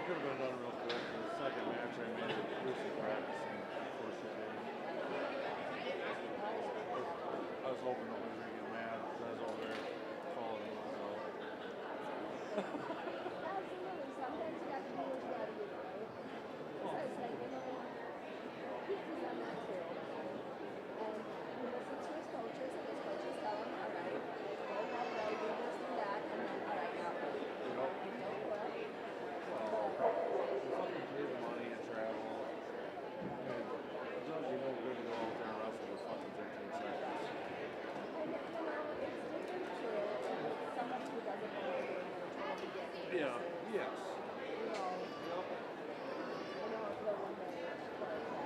could have been done real quick. The second match I made it Lucy practicing before she came. I was hoping nobody was going to get mad because I was over there following myself. Absolutely. Sometimes you got to do what you got to do, right? So it's like, he has done that too. And he listens to his coaches, and his coaches tell him, all right, go one way, do this and that, and then, all right, now what? You know? And don't quit. You fucking pay the money and travel. It does you no good to go out there and wrestle for fucking 15 seconds. And, it's different too. It's somebody who doesn't know what they're doing, they're trying to get in. Yeah. Yes. You know, I know if the one day was like that.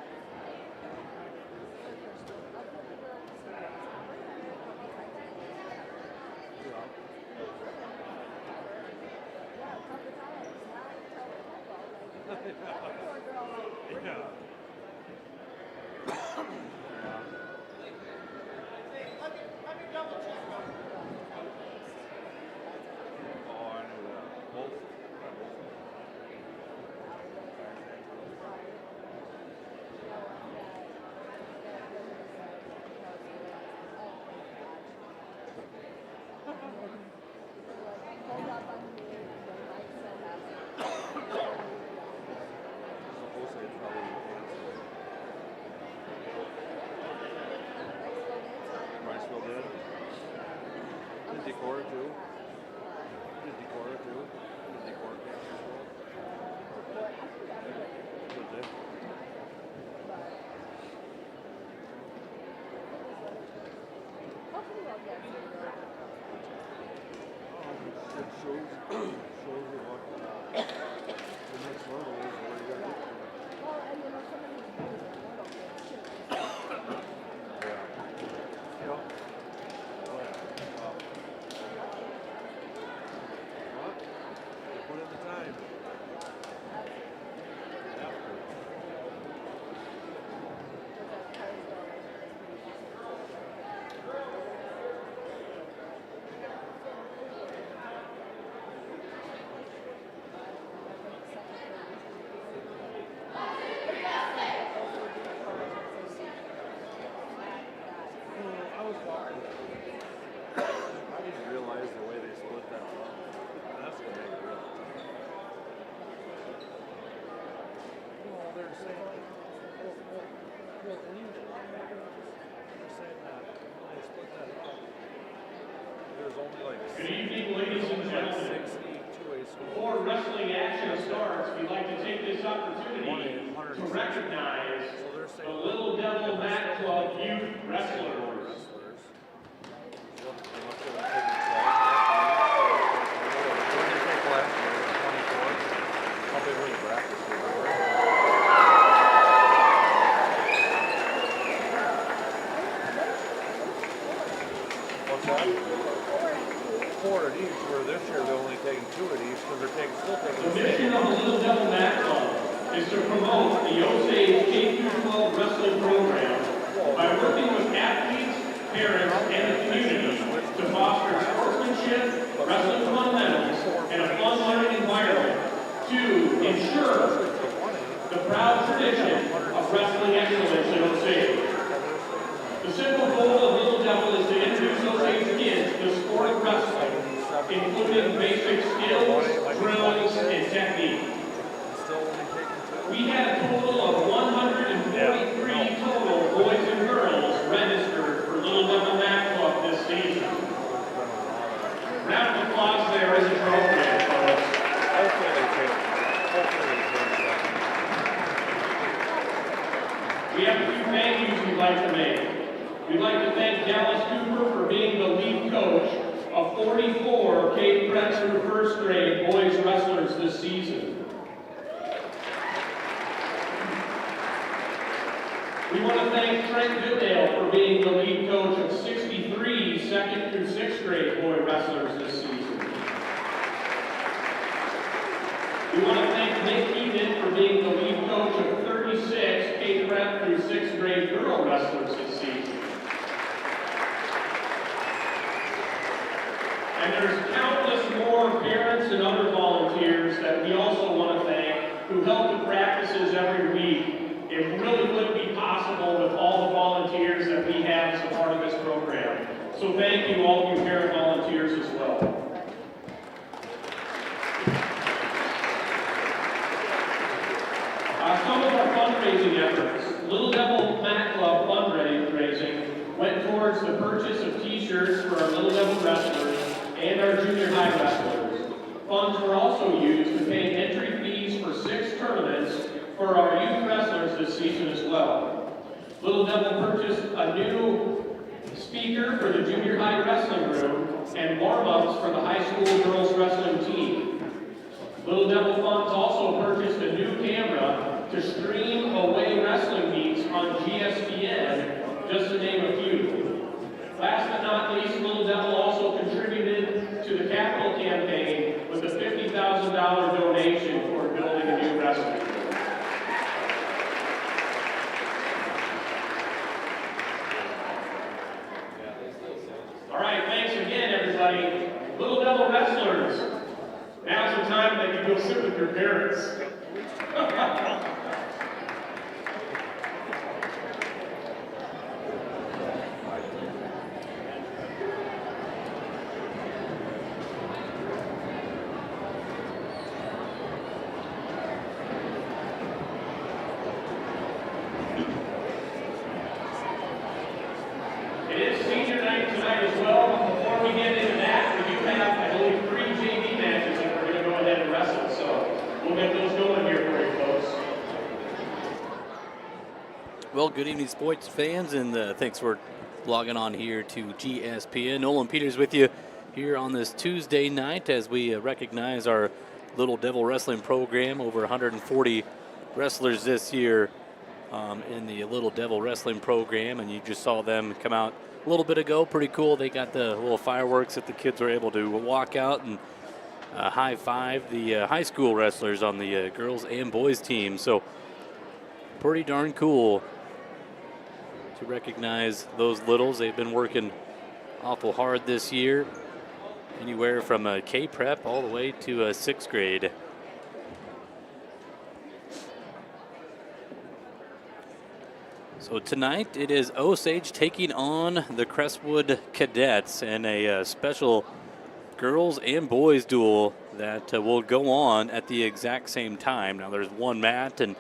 Good evening, ladies and gentlemen. Before wrestling action starts, we'd like to take this opportunity to recognize the Little Devil Mat Club youth wrestlers. What's that? 4 at each, where this year they're only taking 2 at each because they're still taking The mission of the Little Devil Mat Club is to promote the Osage K-12 wrestling program by working with athletes, parents, and the community to foster sportsmanship, wrestling fundamentals, and a fun learning environment to ensure the proud tradition of wrestling excellence in Osage. The simple goal of Little Devil is to introduce Osage kids to the sport of wrestling, including basic skills, drills, and technique. We had a total of 143 total boys and girls registered for Little Devil Mat Club this season. Round of applause there is appropriate, folks. We have a few thank yous we'd like to make. We'd like to thank Dallas Cooper for being the lead coach of 44 Cape Breton through first grade boys wrestlers this season. We want to thank Trent Goodale for being the lead coach of 63 second through sixth grade boy wrestlers this season. We want to thank Nick Keaton for being the lead coach of 36 Cape Breton through sixth grade girl wrestlers this season. And there's countless more parents and other volunteers that we also want to thank thank you all of you parent volunteers as well. Some of our fundraising efforts, Little Devil Mat Club fundraising went towards the purchase of t-shirts for our Little Devil wrestlers and our junior high wrestlers. Funds were also used to pay entry fees for 6 tournaments for our youth wrestlers this season as well. Little Devil purchased a new speaker for the junior high wrestling room and warm-ups for the high school girls wrestling team. Little Devil Funds also purchased a new camera to stream away wrestling meets on GSPN, just to name a few. Last but not least, Little Devil also contributed to the capital campaign with a $50,000 donation for building a new wrestling room. All right, thanks again, everybody. Little Devil wrestlers, now's the time that you go sit with your parents. It is senior night tonight as well, but before we get into that, we do have, I believe, 3 JV matches that we're going to go ahead and wrestle, so we'll get those going here for you folks. Well, good evening, sports fans, and thanks for logging on here to GSPN. Nolan Peters with you here on this Tuesday night as we recognize our Little Devil Wrestling program. Over 140 wrestlers this year in the Little Devil Wrestling program, and you just saw them come out a little bit ago. Pretty cool. They got the little fireworks that the kids were able to walk out and high-five the high school wrestlers on the girls and boys team. So pretty darn cool to recognize those littles. They've been working awful hard this year, anywhere from K-Prep all the way to 6th grade. So tonight it is Osage taking on the Crestwood Cadets in a special girls and boys duel that will go on at the exact same time. Now there's one mat, and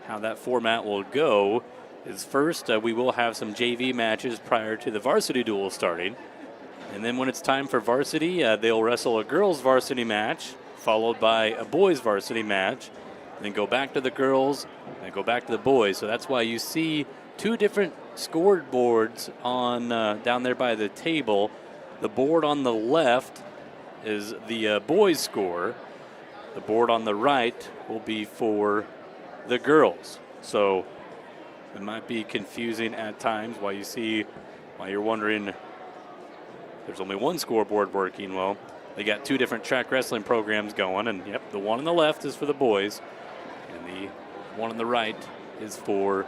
how that format will go is first we will have some JV matches prior to the varsity duel starting. And then when it's time for varsity, they'll wrestle a girls varsity match followed by a boys varsity match, then go back to the girls and go back to the boys. So that's why you see 2 different scoreboards on down there by the table. The board on the left is the boys' score. The board on the right will be for the girls. So it might be confusing at times why you're wondering there's only one scoreboard working. Well, they got 2 different track wrestling programs going, and yep, the one on the left is for the boys, and the one on the right is for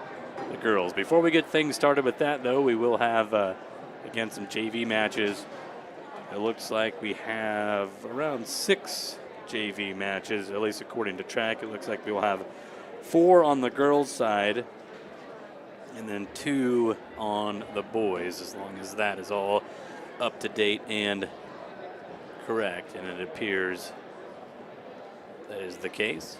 the girls. Before we get things started with that, though, we will have, again, some JV matches. It looks like we have around 6 JV matches, at least according to track. It looks like we will have 4 on the girls' side and then 2 on the boys, as long as that is all up to date and correct. And it appears that is the case.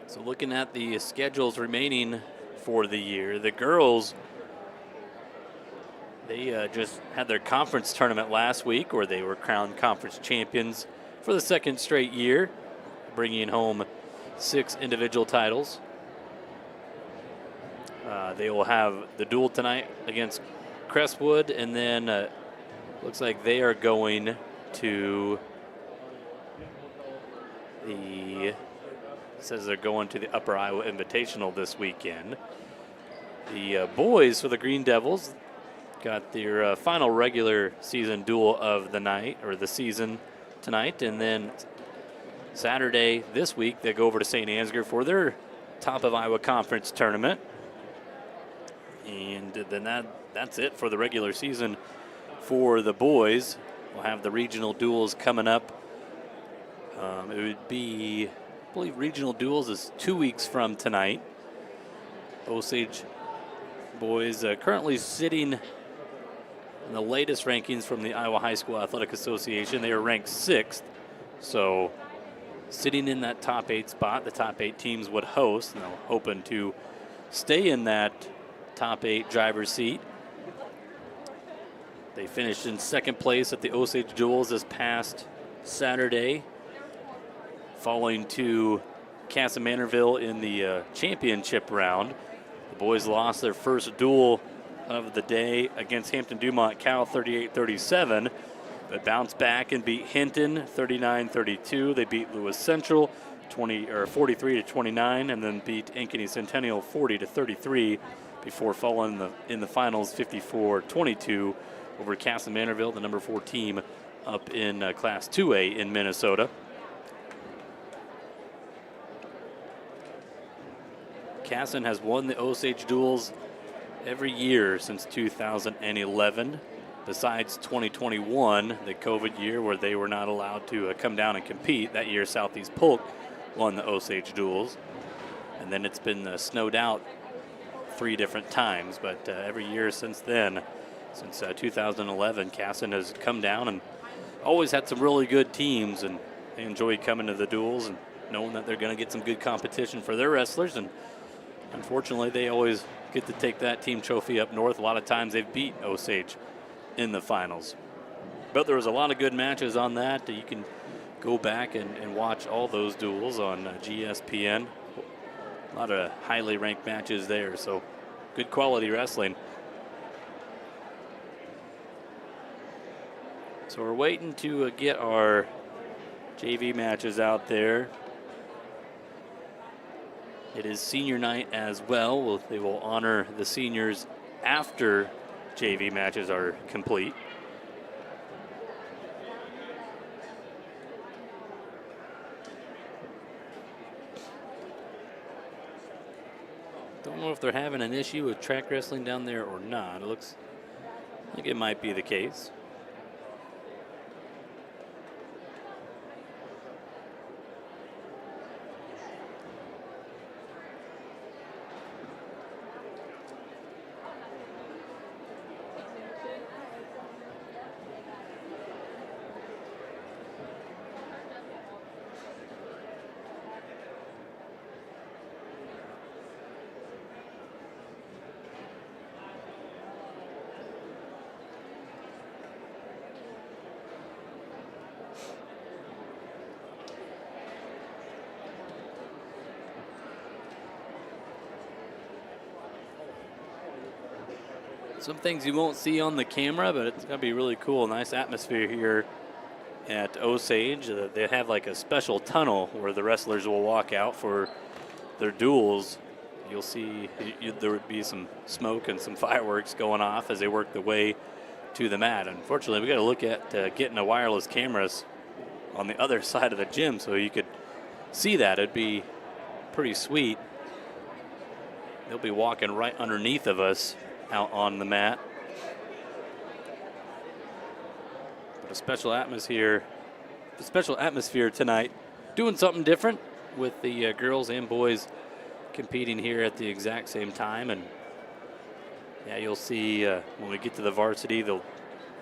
So looking at the schedules remaining for the year, the girls, they just had their conference tournament last week, where they were crowned conference champions for the 2nd straight year, bringing home 6 individual titles. They will have the duel tonight against Crestwood, and then looks like they are going to says they're going to the Upper Iowa Invitational this weekend. The boys for the Green Devils, got their final regular season duel of the night, or the season tonight. And then Saturday this week, they go over to St. Ansgar for their top of Iowa Conference tournament. And then that's it for the regular season for the boys. We'll have the regional duels coming up. It would be, I believe regional duels is 2 weeks from tonight. Osage boys currently sitting in the latest rankings from the Iowa High School Athletic Association. They are ranked 6th. So sitting in that top 8 spot, the top 8 teams would host, and they're hoping to stay in that top 8 driver's seat. They finished in 2nd place at the Osage Duels this past Saturday, falling to Casa Manorville in the championship round. The boys lost their first duel of the day against Hampton-Dumont Cal 38-37, but bounced back and beat Hinton 39-32. They beat Lewis Central 43-29, and then beat Ankeny Centennial 40-33 before falling in the finals 54-22 over Casa Manorville, the number 4 team up in Class 2A in Minnesota. Casson has won the Osage Duels every year since 2011, besides 2021, the COVID year where they were not allowed to come down and compete. That year, Southeast Polk won the Osage Duels, and then it's been snowed out 3 different times, but every year since then, since 2011, Casson has come down and always had some really good teams, and they enjoy coming to the duels and knowing that they're going to get some good competition for their wrestlers. And unfortunately, they always get to take that team trophy up north. A lot of times they've beat Osage in the finals. But there was a lot of good matches on that. You can go back and watch all those duels on GSPN. A lot of highly ranked matches there, so good quality wrestling. So we're waiting to get our JV matches out there. It is senior night as well. They will honor the seniors after JV matches are complete. Don't know if they're having an issue with track wrestling down there or not. It looks like it might be the case. Some things you won't see on the camera, but it's going to be really cool. Nice atmosphere here at Osage. They have like a special tunnel where the wrestlers will walk out for their duels. You'll see there would be some smoke and some fireworks going off as they work the way to the mat. Unfortunately, we got to look at getting a wireless cameras on the other side of the gym so you could see that. It'd be pretty sweet. They'll be walking right underneath of us out on the mat. But a special atmosphere tonight. Doing something different with the girls and boys competing here at the exact same time. And yeah, you'll see when we get to the varsity, they'll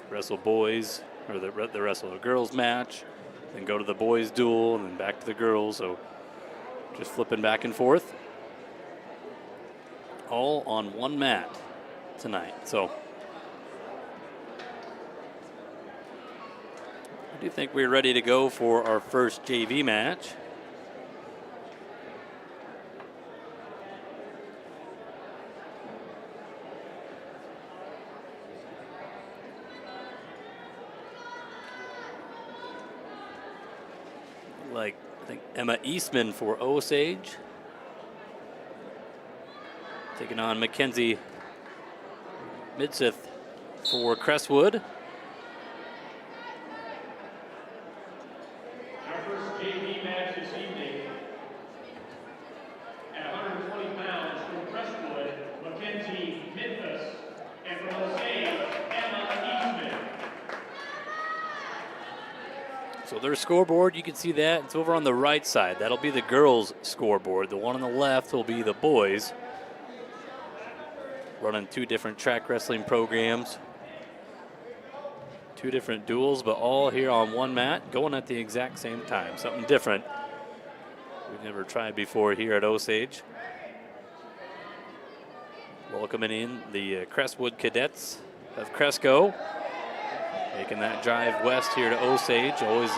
wrestle boys, or the wrestle a girls match, then go to the boys duel, and then back to the girls. So just flipping back and forth, all on one mat tonight. So I do think we're ready to go for our first JV match. Like, I think Emma Eastman for Osage, taking on Mackenzie Midsith for Crestwood. Our first JV match this evening at 120 pounds from Crestwood, Mackenzie Memphis, and from Osage, Emma Eastman. So their scoreboard, you can see that. It's over on the right side. That'll be the girls' scoreboard. The one on the left will be the boys. Running 2 different track wrestling programs. 2 different duels, but all here on one mat, going at the exact same time. Something different we've never tried before here at Osage. Welcoming in the Crestwood Cadets of Cresco. Making that drive west here to Osage. Always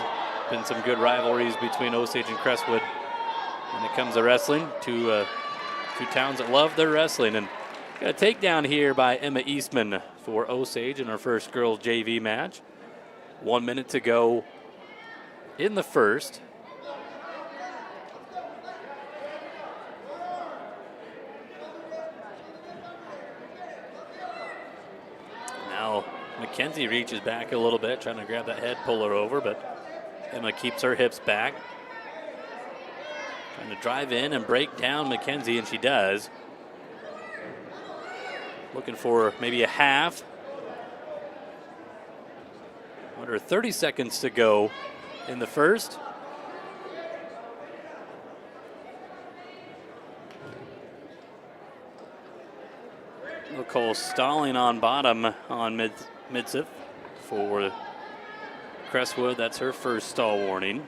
been some good rivalries between Osage and Crestwood when it comes to wrestling. Two towns that love their wrestling. And got a takedown here by Emma Eastman for Osage in her first girls JV match. 1 minute to go in the first. Now Mackenzie reaches back a little bit, trying to grab that head, pull her over, but Emma keeps her hips back. Trying to drive in and break down Mackenzie, and she does. Looking for maybe a half. Under 30 seconds to go in the first. Nicole stalling on bottom on Midsith for Crestwood. That's her first stall warning.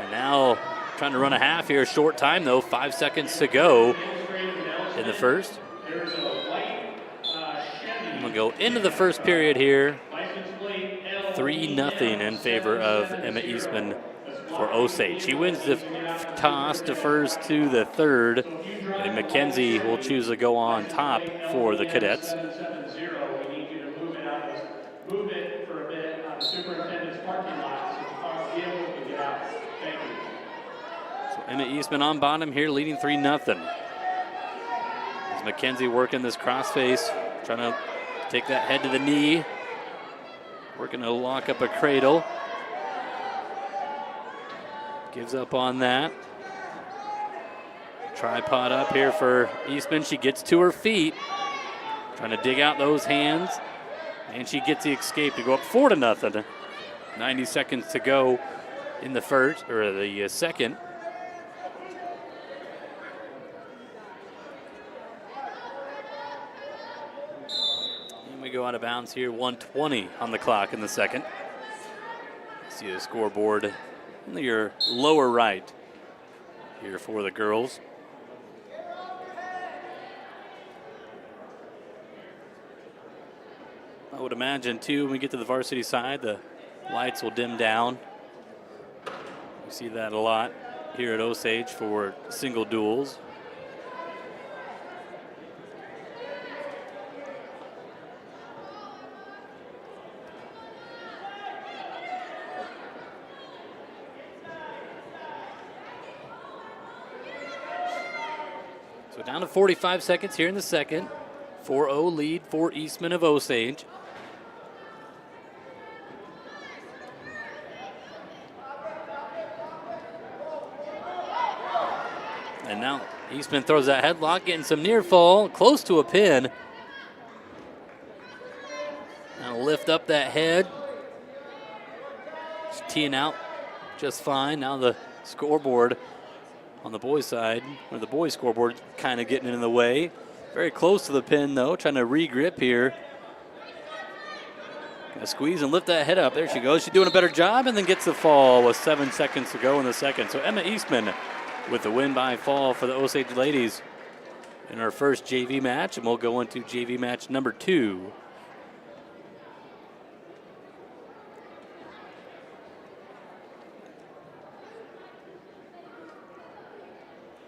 And now trying to run a half here. Short time though, 5 seconds to go in the first. I'm gonna go into the first period here. 3-0 in favor of Emma Eastman for Osage. She wins the toss to first to the third, and Mackenzie will choose to go on top for the Cadets. Move it for a bit on the superintendent's parking lot so our vehicles can get out. Thank you. So Emma Eastman on bottom here, leading 3-0. As Mackenzie working this crossface, trying to take that head to the knee, working to lock up a cradle. Gives up on that. Tripod up here for Eastman. She gets to her feet, trying to dig out those hands, and she gets the escape to go up 4-0. 90 seconds to go in the first, or the second. And we go out of bounds here, 1:20 on the clock in the second. See the scoreboard in your lower right here for the girls. I would imagine too, when we get to the varsity side, the lights will dim down. We see that a lot here at Osage for single duels. So down to 45 seconds here in the second. 4-0 lead for Eastman of Osage. And now Eastman throws that headlock, getting some near fall, close to a pin. Now lift up that head. Just teeing out just fine. Now the scoreboard on the boys' side, or the boys' scoreboard, kind of getting in the way. Very close to the pin though, trying to re-grip here. Gonna squeeze and lift that head up. There she goes. She's doing a better job, and then gets the fall with 7 seconds to go in the second. So Emma Eastman with the win by fall for the Osage ladies in our first JV match, and we'll go into JV match number 2.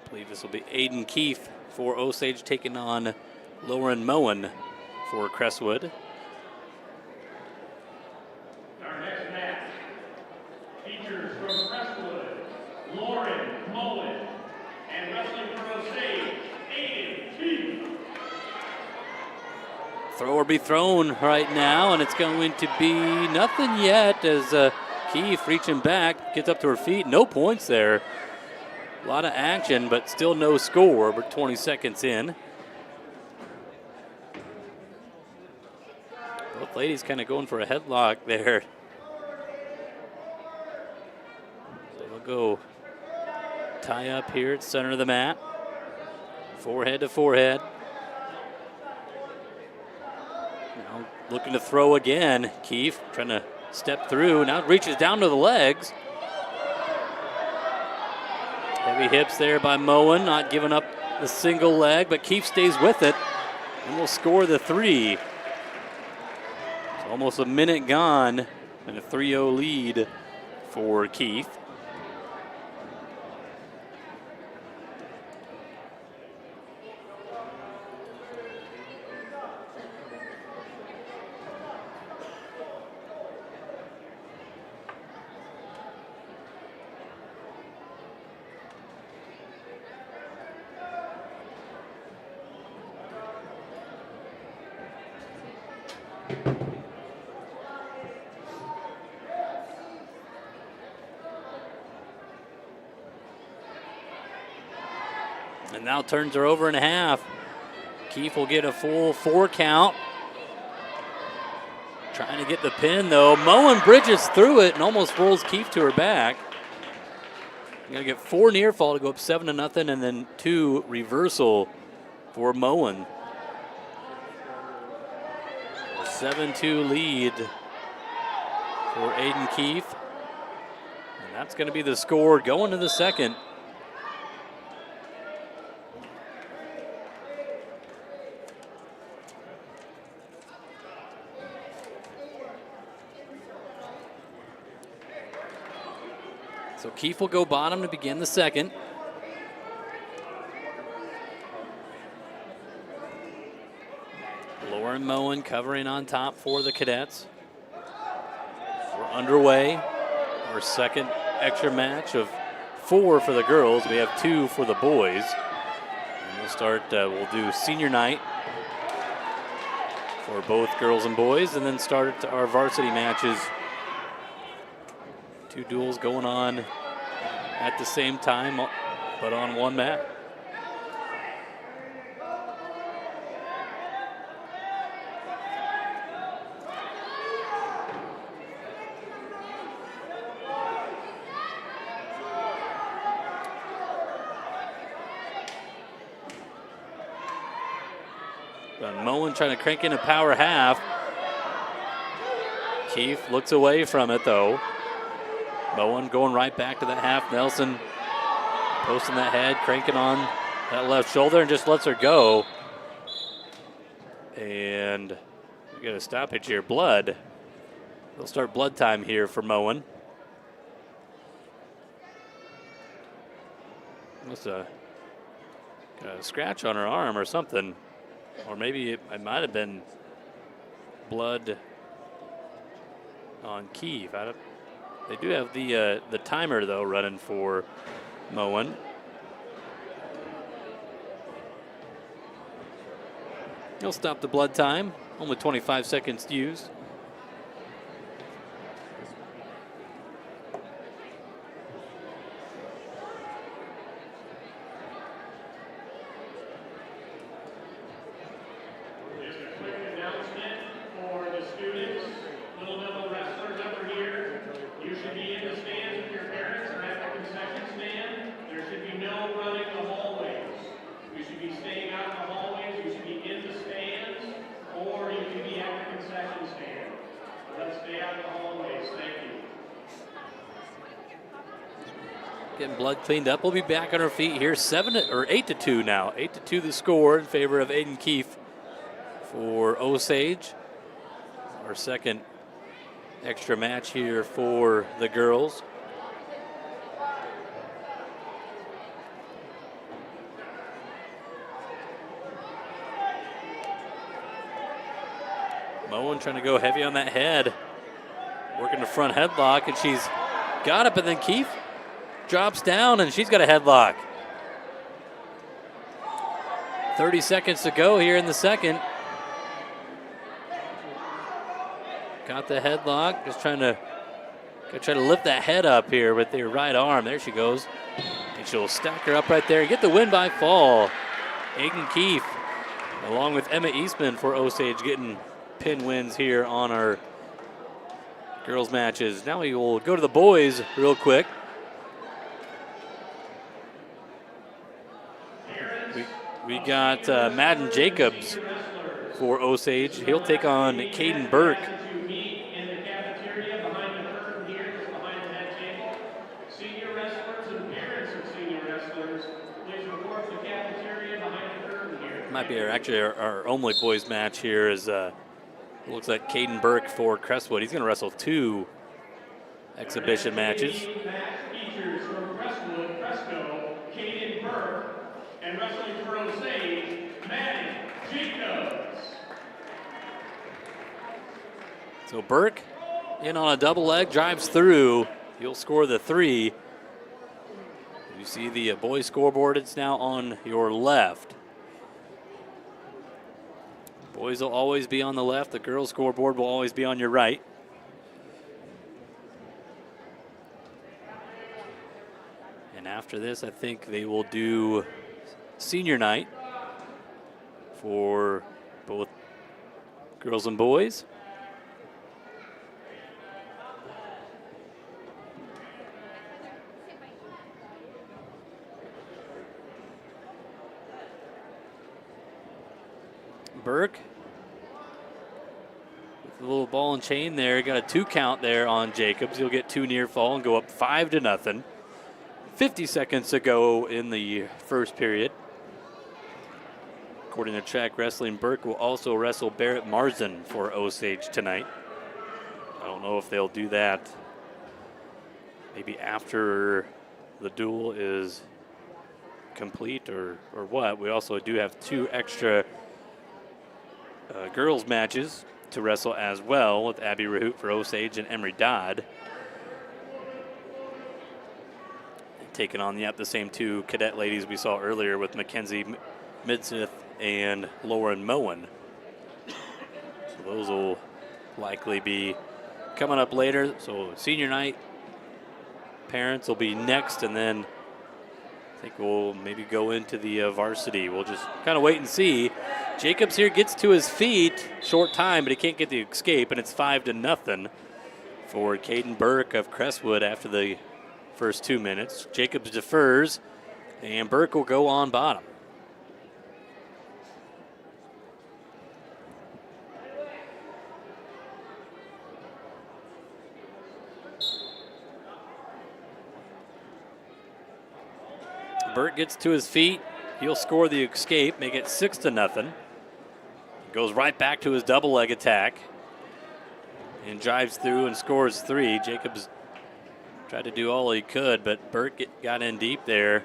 I believe this will be Aiden Keefe for Osage taking on Lauren Moen for Crestwood. Our next match features from Crestwood, Lauren Moen, and wrestling from Osage, Throw or be thrown right now, and it's going to be nothing yet as Keefe reaching back, gets up to her feet. No points there. A lot of action, but still no score. We're 20 seconds in. Both ladies kind of going for a headlock there. So we'll go tie up here at center of the mat. Forehead to forehead. Now looking to throw again. Keefe trying to step through. Now reaches down to the legs. Heavy hips there by Moen, not giving up the single leg, but Keefe stays with it and will score the 3. It's almost a minute gone and a 3-0 lead for Keefe. And now turns her over in half. Keefe will get a full 4 count. Trying to get the pin though. Moen bridges through it and almost rolls Keefe to her back. Gonna get 4 near fall to go up 7-0, and then 2 reversal for Moen. 7-2 lead for Aiden Keefe. And that's gonna be the score going to the second. So Keefe will go bottom to begin the second. Lauren Moen covering on top for the cadets. We're underway. Our second extra match of 4 for the girls. We have 2 for the boys. And we'll start, we'll do senior night for both girls and boys, and then start our varsity matches. 2 duels going on at the same time, but on one mat. Moen trying to crank in a power half. Keefe looks away from it though. Moen going right back to that half. Nelson posting that head, cranking on that left shoulder, and just lets her go. And we got a stoppage here. Blood. They'll start blood time here for Moen. Must have got a scratch on her arm or something. Or maybe it might have been blood on Keefe. They do have the timer though running for Moen. He'll stop the blood time. Only 25 seconds used. Getting blood cleaned up. We'll be back on our feet here. 8-2 now. 8-2 the score in favor of Aiden Keefe for Osage. Our second extra match here for the girls. Moen trying to go heavy on that head. Working the front headlock, and she's got it, but then Keefe drops down, and she's got a headlock. 30 seconds to go here in the second. Got the headlock, just trying to lift that head up here with their right arm. There she goes. And she'll stack her up right there and get the win by fall. Aiden Keefe, along with Emma Eastman for Osage, getting pin wins here on our girls matches. Now we will go to the boys real quick. We got Madden Jacobs for Osage. He'll take on Caden Burke. Might be our only boys match here is looks like Caden Burke for Crestwood. He's going to wrestle 2 exhibition matches. Features from Crestwood, Cresco, Caden Burke, and wrestling for Osage, Madden Jacobs. So Burke in on a double leg, drives through. He'll score the 3. You see the boys scoreboard. It's now on your left. Boys will always be on the left. The girls scoreboard will always be on your right. And after this, I think they will do senior night for both girls and boys. Burke with a little ball and chain there. Got a 2 count there on Jacobs. He'll get 2 near fall and go up 5-0. 50 seconds to go in the first period. According to Track Wrestling, Burke will also wrestle Barrett Marsden for Osage tonight. I don't know if they'll do that maybe after the duel is complete or what. We also do have 2 extra girls matches to wrestle as well, with Abby Rahoot for Osage and Emery Dodd. Taking on the same 2 cadet ladies we saw earlier with Mackenzie Midsmith and Lauren Moen. So those will likely be coming up later. So senior night, parents will be next, and then I think we'll maybe go into the varsity. We'll just kind of wait and see. Jacobs here gets to his feet, short time, but he can't get the escape, and it's 5-0 for Caden Burke of Crestwood after the first 2 minutes. Jacobs defers, and Burke will go on bottom. Burke gets to his feet. He'll score the escape, make it 6-0. Goes right back to his double leg attack and drives through and scores 3. Jacobs tried to do all he could, but Burke got in deep there.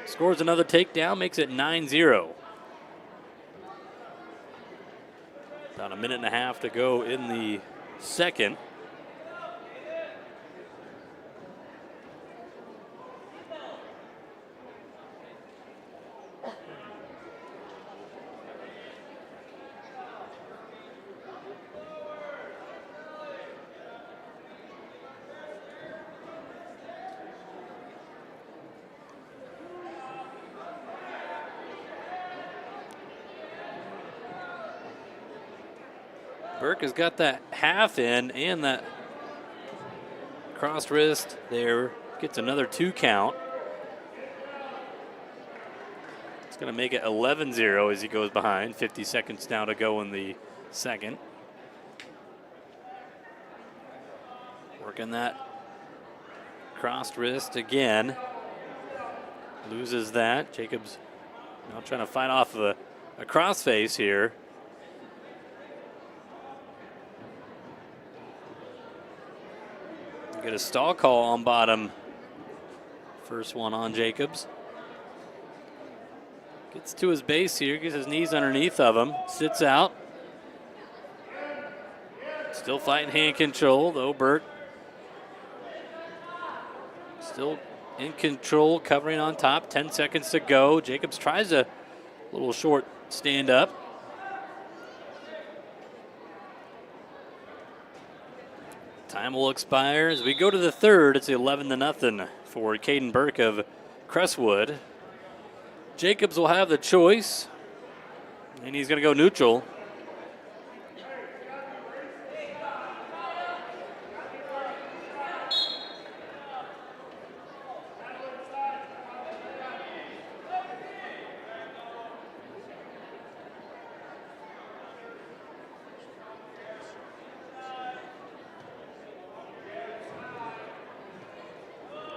Scores another takedown, makes it 9-0. About a minute and a half to go in the second. Burke has got that half in and that cross wrist there. Gets another 2 count. It's going to make it 11-0 as he goes behind. 50 seconds now to go in the second. Working that crossed wrist again. Loses that. Jacobs now trying to fight off a crossface here. Get a stall call on bottom. First one on Jacobs. Gets to his base here, gets his knees underneath of him, sits out. Still fighting hand control, though Burke still in control, covering on top. 10 seconds to go. Jacobs tries a little short stand up. Time will expire as we go to the third. It's 11-0 for Caden Burke of Crestwood. Jacobs will have the choice, and he's going to go neutral.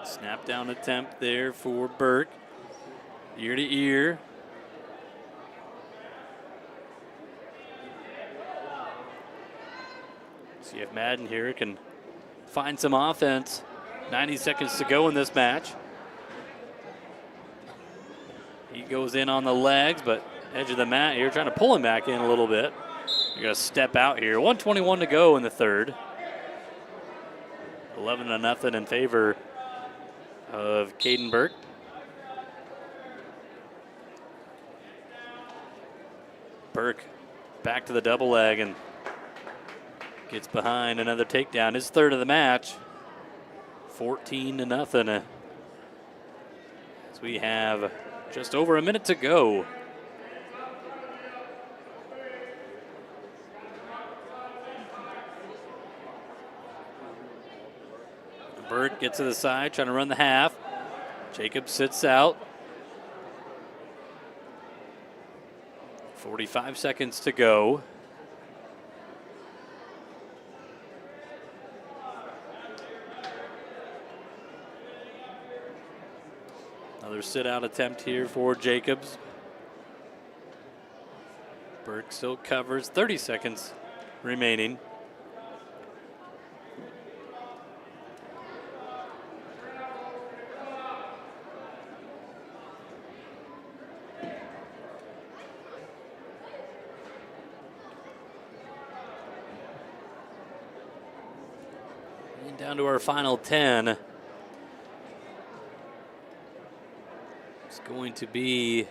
Snap down attempt there for Burke. Ear to ear. See if Madden here can find some offense. 90 seconds to go in this match. He goes in on the legs, but edge of the mat here, trying to pull him back in a little bit. You're going to step out here. 1:21 to go in the third. 11-0 in favor of Caden Burke. Burke back to the double leg and gets behind another takedown. His third of the match. 14-0. As we have just over a minute to go. Burke gets to the side, trying to run the half. Jacob sits out. 45 seconds to go. Another sit-out attempt here for Jacobs. Burke still covers. 30 seconds remaining. Down to our final 10. It's going to be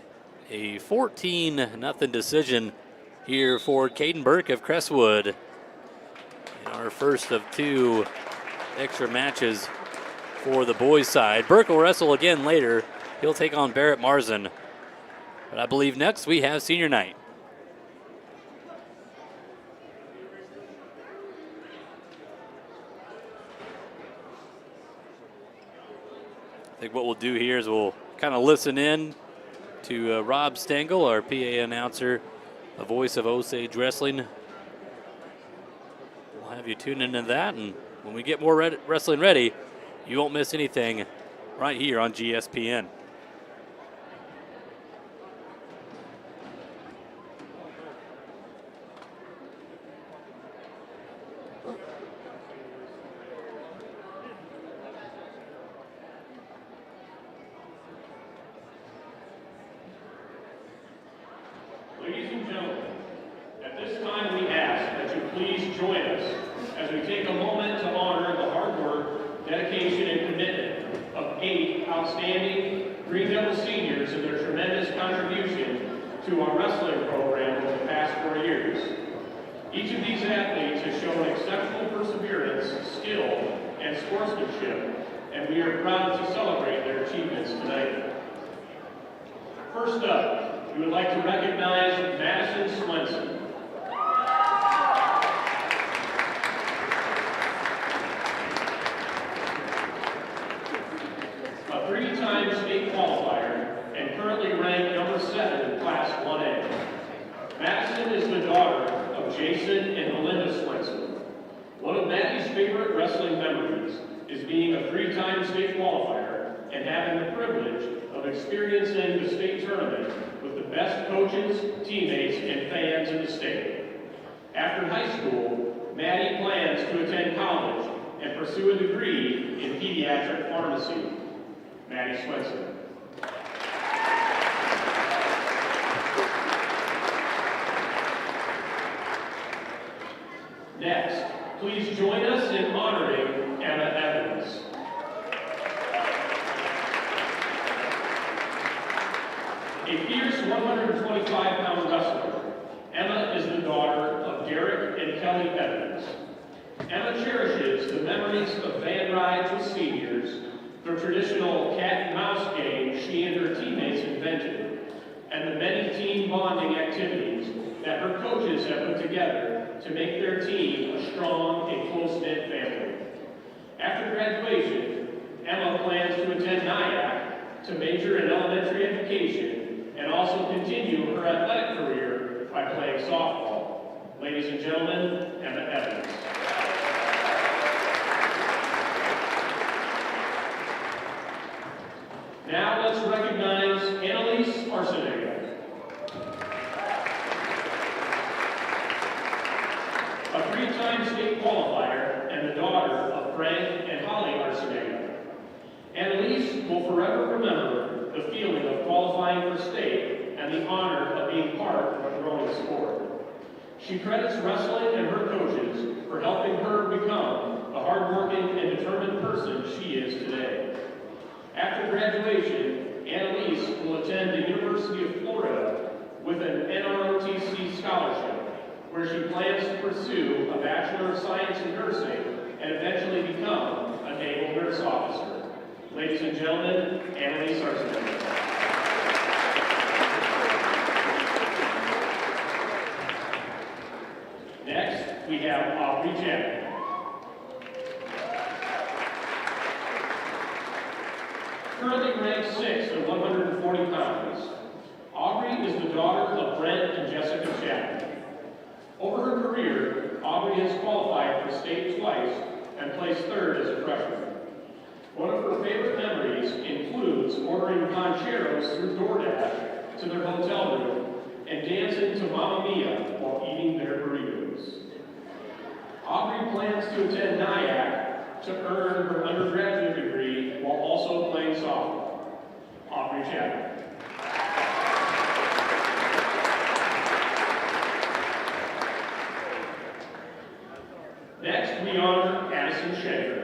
a 14-0 decision here for Caden Burke of Crestwood. In our first of two extra matches for the boys' side. Burke will wrestle again later. He'll take on Barrett Marzin. But I believe next we have senior night. I think what we'll do here is we'll kind of listen in to Rob Stengel, our PA announcer, a voice of Osage Wrestling. We'll have you tune into that, and when we get more wrestling ready, you won't miss anything right here on GSPN. Ladies and gentlemen, at this time we ask that you please join us as we take a moment to honor the hard work, dedication, and commitment of 8 outstanding Green Devil seniors and their tremendous contribution to our wrestling program over the past 4 years. Each of these athletes has shown exceptional perseverance, skill, and sportsmanship, and we are proud to celebrate their achievements tonight. First up, we would like to recognize Madison Swenson. A 3-time state qualifier and currently ranked number 7 in Class 1A. Madison is the daughter of Jason and Melinda Swenson. One of Maddie's favorite wrestling memories is being a 3-time state qualifier and having the privilege of experiencing the state tournament with the best coaches, teammates, and fans in the state. After high school, Maddie plans to attend college and pursue a degree in pediatric pharmacy. Maddie Swenson. Next, please join us in honoring Emma Evans. A fierce 125-pound wrestler, Emma is the daughter of Derek and Kelly Evans. Emma cherishes the memories of van rides with seniors, the traditional cat and mouse game she and her teammates invented, and the many team bonding activities that her coaches have put together to make their team a strong and close-knit family. After graduation, Emma plans to attend NIAC to major in elementary education and also continue her athletic career by playing softball. Ladies and gentlemen, Emma Evans. Now let's recognize Annalise Arsenault. A three-time state qualifier and the daughter of Frank and Holly Arsenault. Annalise will forever remember the feeling of qualifying for state and the honor of being part of a growing sport. She credits wrestling and her coaches for helping her become the hardworking and determined person she is today. After graduation, Annalise will attend the University of Florida with an NROTC scholarship, where she plans to pursue a Bachelor of Science in Nursing and eventually become a Naval Nurse Officer. Ladies and gentlemen, Annalise Arsenault. Next, we have Aubrey Jack. Currently ranked 6th at 140 pounds, Aubrey is the daughter of Brent and Jessica Chapman. Over her career, Aubrey has qualified for state twice and placed 3rd as a freshman. One of her favorite memories includes ordering poncheros through DoorDash to their hotel room and dancing to Mamma Mia while eating their burritos. Aubrey plans to attend NIAC to earn her undergraduate degree while also playing softball. Aubrey Chapman. Next, we honor Addison Shaker.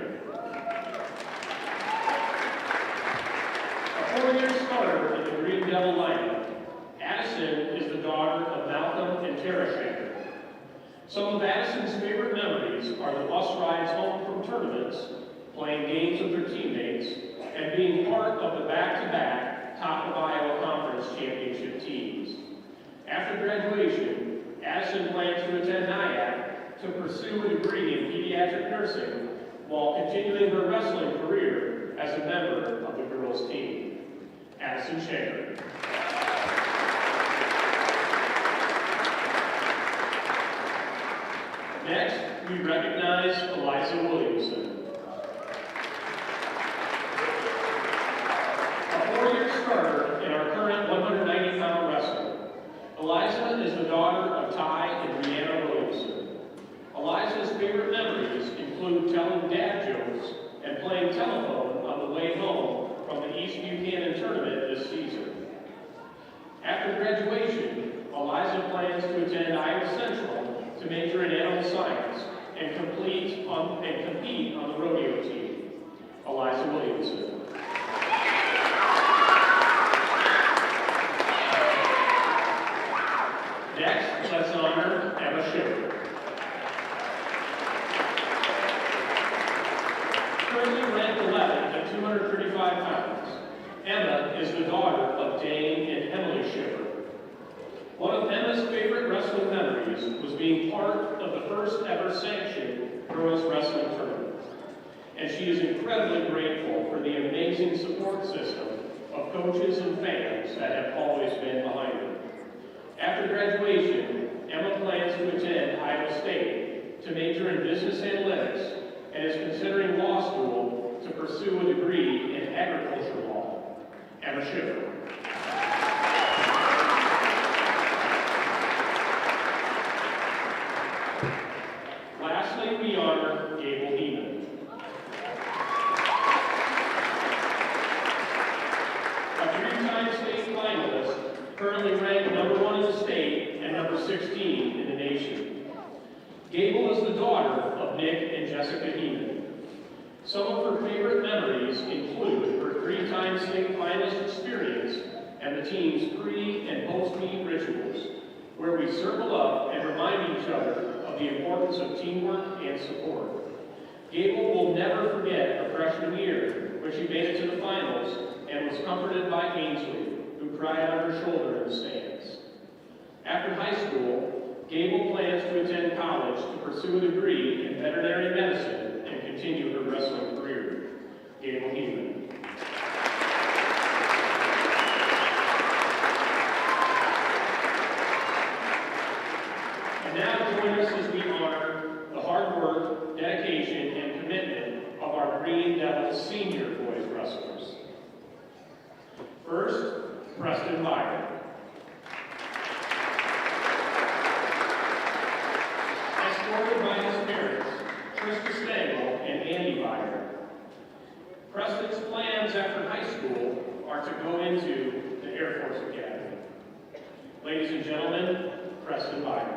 A 4-year starter in the Green Devil lineup, Addison is the daughter of Malcolm and Tara Shaker. Some of Addison's favorite memories are the bus rides home from tournaments, playing games with her teammates, and being part of the back-to-back Top of Iowa Conference championship teams. After graduation, Addison plans to attend NIAC to pursue a degree in pediatric nursing while continuing her wrestling career as a member of the girls' team. Addison Shaker. Next, we recognize Eliza Williamson. A 4-year starter in our current 190-pound wrestler. Eliza is the daughter of Ty and Brianna Williamson. Eliza's favorite memories include telling dad jokes and playing telephone on the way home from the East Buchanan tournament this season. After graduation, Eliza plans to attend Iowa Central to major in animal science and compete on the rodeo team. Eliza Williamson. Next, let's honor Emma Schiffer. Currently ranked 11th at 235 pounds, Emma is the daughter of Dane and Emily Schiffer. One of Emma's favorite wrestling memories was being part of the first ever sanctioned girls wrestling tournament. And she is incredibly grateful for the amazing support system of coaches and fans that have always been behind her. After graduation, Emma plans to attend Iowa State to major in business analytics and is considering law school to pursue a degree in agriculture law. Emma Schiffer. Lastly, we honor Gable Heeman. A 3-time state finalist, currently ranked number 1 in the state and number 16 in the nation. Gable is the daughter of Nick and Jessica Heeman. Some of her favorite memories include her 3-time state finalist experience and the team's pre- and post-meet rituals, where we circle up and remind each other of the importance of teamwork and support. Gable will never forget her freshman year when she made it to the finals and was comforted by Ainsley, who cried on her shoulder in the stands. After high school, Gable plans to attend college to pursue a degree in veterinary medicine and continue her wrestling career. Gable Heeman. And now join us as we honor the hard work, dedication, and commitment of our Green Devils senior boys wrestlers. First, Preston Byron. Escorted by his parents, Trista Stengel and Andy Byron. Preston's plans after high school are to go into the Air Force Academy. Ladies and gentlemen, Preston Byron.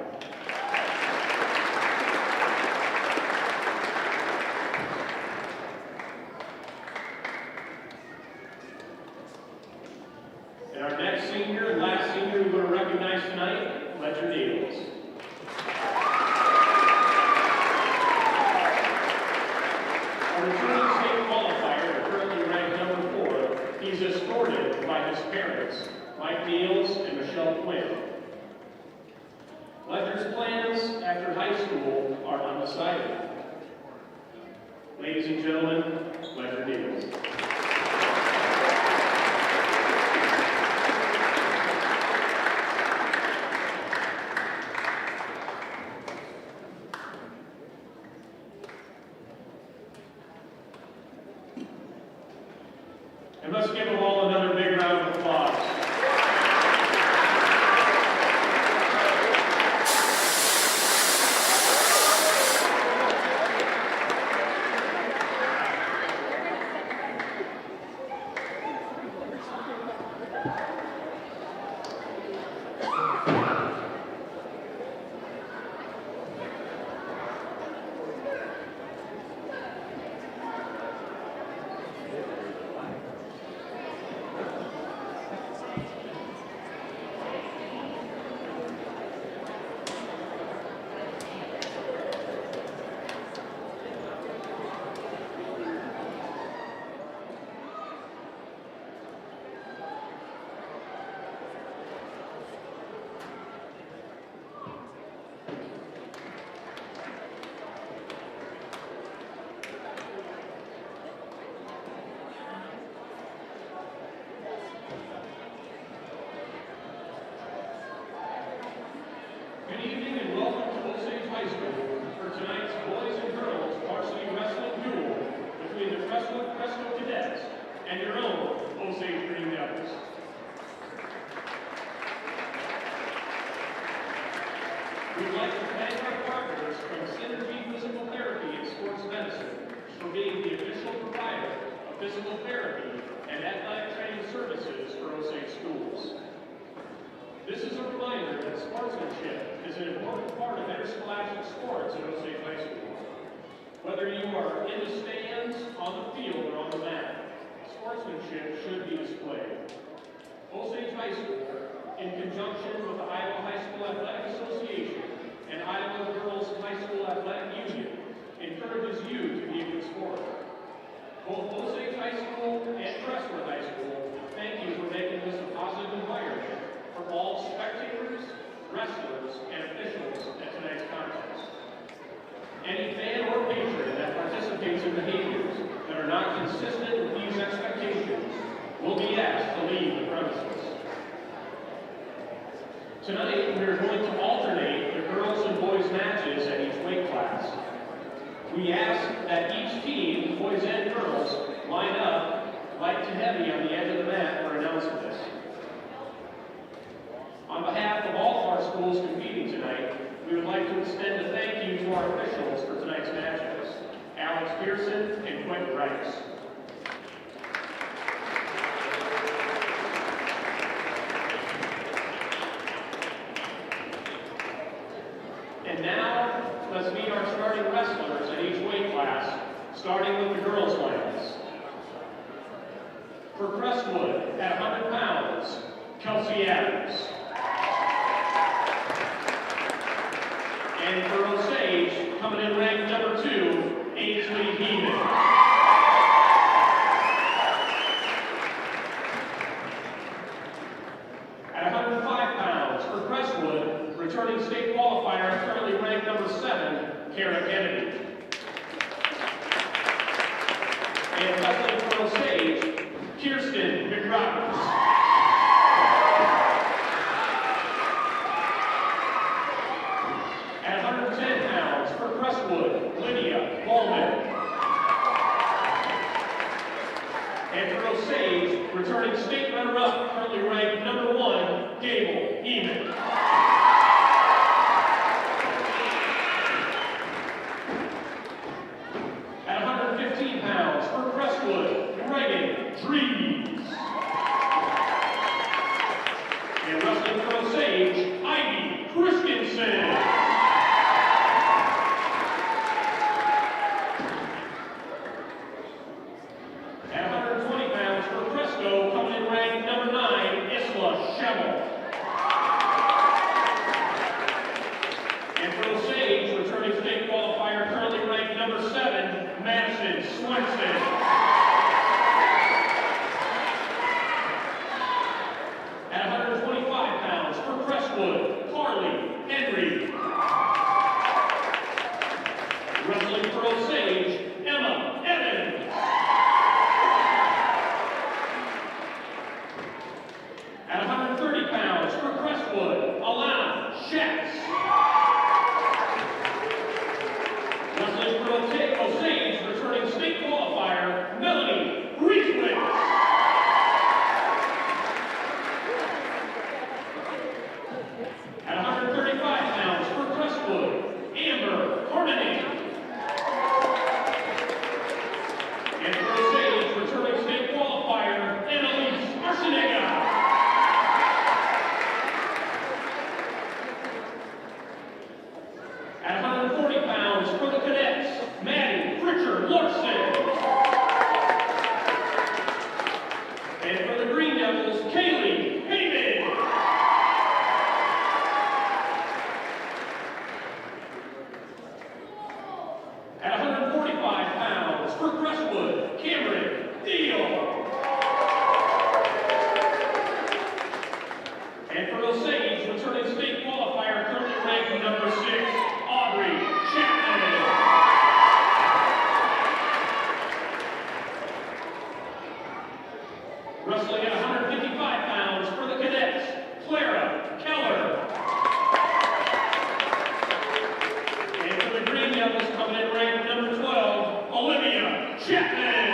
And our next senior and last senior we're going to recognize tonight, Ledger Dales. A returning state qualifier, currently ranked number 4, he's escorted by his parents, Mike Niels and Michelle Quinn. Ledger's plans after high school are undecided. Ladies and gentlemen, Ledger Niels. And let's give them all another big round of applause. Good evening and welcome to Osage High School for tonight's boys and girls varsity wrestling duel between the Crestwood Cadets and your own Osage Green Devils. We'd like to thank our partners from Synergy Physical Therapy and Sports Medicine for being the official provider of physical therapy and athletic training services for Osage schools. This is a reminder that sportsmanship is an important part of interscholastic sports at Osage High School. Whether you are in the stands, on the field, or on the mat, sportsmanship should be displayed. Osage High School, in conjunction with the Iowa High School Athletic Association and Iowa Girls High School Athletic Union, encourages you to be a good sport. Both Osage High School and Crestwood High School thank you for making this a positive environment for all spectators, wrestlers, and officials at tonight's contest. Any fan or patron that participates in behaviors that are not consistent with these expectations will be asked to leave the premises. Tonight, we are going to alternate the girls and boys matches at each weight class. We ask that each team, boys and girls, line up light to heavy on the edge of the mat for announcements. On behalf of all of our schools competing tonight, we would like to extend a thank you to our officials for tonight's matches, Alex Pearson and Quentin Rice. And now, let's meet our starting wrestlers at each weight class, starting with the girls' lines. For Crestwood, at 100 pounds, Kelsey Adams. And for Osage, coming in ranked number 2, Ainsley Heeman. At 105 pounds for Crestwood, returning state qualifier, currently ranked number 7, Kara Kennedy. And wrestling for Osage, Kirsten McRoberts. At 110 pounds for Crestwood, Lydia Bowman. And for Osage, returning state runner-up, currently ranked number 1, Gable Heeman. At 115 pounds for Crestwood, Reagan Drees. And wrestling for Osage, Ivy Christensen. At 120 pounds for Cresco, coming in ranked number 9, Isla Schemmel. And for Osage, returning state qualifier, currently ranked number 7, Madison Swenson. At 125 pounds for Crestwood, Carly Henry. Wrestling for Osage, Emma Evans. At 130 pounds for Crestwood, Alana Schatz. Wrestling for Osage, returning state qualifier, Melanie Reeswitz. At 135 pounds for Crestwood, Amber Harmony. And for Osage, returning state qualifier, Annalise Arsenega. At 140 pounds for the cadets, Maddie Richard Larson. And for the Green Devils, Kaylee Hayman. At 145 pounds for Crestwood, Cameron Deal. And for Osage, returning state qualifier, currently ranked number 6, Audrey Chapman. Wrestling at 155 pounds for the cadets, Clara Keller. And for the Green Devils, coming in ranked number 12, Olivia Chapman.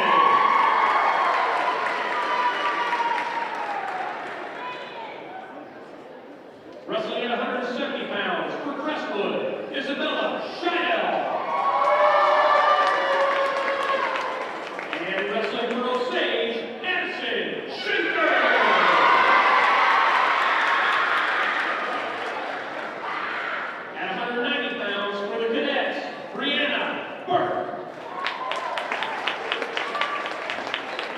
Wrestling at 170 pounds for Crestwood, Isabella Scheidel. And wrestling for Osage, Addison Schinker. At 190 pounds for the cadets, Brianna Burke.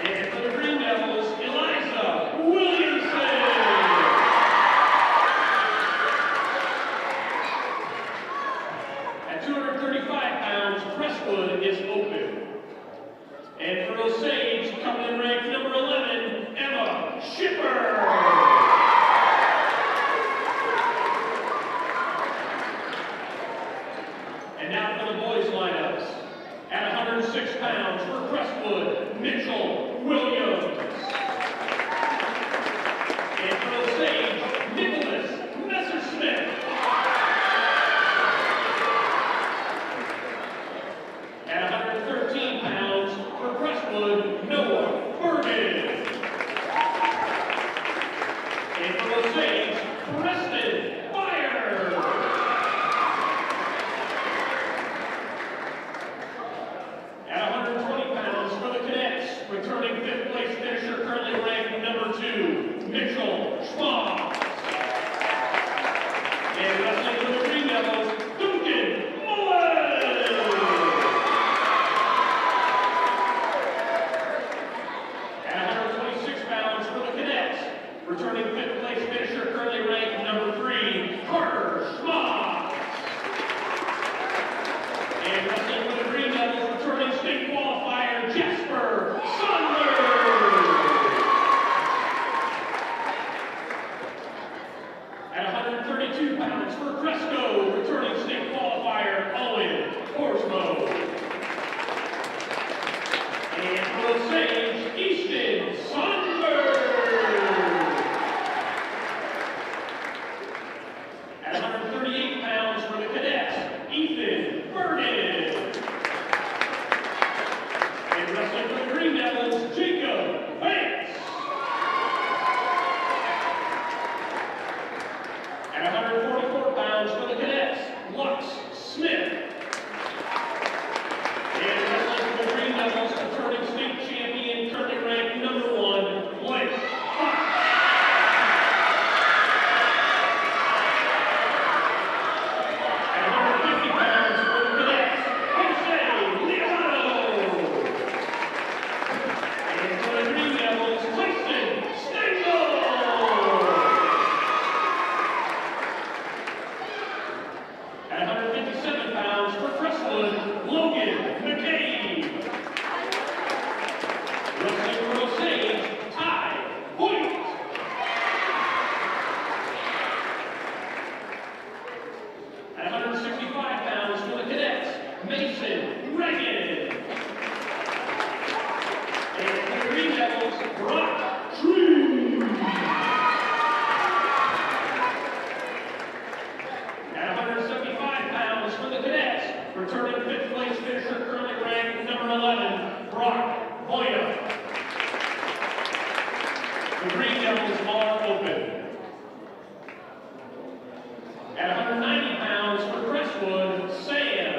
And for the Green Devils, Eliza Williamson. At 235 pounds, Crestwood is open. And for Osage, coming in ranked number 11, Emma Schipper. And now for the boys' lineups. At 106 pounds for Crestwood, Mitchell Williams. And for Osage, Nicholas Messersmith. At 113 pounds for Crestwood, Noah Bergen. And for Osage, Preston Fire. At 120 pounds for the cadets, returning 5th place finisher, currently ranked number 2, Mitchell Schwab. And wrestling for the Green Devils, Duncan Mullen. At 126 pounds for the cadets, returning 5th place Osage, Easton Sonnenberg. At 138 pounds for the cadets, Ethan Vernon. And wrestling for the Green Devils, Jacob Vance. At 144 pounds for the cadets, Lux Smith. And wrestling for the Green Devils, returning state champion, currently ranked #1, Blake Fox. At 150 pounds for the cadets, Jose Leonardo. And for the Green Devils, Tyson Stengel. At 157 pounds for Crestwood, Logan McCabe. Wrestling for Osage, Ty Hoyt. At 165 pounds for the cadets, Mason Reagan. And for the Green Devils, Brock Tree. At 175 pounds for the cadets, returning 5th place finisher, currently ranked #11, Brock Boya. The Green Devils are open. At 190 pounds for Crestwood, Sam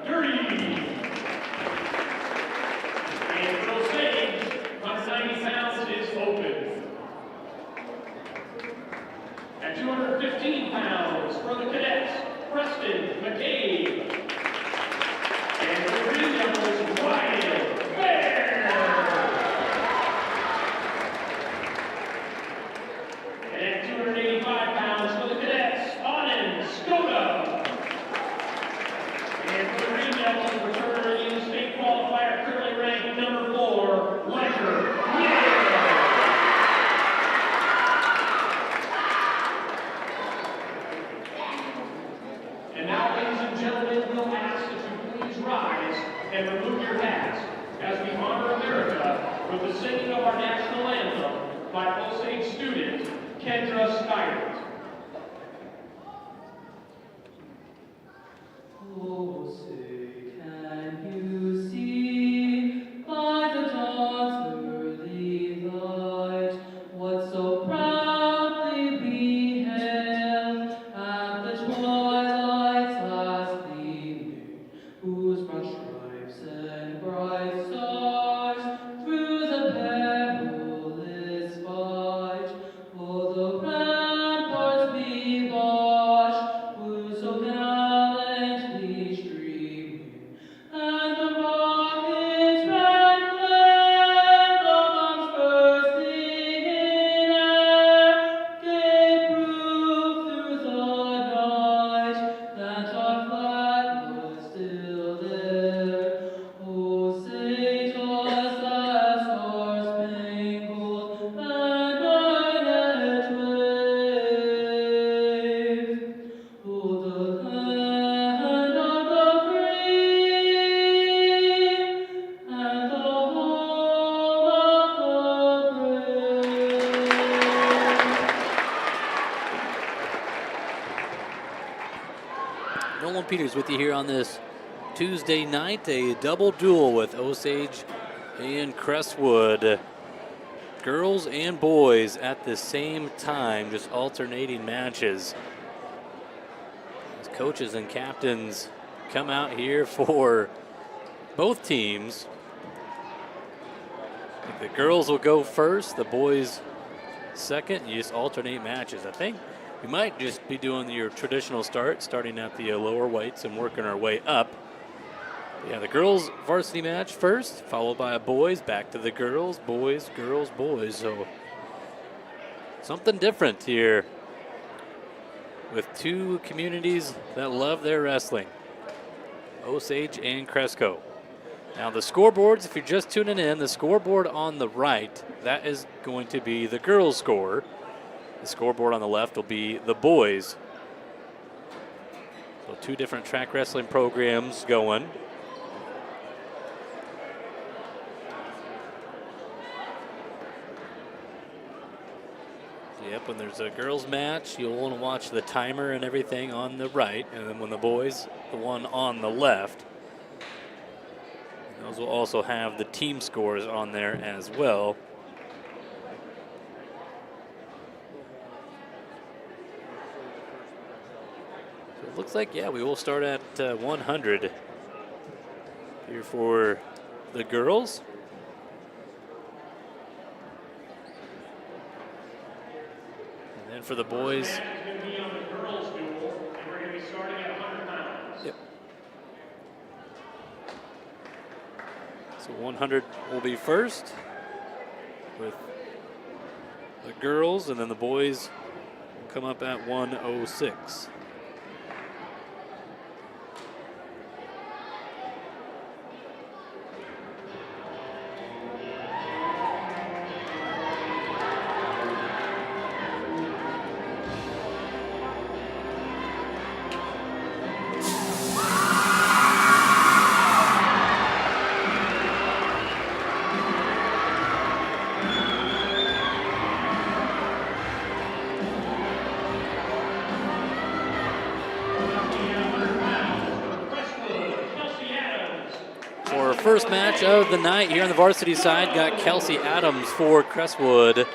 Dirty. And for Osage, 190 pounds is open. At 215 pounds for the cadets, Preston McCabe. And for the Green Devils, Ryan Bear. And at 285 pounds for the cadets, Auden Skoda. And for the Green Devils, returner in the state qualifier, currently ranked #4, Ledger Yale. And now, ladies and gentlemen, we'll ask that you please rise and remove your hats as we honor America with the singing of our national anthem by Osage student Kendra Skyrett. Oh, say, can you see by the dawn's early light what so proudly we hailed at the twilight's last gleaming, whose broad stripes and bright stars through the perilous fight, oh, the ramparts we watched, who so gallantly streaming, and the rockets' red flame, the bombs bursting in air, gave proof through the night that our flag was still there. Oh, say does that star-spangled banner yet wave? Oh, the land of the free and the home of the brave. Nolan Peters with you here on this Tuesday night, a double duel with Osage and Crestwood. Girls and boys at the same time, just alternating matches. As coaches and captains come out here for both teams. I think the girls will go first, the boys second. You just alternate matches. I think we might just be doing your traditional start, starting at the lower weights and working our way up. Yeah, the girls varsity match first, followed by a boys, back to the girls, boys, girls, boys. So something different here with two communities that love their wrestling, Osage and Cresco. Now the scoreboards, if you're just tuning in, the scoreboard on the right, that is going to be the girls' score. The scoreboard on the left will be the boys. So two different track wrestling programs going. Yep, when there's a girls match, you'll want to watch the timer and everything on the right, and then when the boys, the one on the left. Those will also have the team scores on there as well. So it looks like, yeah, we will start at 100 here for the girls. And then for the boys. Yep. So 100 will be first with the girls, and then the boys will come up at 106. First match of the night here on the varsity side, got Kelsey Adams for Crestwood.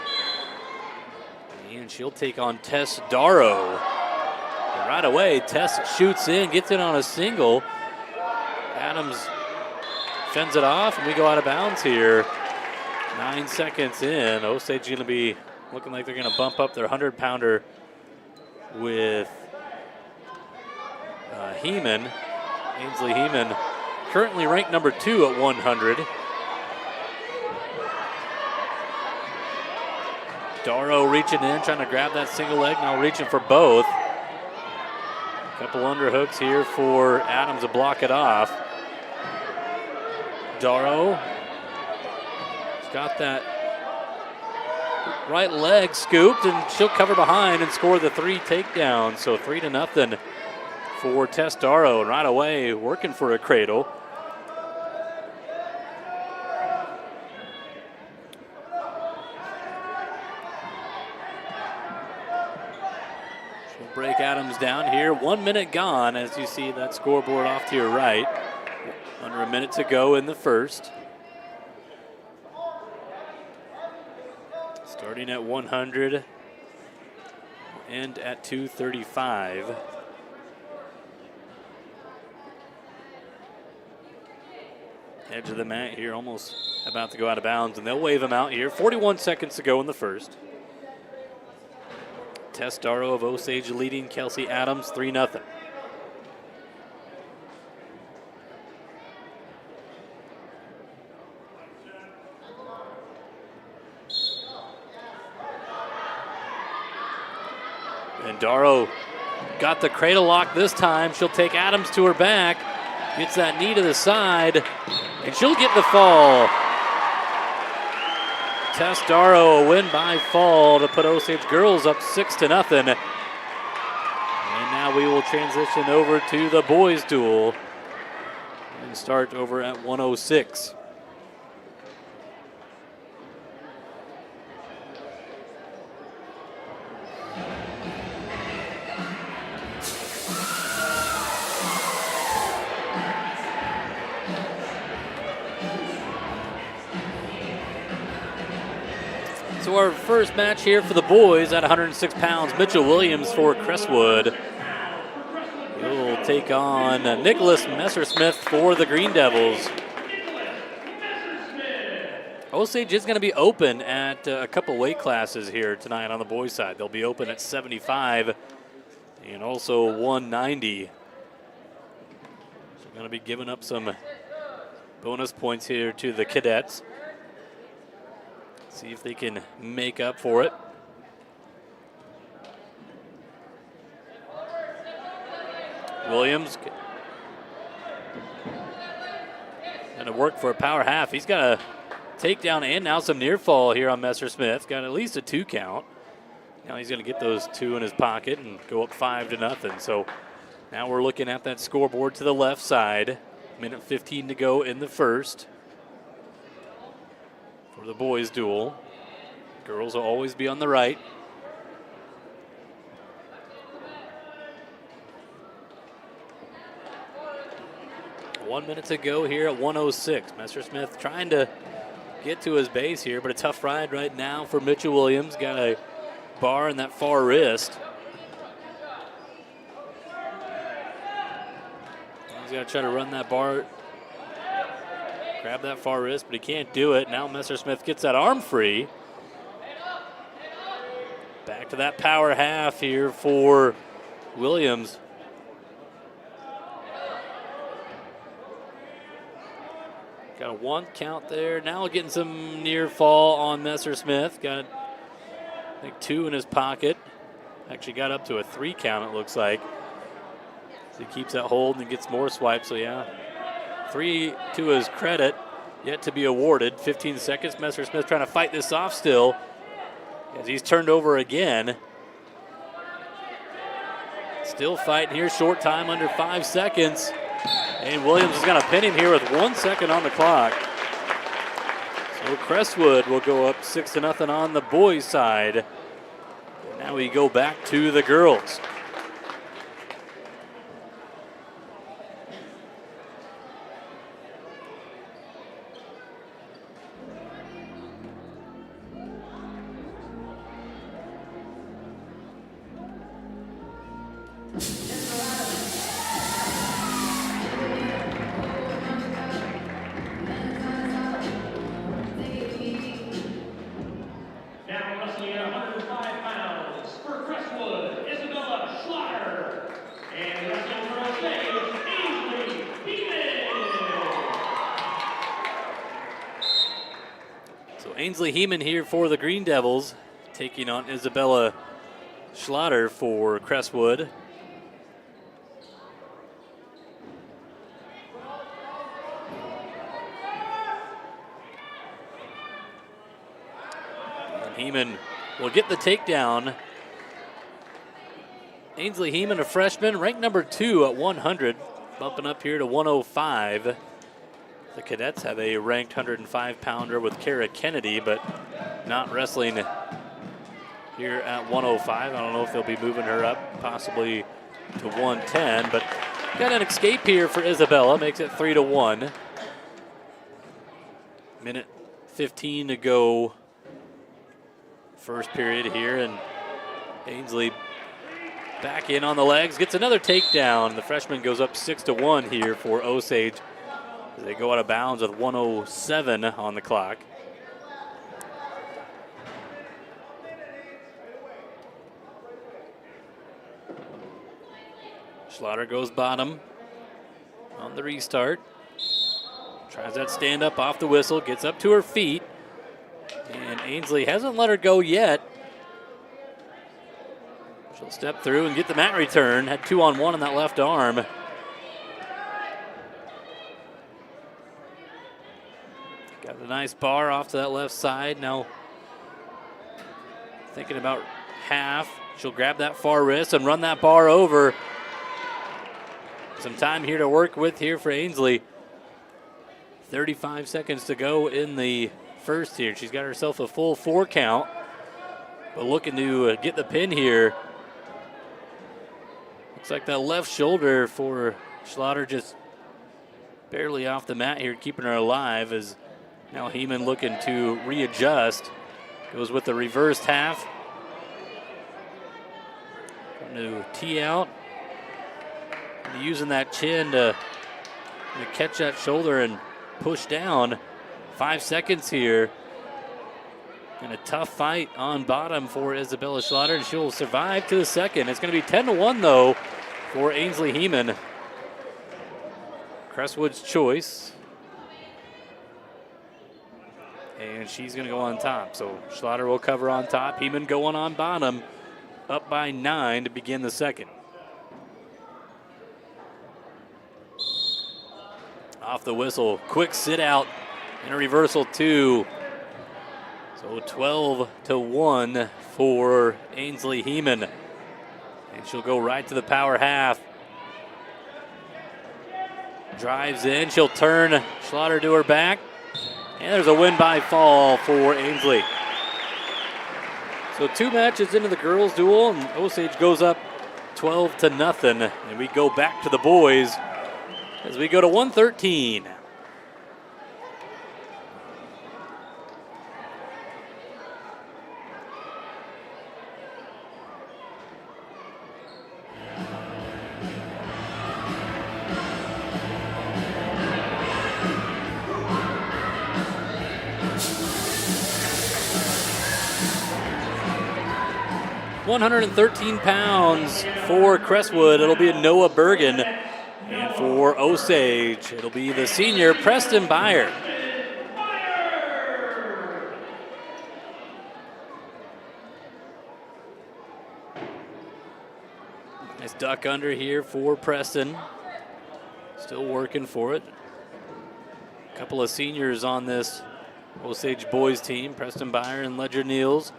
And she'll take on Tess Darrow. And right away, Tess shoots in, gets in on a single. Adams fends it off, and we go out of bounds here. 9 seconds in. Osage going to be looking like they're going to bump up their 100-pounder with Heeman, Ainsley Heeman. Currently ranked number 2 at 100. Darrow reaching in, trying to grab that single leg, now reaching for both. A couple underhooks here for Adams to block it off. Darrow has got that right leg scooped, and she'll cover behind and score the 3 takedowns. So 3-0 for Tess Darrow, and right away working for a cradle. Break Adams down here. 1 minute gone as you see that scoreboard off to your right. Under a minute to go in the first. Starting at 100 and at 235. Edge of the mat here, almost about to go out of bounds, and they'll wave him out here. 41 seconds to go in the first. Tess Darrow of Osage leading Kelsey Adams 3-0. And Darrow got the cradle lock this time. She'll take Adams to her back, gets that knee to the side, and she'll get the fall. Tess Darrow a win by fall to put Osage girls up 6-0. And now we will transition over to the boys duel and start over at 106. So our first match here for the boys at 106 pounds, Mitchell Williams for Crestwood. He'll take on Nicholas Messersmith for the Green Devils. Osage is going to be open at a couple weight classes here tonight on the boys' side. They'll be open at 75 and also 190. So going to be giving up some bonus points here to the cadets. See if they can make up for it. Williams going to work for a power half. He's got a takedown and now some near fall here on Messersmith. Got at least a 2 count. Now he's going to get those 2 in his pocket and go up 5-0. So now we're looking at that scoreboard to the left side. Minute 15 to go in the first. For the boys duel. Girls will always be on the right. 1 minute to go here at 106. Messersmith trying to get to his base here, but a tough ride right now for Mitchell Williams. Got a bar in that far wrist. He's got to try to run that bar, grab that far wrist, but he can't do it. Now Messersmith gets that arm free. Back to that power half here for Williams. Got a 1 count there. Now getting some near fall on Messersmith. Got, I think, 2 in his pocket. Actually got up to a 3 count, it looks like. So he keeps that hold and gets more swipes. So, yeah, 3 to his credit. Yet to be awarded. 15 seconds. Messersmith trying to fight this off still as he's turned over again. Still fighting here. Short time, under 5 seconds. And Williams is going to pin him here with 1 second on the clock. So Crestwood will go up 6-0 on the boys' side. And now we go back to the girls. Ainsley Heeman here for the Green Devils, taking on Isabella Schlatter for Crestwood. And Heeman will get the takedown. Ainsley Heeman, a freshman, ranked number 2 at 100, bumping up here to 105. The Cadets have a ranked 105-pounder with Kara Kennedy, but not wrestling here at 105. I don't know if they'll be moving her up, possibly to 110, but got an escape here for Isabella, makes it 3-1. Minute 15 to go, first period here, and Ainsley back in on the legs, gets another takedown. The freshman goes up 6-1 here for Osage. They go out of bounds with 107 on the clock. Schlatter goes bottom on the restart. Tries that stand up off the whistle, gets up to her feet. And Ainsley hasn't let her go yet. She'll step through and get the mat return. Had 2-on-1 on that left arm. Got a nice bar off to that left side. Now thinking about half. She'll grab that far wrist and run that bar over. Some time here to work with here for Ainsley. 35 seconds to go in the first here. She's got herself a full 4 count, but looking to get the pin here. Looks like that left shoulder for Schlatter just barely off the mat here, keeping her alive, as now Heeman looking to readjust. Goes with the reversed half. Going to tee out. And using that chin to catch that shoulder and push down. 5 seconds here. And a tough fight on bottom for Isabella Schlatter, and she'll survive to the second. It's going to be 10-1 though for Ainsley Heeman. Crestwood's choice. And she's going to go on top. So Schlatter will cover on top. Heeman going on bottom. Up by 9 to begin the second. Off the whistle. Quick sit out and a reversal 2. So 12-1 for Ainsley Heeman. And she'll go right to the power half. Drives in. She'll turn Schlatter to her back. And there's a win by fall for Ainsley. So 2 matches into the girls' duel, and Osage goes up 12-0. And we go back to the boys. as we go to 113. £113 for Crestwood. It'll be Noah Bergen. And for Osage, it'll be the senior Preston Byer. Nice duck under here for Preston. Still working for it. A couple of seniors on this Osage boys team, Preston Byer and Ledger Niels.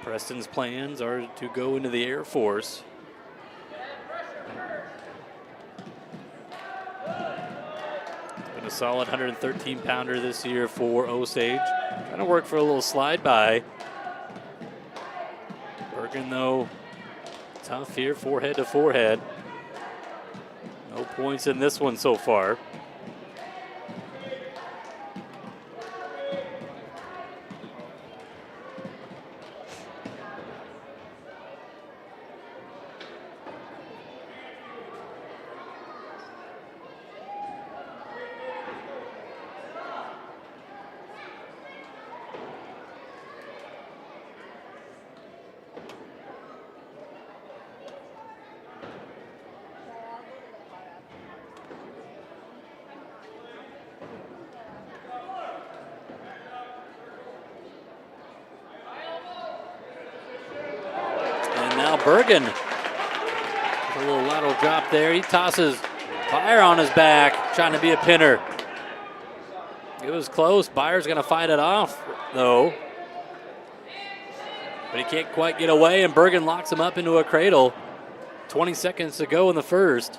Preston's plans are to go into the Air Force. It's been a solid 113-pounder this year for Osage. Trying to work for a little slide by. Bergen, though, tough here, forehead to forehead. No points in this one so far. Bergen, a little lateral drop there. He tosses Byer on his back, trying to be a pinner. It was close. Byer's going to fight it off, though. But he can't quite get away, and Bergen locks him up into a cradle. 20 seconds to go in the first.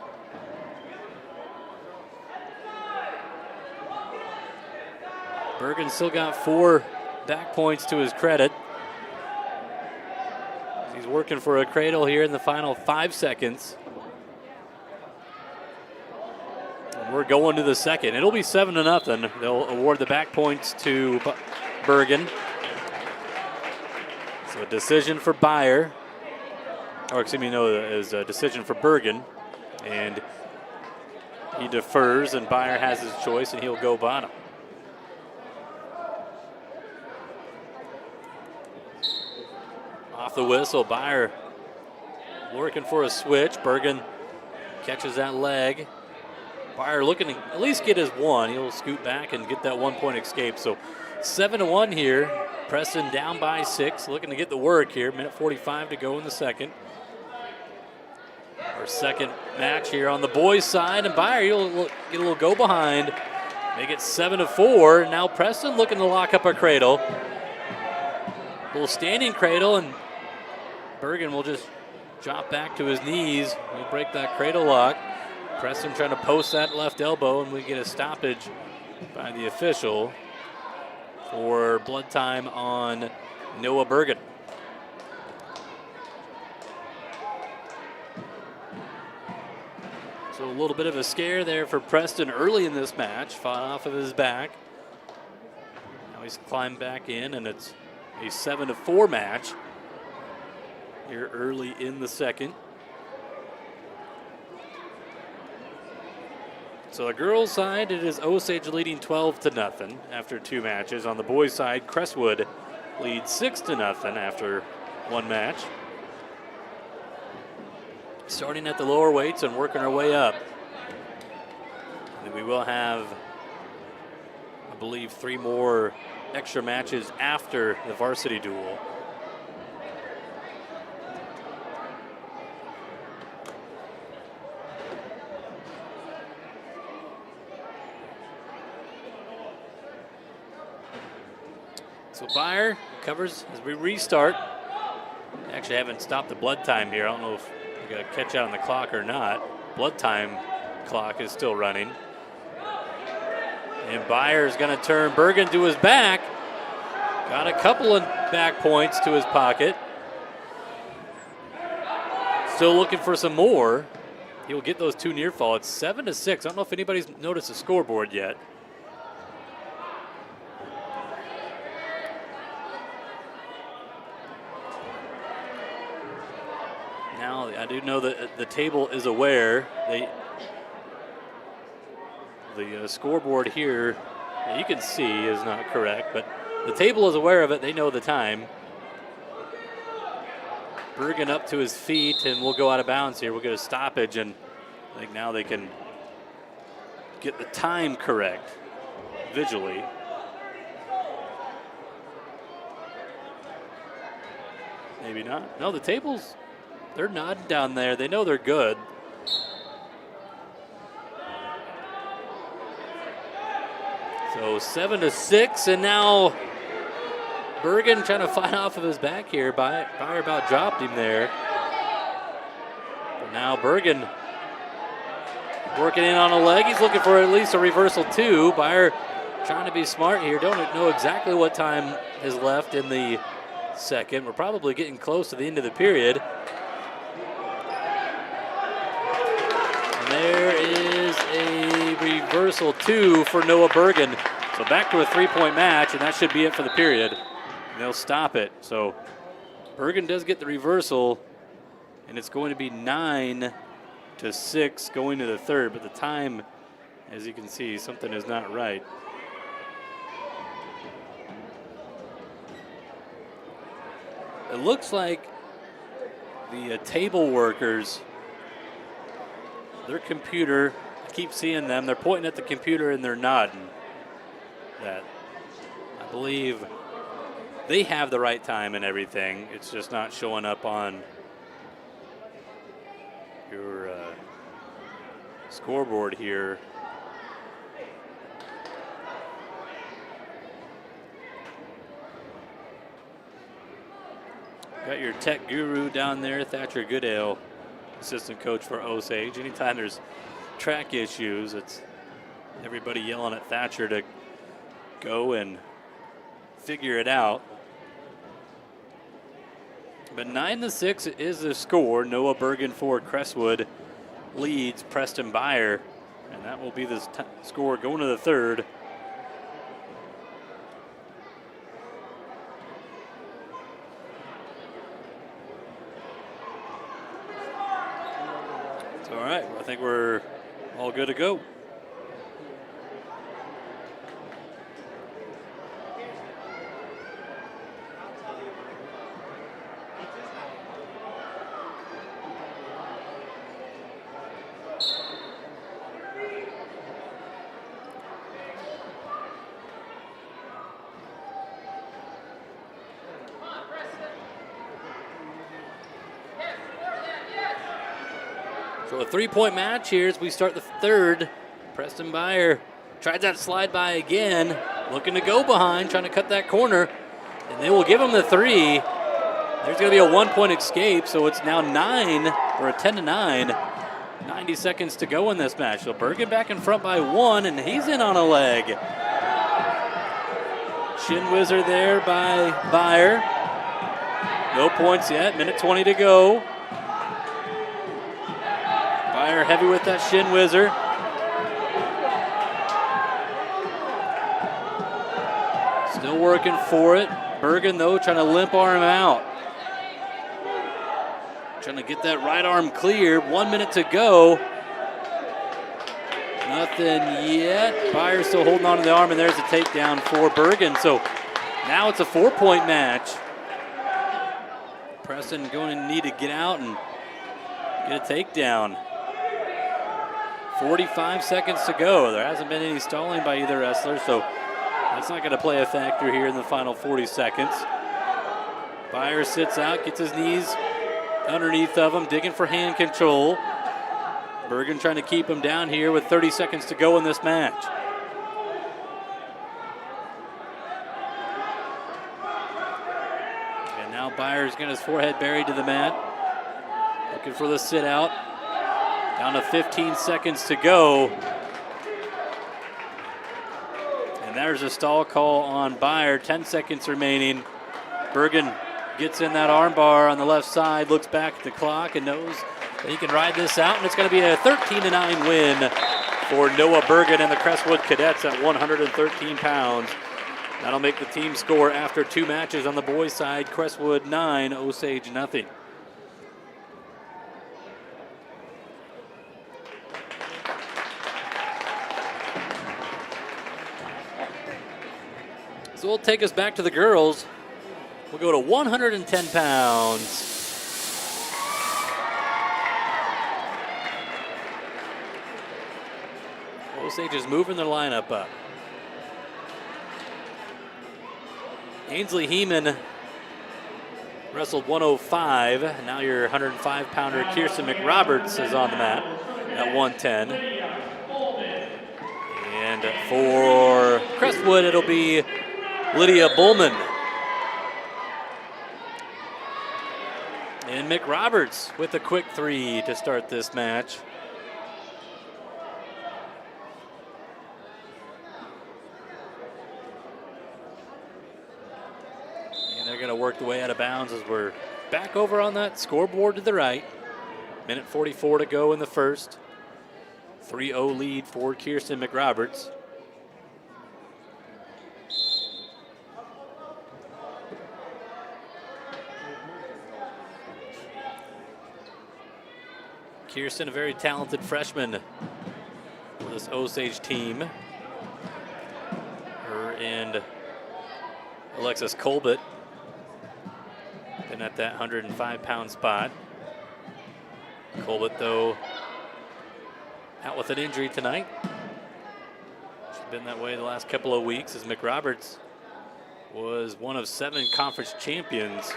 Bergen still got 4 back points to his credit. He's working for a cradle here in the final 5 seconds. And we're going to the second. It'll be 7-0. They'll award the back points to Bergen. So a decision for Byer. Or excuse me, no, it is a decision for Bergen. And he defers, and Byer has his choice, and he'll go bottom. Off the whistle, Byer working for a switch. Bergen catches that leg. Byer looking to at least get his one. He'll scoot back and get that 1-point escape. So 7-1 here. Preston down by 6, looking to get the work here. Minute 45 to go in the second. Our second match here on the boys' side, and Byer, he'll get a little go behind. Make it 7-4. Now Preston looking to lock up a cradle. A little standing cradle, and Bergen will just drop back to his knees. He'll break that cradle lock. Preston trying to post that left elbow, and we get a stoppage by the official for blood time on Noah Bergen. So a little bit of a scare there for Preston early in this match. Fought off of his back. Now he's climbed back in, and it's a 7-4 match here early in the second. So the girls' side, it is Osage leading 12-0 after 2 matches. On the boys' side, Crestwood leads 6-0 after 1 match. Starting at the lower weights and working our way up. And we will have, I believe, 3 more extra matches after the varsity duel. So Byer covers as we restart. Actually, haven't stopped the blood time here. I don't know if we got to catch out on the clock or not. Blood time clock is still running. And Byer is going to turn Bergen to his back. Got a couple of back points to his pocket. Still looking for some more. He'll get those 2 near fall. It's 7-6. I don't know if anybody's noticed the scoreboard yet. Now, I do know that the table is aware. The scoreboard here, you can see, is not correct, but the table is aware of it. They know the time. Bergen up to his feet, and we'll go out of bounds here. We'll get a stoppage, and I think now they can get the time correct visually. Maybe not. No, the tables, they're nodding down there. They know they're good. So 7-6, and now Bergen trying to fight off of his back here. Byer about dropped him there. But now Bergen working in on a leg. He's looking for at least a reversal too. Byer trying to be smart here. Don't know exactly what time is left in the second. We're probably getting close to the end of the period. And there is a reversal two for Noah Bergen. So back to a 3-point match, and that should be it for the period. And they'll stop it. So Bergen does get the reversal, and it's going to be 9-6 going to the third. But the time, as you can see, something is not right. It looks like the table workers, their computer, I keep seeing them, they're pointing at the computer and they're nodding. That I believe they have the right time and everything. It's just not showing up on your scoreboard here. Got your tech guru down there, Thatcher Goodale, assistant coach for Osage. Anytime there's track issues, it's everybody yelling at Thatcher to go and figure it out. But 9-6 is the score. Noah Bergen for Crestwood leads Preston Byer, and that will be the score going to the third. All right, I think we're all good to go. So a 3-point match here as we start the third. Preston Byer tried that slide by again, looking to go behind, trying to cut that corner, and they will give him the 3. There's going to be a 1-point escape, so it's now 9 or a 10-9. 90 seconds to go in this match. So Bergen back in front by 1, and he's in on a leg. Shin whizzer there by Byer. No points yet, minute 20 to go. Byer heavy with that shin whizzer. Still working for it. Bergen, though, trying to limp arm out. Trying to get that right arm clear. 1 minute to go. Nothing yet. Byer still holding on to the arm, and there's a takedown for Bergen. So now it's a 4-point match. Preston going to need to get out and get a takedown. 45 seconds to go. There hasn't been any stalling by either wrestler, so that's not going to play a factor here in the final 40 seconds. Byer sits out, gets his knees underneath of him, digging for hand control. Bergen trying to keep him down here with 30 seconds to go in this match. And now Byer's getting his forehead buried to the mat. Looking for the sit out. Down to 15 seconds to go. And there's a stall call on Byer. 10 seconds remaining. Bergen gets in that arm bar on the left side, looks back at the clock and knows He can ride this out, and it's going to be a 13-9 win for Noah Bergen and the Crestwood Cadets at 113 pounds. That'll make the team score after 2 matches on the boys' side. Crestwood 9, Osage nothing. So we'll take us back to the girls. We'll go to 110 pounds. Osage is moving their lineup up. Ainsley Heeman wrestled 105. Now your 105-pounder Kirsten McRoberts is on the mat at 110. And for Crestwood, it'll be Lydia Bullman. And McRoberts with a quick 3 to start this match. Work the way out of bounds as we're back over on that scoreboard to the right. Minute 44 to go in the first. 3-0 lead for Kirsten McRoberts. Kirsten, a very talented freshman for this Osage team. Her and Alexis Colbert at that 105-pound spot. Colbert, though, out with an injury tonight. She's been that way the last couple of weeks, as McRoberts was one of 7 conference champions.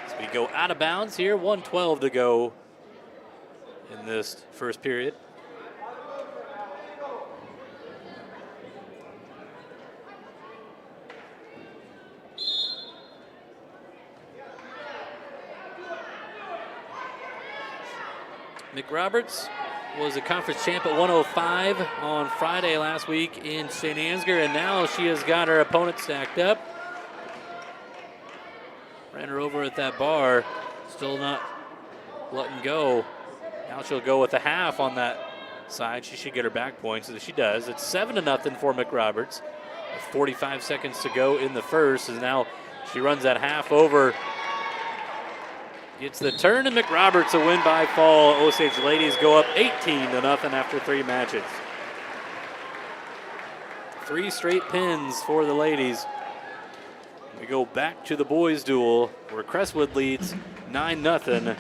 As we go out of bounds here, 1:12 to go in this first period. McRoberts was a conference champ at 105 on Friday last week in St. Ansgar, and now she has got her opponent stacked up. Ran her over at that bar, still not letting go. Now she'll go with a half on that side. She should get her back points, and she does. It's 7-0 for McRoberts. 45 seconds to go in the first, and now she runs that half over. Gets the turn, and McRoberts a win by fall. Osage ladies go up 18-0 after 3 matches. 3 straight pins for the ladies. We go back to the boys' duel where Crestwood leads 9-0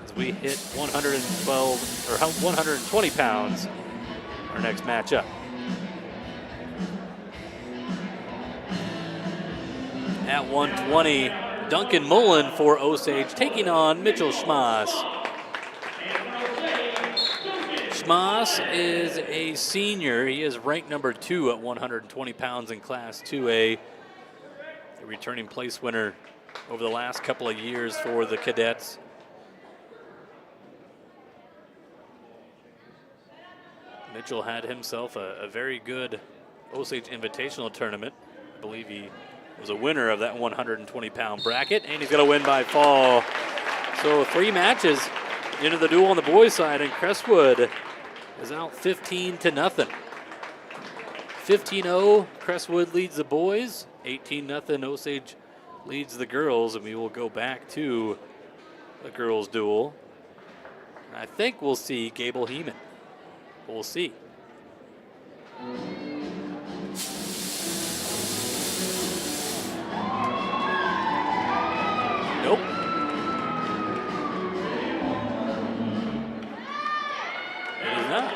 as we hit 112 or 120 pounds. Our next matchup. At 120. Duncan Mullen for Osage taking on Mitchell Schmass. Schmass is a senior. He is ranked number 2 at 120 pounds in Class 2A. The returning place winner over the last couple of years for the cadets. Mitchell had himself a very good Osage Invitational tournament. I believe he was a winner of that 120-pound bracket, and he's going to win by fall. So 3 matches into the duel on the boys' side, and Crestwood is out 15-0. 15-0, Crestwood leads the boys. 18-0, Osage leads the girls, and we will go back to the girls' duel. I think we'll see Gable Heeman. We'll see. Nope. It is not.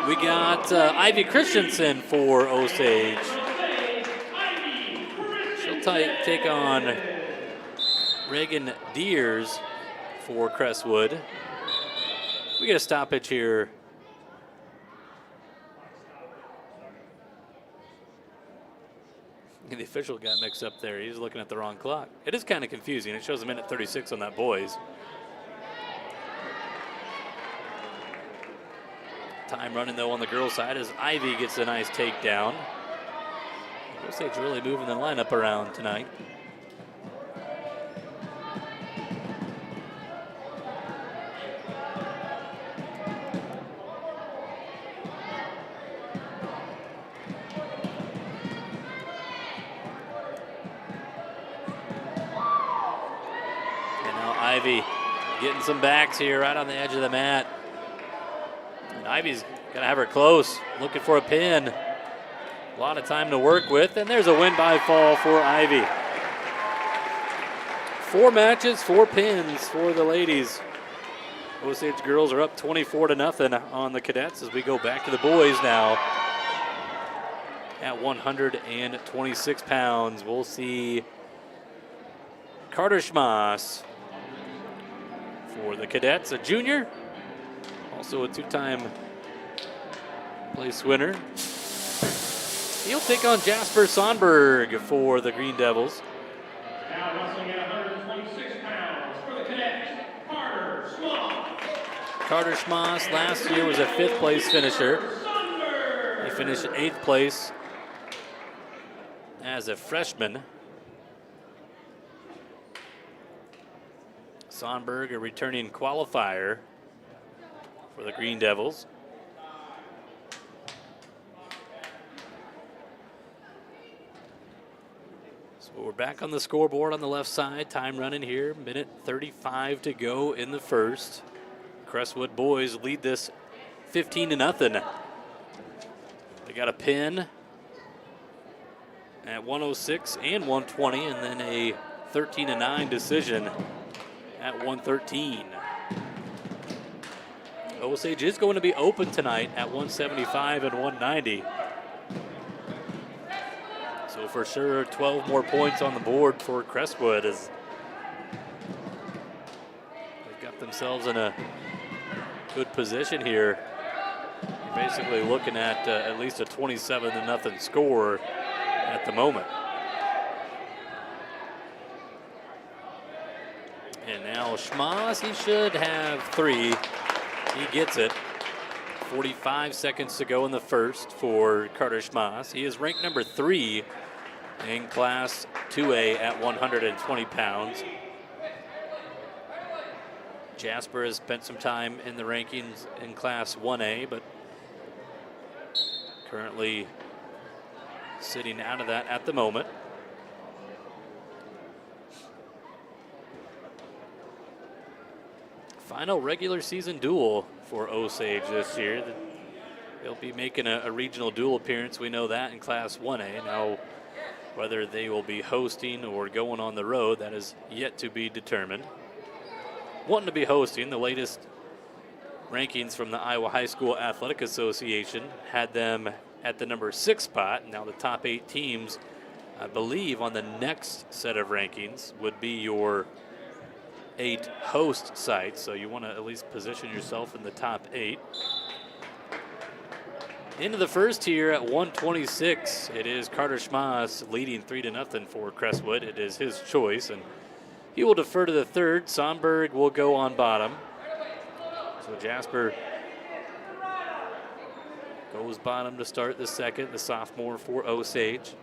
We got Ivy Christensen for Osage. She'll take on Reagan Deers for Crestwood. We get a stoppage here. The official got mixed up there. He's looking at the wrong clock. It is kind of confusing. It shows a minute 36 on that boys. Time running though on the girls' side as Ivy gets a nice takedown. Osage really moving the lineup around tonight. Ivy getting some backs here right on the edge of the mat. And Ivy's going to have her close, looking for a pin. A lot of time to work with, and there's a win by fall for Ivy. 4 matches, 4 pins for the ladies. Osage girls are up 24-0 on the cadets as we go back to the boys now. At 126 pounds, we'll see Carter Schmass for the cadets, a junior, also a 2-time place winner. He'll take on Jasper Sonberg for the Green Devils. Now wrestling at 126 pounds for the cadets, Carter Schmass. Carter Schmass last year was a 5th place finisher. He finished 8th place as a freshman. Sonberg, a returning qualifier for the Green Devils. So we're back on the scoreboard on the left side. Time running here, minute 35 to go in the first. Crestwood boys lead this 15-0. They got a pin at 106 and 120, and then a 13-9 decision at 113. Osage is going to be open tonight at 175 and 190. So for sure, 12 more points on the board for Crestwood as they've got themselves in a good position here. You're basically looking at least a 27-0 score at the moment. And now Schmass, he should have 3. He gets it. 45 seconds to go in the first for Carter Schmass. He is ranked number 3 in Class 2A at 120 pounds. Jasper has spent some time in the rankings in Class 1A, but currently sitting out of that at the moment. Final regular season duel for Osage this year. They'll be making a regional duel appearance. We know that in Class 1A. Now, whether they will be hosting or going on the road, that is yet to be determined. Wanting to be hosting, the latest rankings from the Iowa High School Athletic Association had them at the number 6 spot. Now the top 8 teams, I believe, on the next set of rankings would be your 8 host sites. So you want to at least position yourself in the top 8. Into the first here at 126, it is Carter Schmass leading 3-0 for Crestwood. It is his choice, and he will defer to the third. Sonberg will go on bottom. So Jasper goes bottom to start the second, the sophomore for Osage.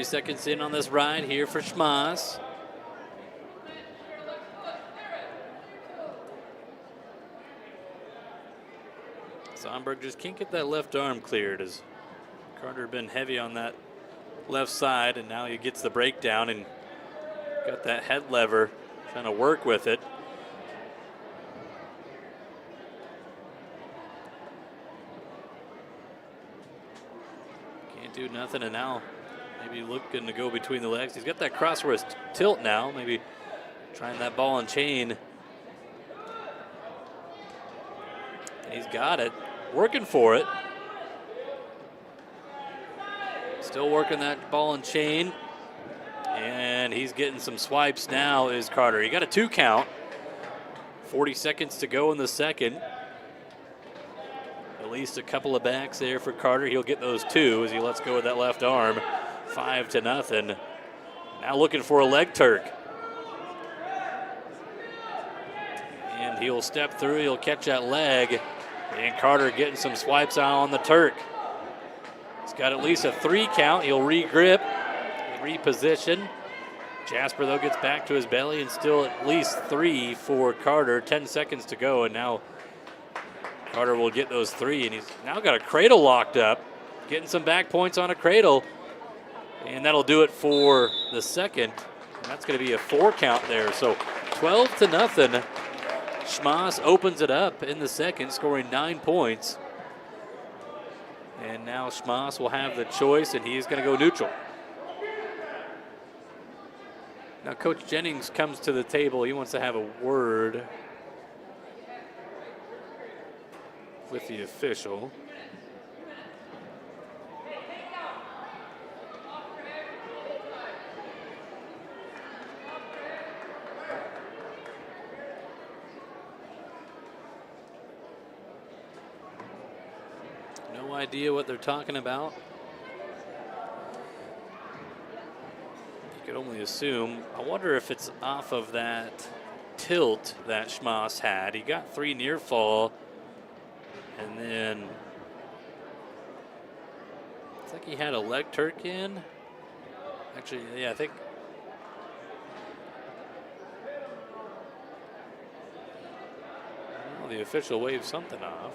Seconds in on this ride here for Schmass. Sonberg just can't get that left arm cleared as Carter been heavy on that left side, and now he gets the breakdown and got that head lever trying to work with it. Can't do nothing, and now maybe looking to go between the legs. He's got that cross wrist tilt now, maybe trying that ball and chain. And he's got it, working for it. Still working that ball and chain. And he's getting some swipes now is Carter. He got a 2 count. 40 seconds to go in the second. At least a couple of backs there for Carter. He'll get those 2 as he lets go with that left arm. 5-0. Now looking for a leg Turk. he will step through, he'll catch that leg, and Carter getting some swipes out on the Turk. He's got at least a 3 count. He'll re-grip, reposition. Jasper, though, gets back to his belly, and still at least 3 for Carter. 10 seconds to go, and now Carter will get those 3, and he's now got a cradle locked up, getting some back points on a cradle, and that'll do it for the second. And that's going to be a 4 count there. So 12-0. Schmass opens it up in the second, scoring 9 points. And now Schmass will have the choice, and he's going to go neutral. Now Coach Jennings comes to the table. He wants to have a word with the official. No idea what they're talking about. You could only assume. I wonder if it's off of that tilt that Schmass had. He got 3 near fall, and then it's like he had a leg Turk in. Actually, yeah, I think. Well, the official waved something off.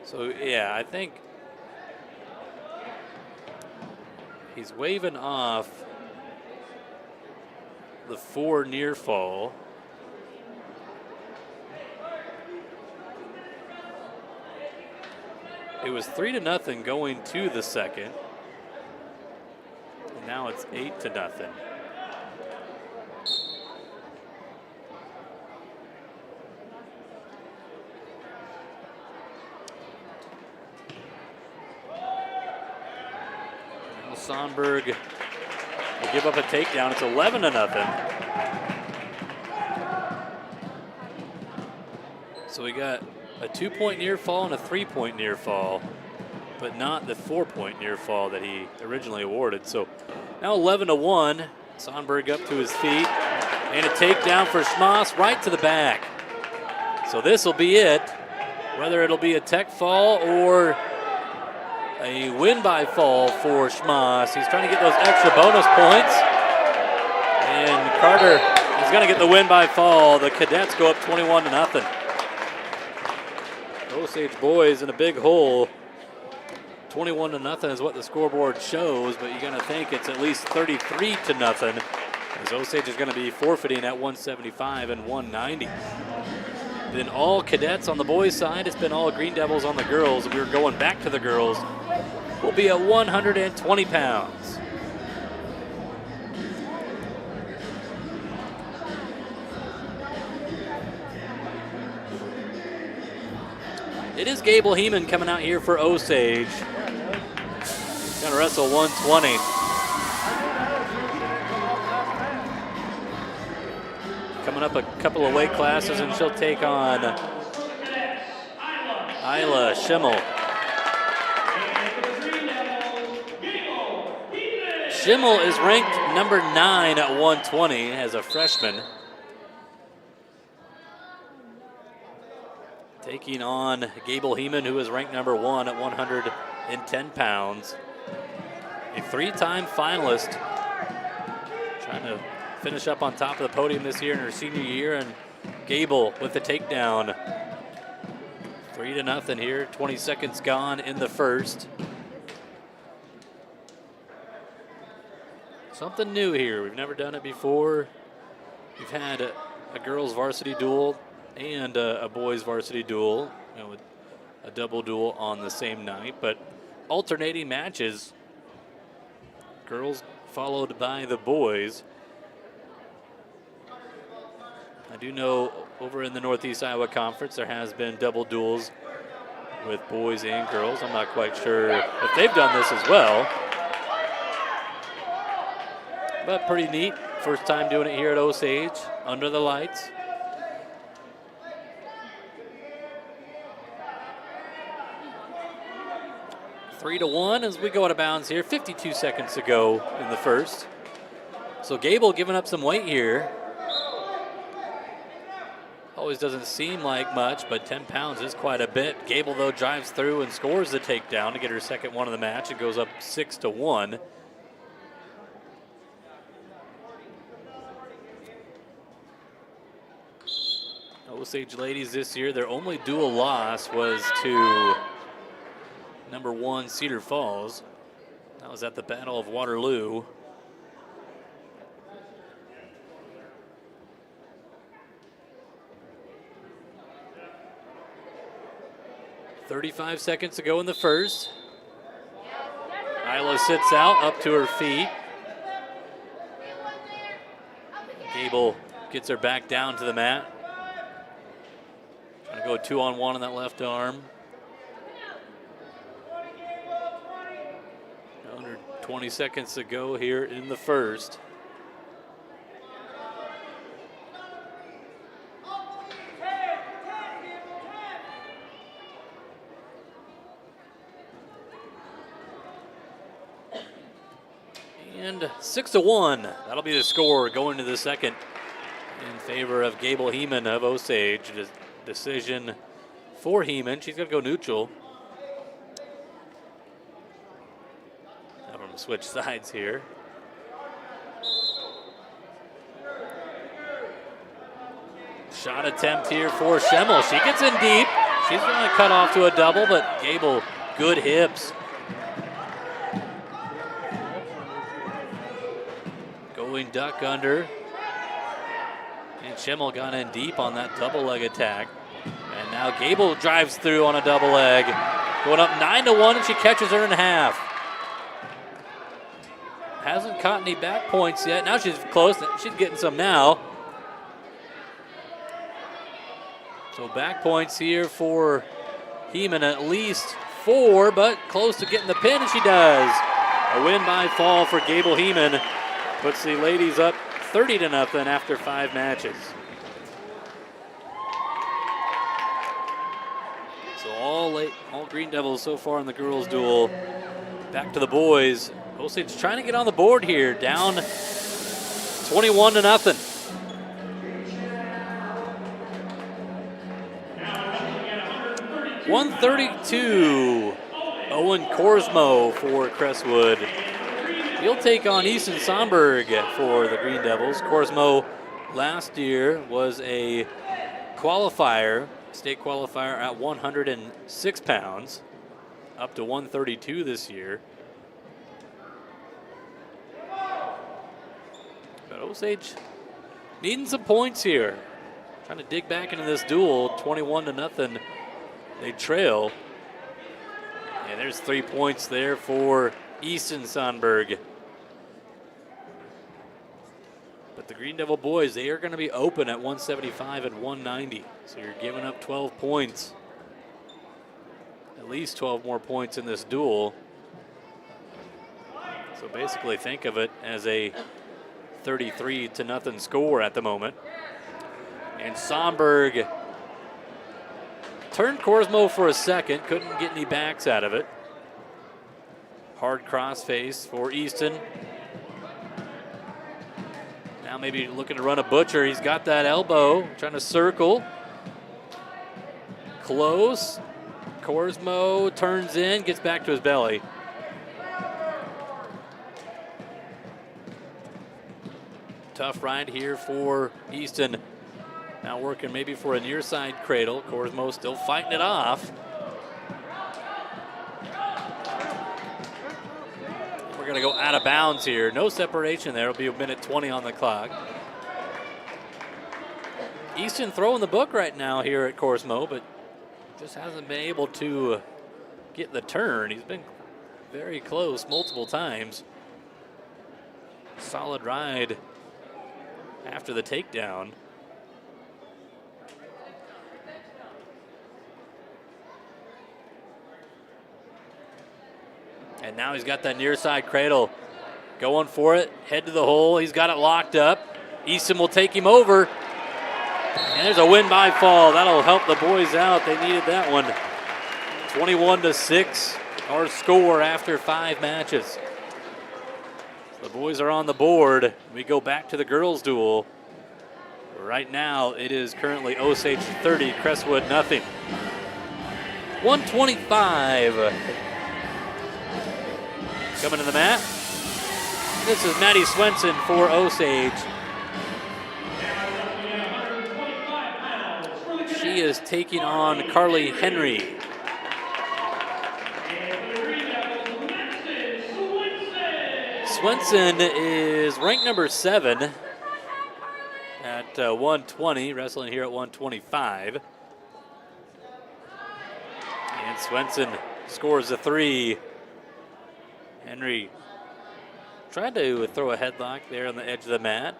So, yeah, I think he's waving off the 4 near fall. It was 3-0 going to the second. And now it's 8-0. Sonberg will give up a takedown. It's 11-0. So we got a 2-point near fall and a 3-point near fall, but not the 4-point near fall that he originally awarded. So now 11-1. Sonberg up to his feet, and a takedown for Schmass right to the back. So this will be it. Whether it'll be a tech fall or a win by fall for Schmass. He's trying to get those extra bonus points. And Carter is going to get the win by fall. The Cadets go up 21-0. Osage boys in a big hole. 21-0 is what the scoreboard shows, but you're going to think it's at least 33-0, as Osage is going to be forfeiting at 175 and 190. Been all Cadets on the boys' side. It's been all Green Devils on the girls. And we're going back to the girls. We'll be at 120 pounds. It is Gable Heeman coming out here for Osage. He's going to wrestle 120. Coming up a couple of weight classes, and she'll take on Isla Schimmel. Schimmel is ranked number 9 at 120 as a freshman. Taking on Gable Heeman, who is ranked number 1 at 110 pounds. A 3-time finalist. Trying to finish up on top of the podium this year in her senior year, and Gable with the takedown. 3-0 here, 20 seconds gone in the first. Something new here. We've never done it before. We've had a girls varsity duel and a boys varsity duel, a double duel on the same night, but alternating matches. Girls followed by the boys. I do know over in the Northeast Iowa Conference there has been double duels with boys and girls. I'm not quite sure if they've done this as well. But pretty neat. First time doing it here at Osage, under the lights. Three to 1 as we go out of bounds here. 52 seconds to go in the first. So Gable giving up some weight here. Always doesn't seem like much, but 10 pounds is quite a bit. Gable, though, drives through and scores the takedown to get her second one of the match. It goes up 6-1. Osage ladies this year, their only dual loss was to number 1 Cedar Falls. That was at the Battle of Waterloo. .35 seconds to go in the first. Isla sits out, up to her feet. Gable gets her back down to the mat. Trying to go 2-on-1 on that left arm. Under 20 seconds to go here in the first. And 6-1. That'll be the score going to the second in favor of Gable Heeman of Osage. Decision for Heeman. She's going to go neutral. Have them switch sides here. Shot attempt here for Schemmel. She gets in deep. She's going to cut off to a double, but Gable, good hips. Going duck under. And Schemmel got in deep on that double leg attack. And now Gable drives through on a double leg. Going up 9-1, and she catches her in half. Hasn't caught any back points yet. Now she's close. She's getting some now. So back points here for Heeman, at least 4, but close to getting the pin, and she does. A win by fall for Gable Heeman. Puts the ladies up 30-0 after 5 matches. So all Green Devils so far in the girls' duel. Back to the boys. Osage trying to get on the board here, down 21-0. 132. Owen Korsmo for Crestwood. He'll take on Easton Sonberg for the Green Devils. Korsmo last year was a qualifier, state qualifier at 106 pounds, up to 132 this year. But Osage needing some points here. Trying to dig back into this duel, 21-0. They trail. And there's 3 points there for Easton Sonberg. But the Green Devil boys, they are going to be open at 175 and 190. So you're giving up 12 points. At least 12 more points in this duel. So basically think of it as a 33-0 score at the moment. And Sonberg turned Korsmo for a second, couldn't get any backs out of it. Hard cross face for Easton. Now maybe looking to run a butcher. He's got that elbow, trying to circle. Close. Korsmo turns in, gets back to his belly. Tough ride here for Easton. Now working maybe for a near side cradle. Korsmo still fighting it off. We're going to go out of bounds here. No separation there. It'll be a minute 20 on the clock. Easton throwing the book right now here at Korsmo, but just hasn't been able to get the turn. He's been very close multiple times. Solid ride after the takedown. And now he's got that near side cradle. Going for it, head to the hole. He's got it locked up. Easton will take him over. And there's a win by fall. That'll help the boys out. They needed that one. 21-6, our score after 5 matches. The boys are on the board. We go back to the girls' duel. Right now, it is currently Osage 30, Crestwood nothing. 125. Coming to the mat. This is Maddie Swenson for Osage. She is taking on Carly Henry. Swenson is ranked number 7 at 120, wrestling here at 125. And Swenson scores a 3. Henry tried to throw a headlock there on the edge of the mat.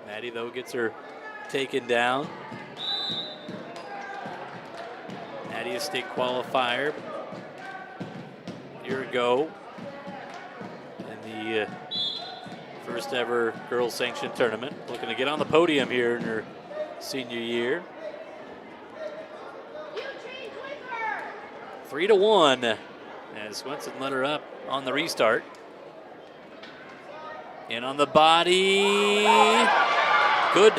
Maddie, though, gets her taken down. Maddie, a state qualifier a year ago in the first ever girls sanctioned tournament. Looking to get on the podium here in her senior year. 3-1 as Swenson let her up on the restart. And on the body. Good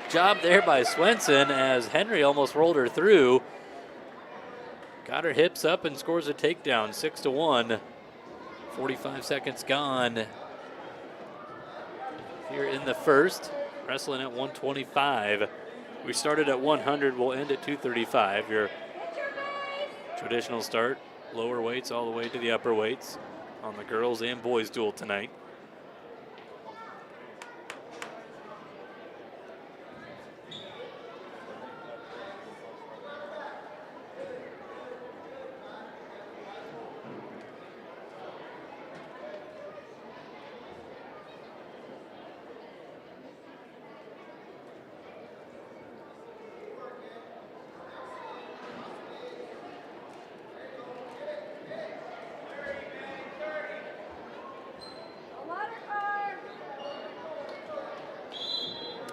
job there by Swenson as Henry almost rolled her through. Got her hips up and scores a takedown, 6-1. 45 seconds gone here in the first. Wrestling at 125. We started at 100, we'll end at 235. Your traditional start, lower weights all the way to the upper weights on the girls and boys duel tonight.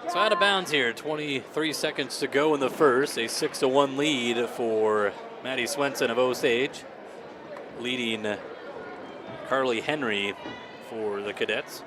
So out of bounds here, 23 seconds to go in the first. A 6-1 lead for Maddie Swenson of Osage, leading Carly Henry for the cadets.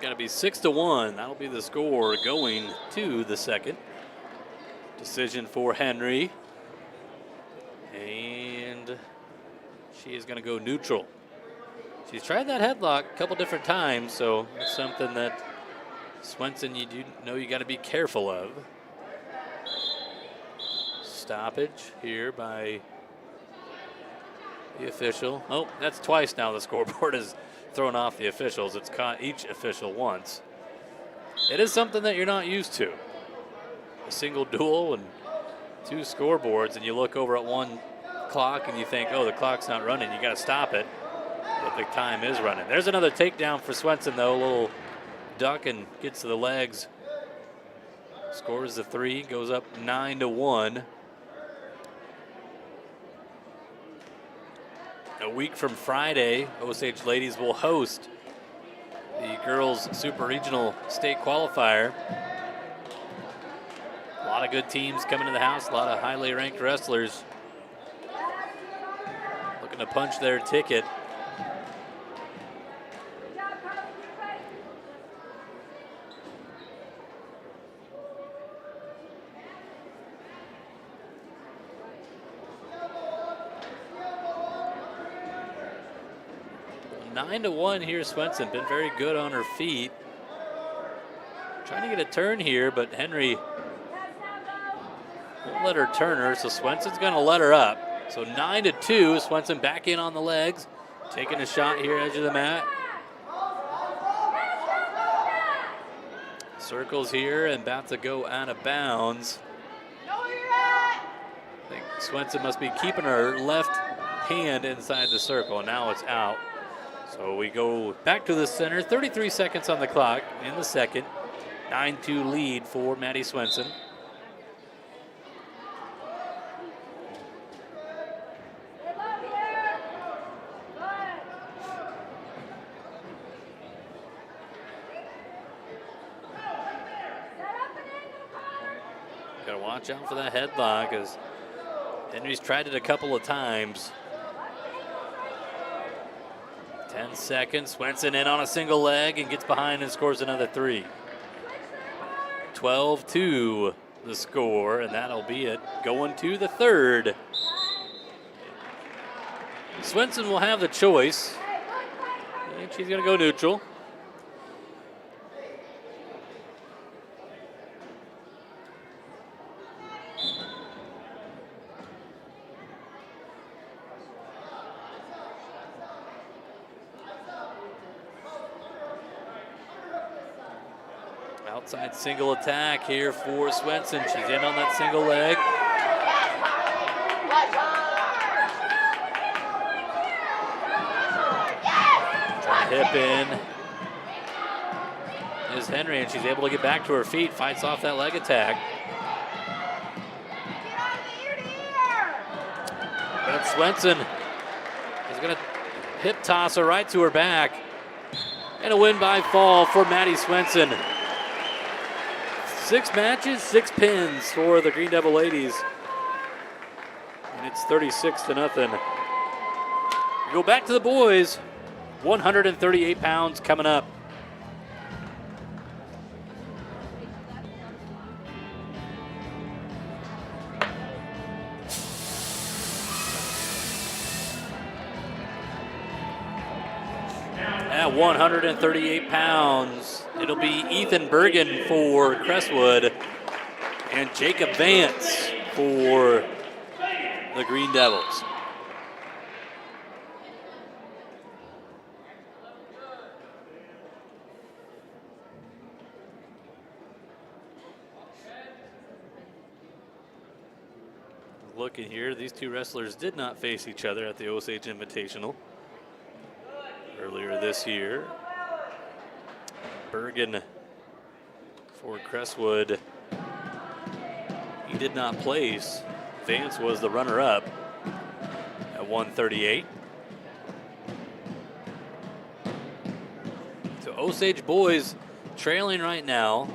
Going to be 6-1. That'll be the score going to the second. Decision for Henry. And she is going to go neutral. She's tried that headlock a couple different times, so it's something that Swenson, you do know you got to be careful of. Stoppage here by the official. Oh, that's twice now the scoreboard is thrown off the officials. It's caught each official once. It is something that you're not used to. A single duel and 2 scoreboards, and you look over at one clock and you think, oh, the clock's not running. You got to stop it. But the time is running. There's another takedown for Swenson, though. A little duck and gets to the legs. Scores the 3, goes up 9-1. A week from Friday, Osage ladies will host the girls Super Regional State Qualifier. A lot of good teams coming to the house, a lot of highly ranked wrestlers looking to punch their ticket. Nine to 1 here, Swenson. Been very good on her feet. Trying to get a turn here, but Henry won't let her turn her, so Swenson's going to let her up. So 9-2, Swenson back in on the legs. Taking a shot here, edge of the mat. Circles here and about to go out of bounds. I think Swenson must be keeping her left hand inside the circle, and now it's out. So we go back to the center, 33 seconds on the clock in the second. 9-2 lead for Maddie Swenson. watch out for that headlock as Henry's tried it a couple of times. 10 seconds. Swenson in on a single leg and gets behind and scores another 3. 12-2 the score, and that'll be it. Going to the third. Swenson will have the choice. I think she's going to go neutral. Outside single attack here for Swenson. She's in on that single leg. Trying to hip in is Henry, and she's able to get back to her feet. Fights off that leg attack. But Swenson is going to hip toss her right to her back. And a win by fall for Maddie Swenson. 6 matches, 6 pins for the Green Devil ladies. And it's 36-0. We go back to the boys. 138 pounds coming up. At 138 pounds, it'll be Ethan Bergen for Crestwood and Jacob Vance for the Green Devils. Looking here, these two wrestlers did not face each other at the Osage Invitational earlier this year. Bergen for Crestwood, he did not place. Vance was the runner-up at 138. So Osage boys trailing right now.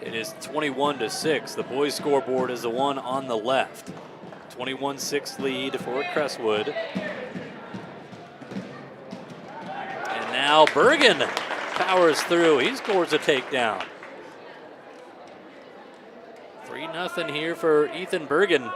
It is 21-6. The boys scoreboard is the one on the left. 21-6 lead for Crestwood. And now Bergen powers through. He scores a takedown. 3-0 here for Ethan Bergen.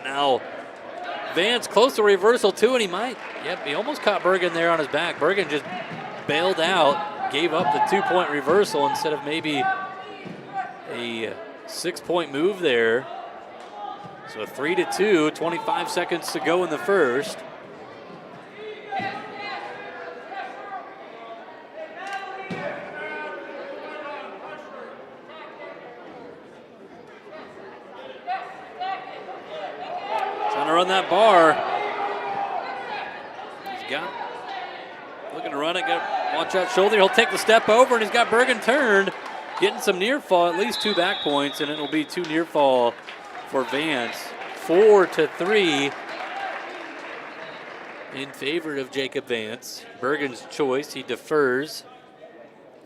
Now, Vance close to reversal too, and he might. Yep, he almost caught Bergen there on his back. Bergen just bailed out, gave up the 2-point reversal instead of maybe a 6-point move there. So 3-2, 25 seconds to go in the first. Run that bar. He's got, looking to run it, watch out shoulder. He'll take the step over, and he's got Bergen turned, getting some near fall, at least 2 back points, and it'll be 2 near fall for Vance. 4-3 in favor of Jacob Vance. Bergen's choice, he defers,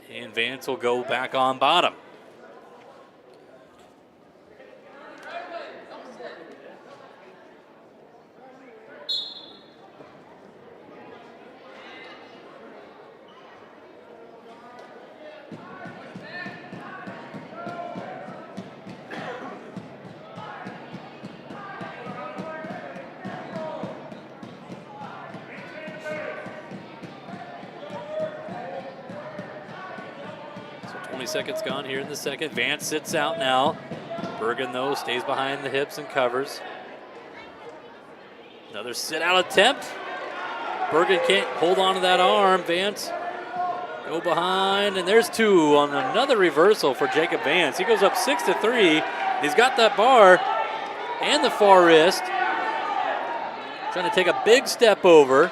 and Vance will go back on bottom. Seconds gone here in the second. Vance sits out now. Bergen, though, stays behind the hips and covers. Another sit-out attempt. Bergen can't hold on to that arm. Vance go behind, and there's 2 on another reversal for Jacob Vance. He goes up 6-3. He's got that bar and the far wrist. Trying to take a big step over.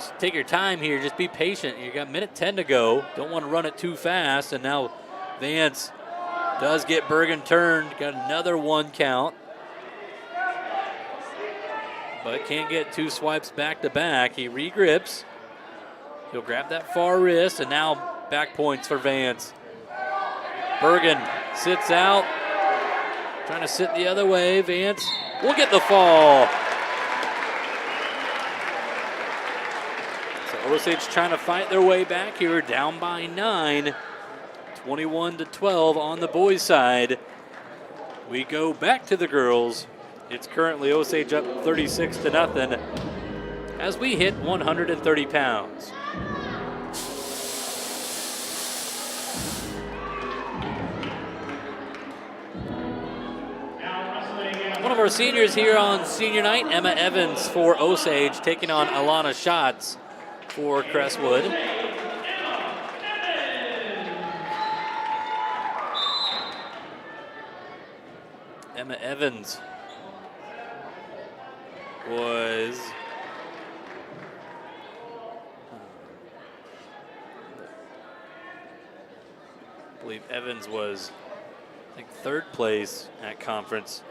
Just take your time here. Just be patient. You got minute 10 to go. Don't want to run it too fast. And now Vance does get Bergen turned. Got another 1 count. But can't get 2 swipes back to back. He regrips. He'll grab that far wrist, and now back points for Vance. Bergen sits out. Trying to sit the other way. Vance will get the fall. So Osage trying to fight their way back here, down by 9. 21-12 on the boys' side. We go back to the girls. It's currently Osage up 36-0 as we hit 130 pounds. One of our seniors here on senior night, Emma Evans for Osage, taking on Alana Schatz for Crestwood. Emma Evans was I believe Evans was, I think, 3rd place at conference.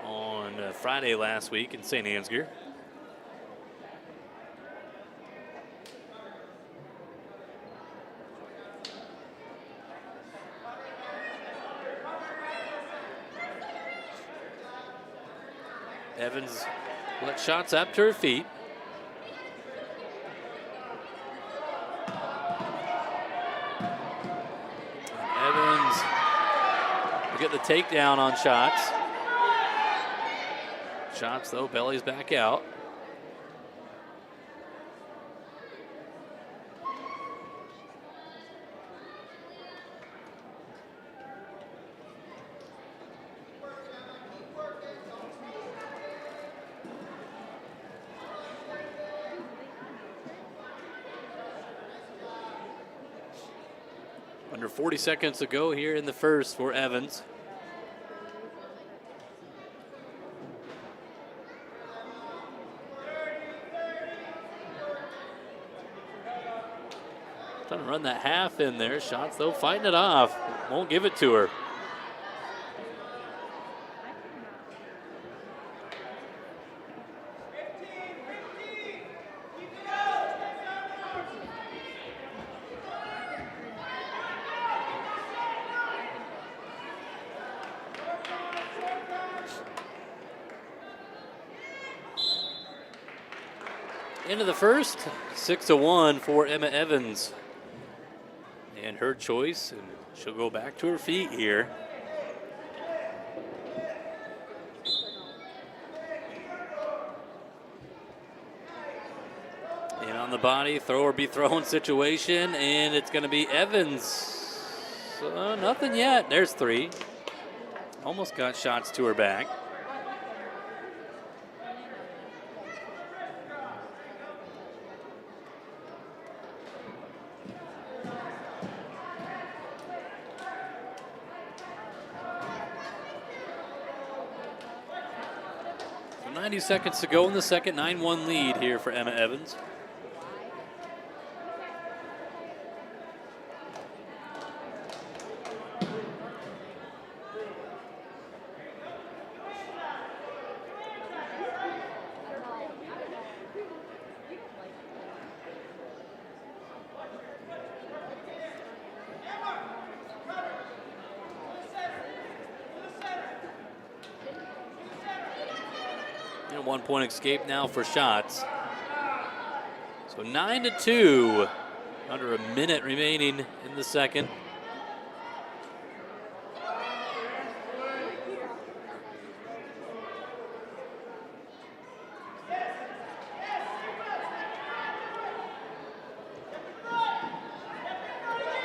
On Friday last week in St. Ansgar. Evans let shots up to her feet. Evans will get the takedown on Shots. Shots though, belly's back out. Under 40 seconds to go here in the first for Evans. Trying to run that half in there. Shots though, fighting it off. Won't give it to her. Into the first, 6-1 for Emma Evans. And her choice, and she'll go back to her feet here. And on the body, throw or be thrown situation, and it's going to be Evans. So nothing yet. There's 3. Almost got shots to her back. So 90 seconds to go in the second, 9-1 lead here for Emma Evans. And 1-point escape now for Shots. So 9-2, under a minute remaining in the second.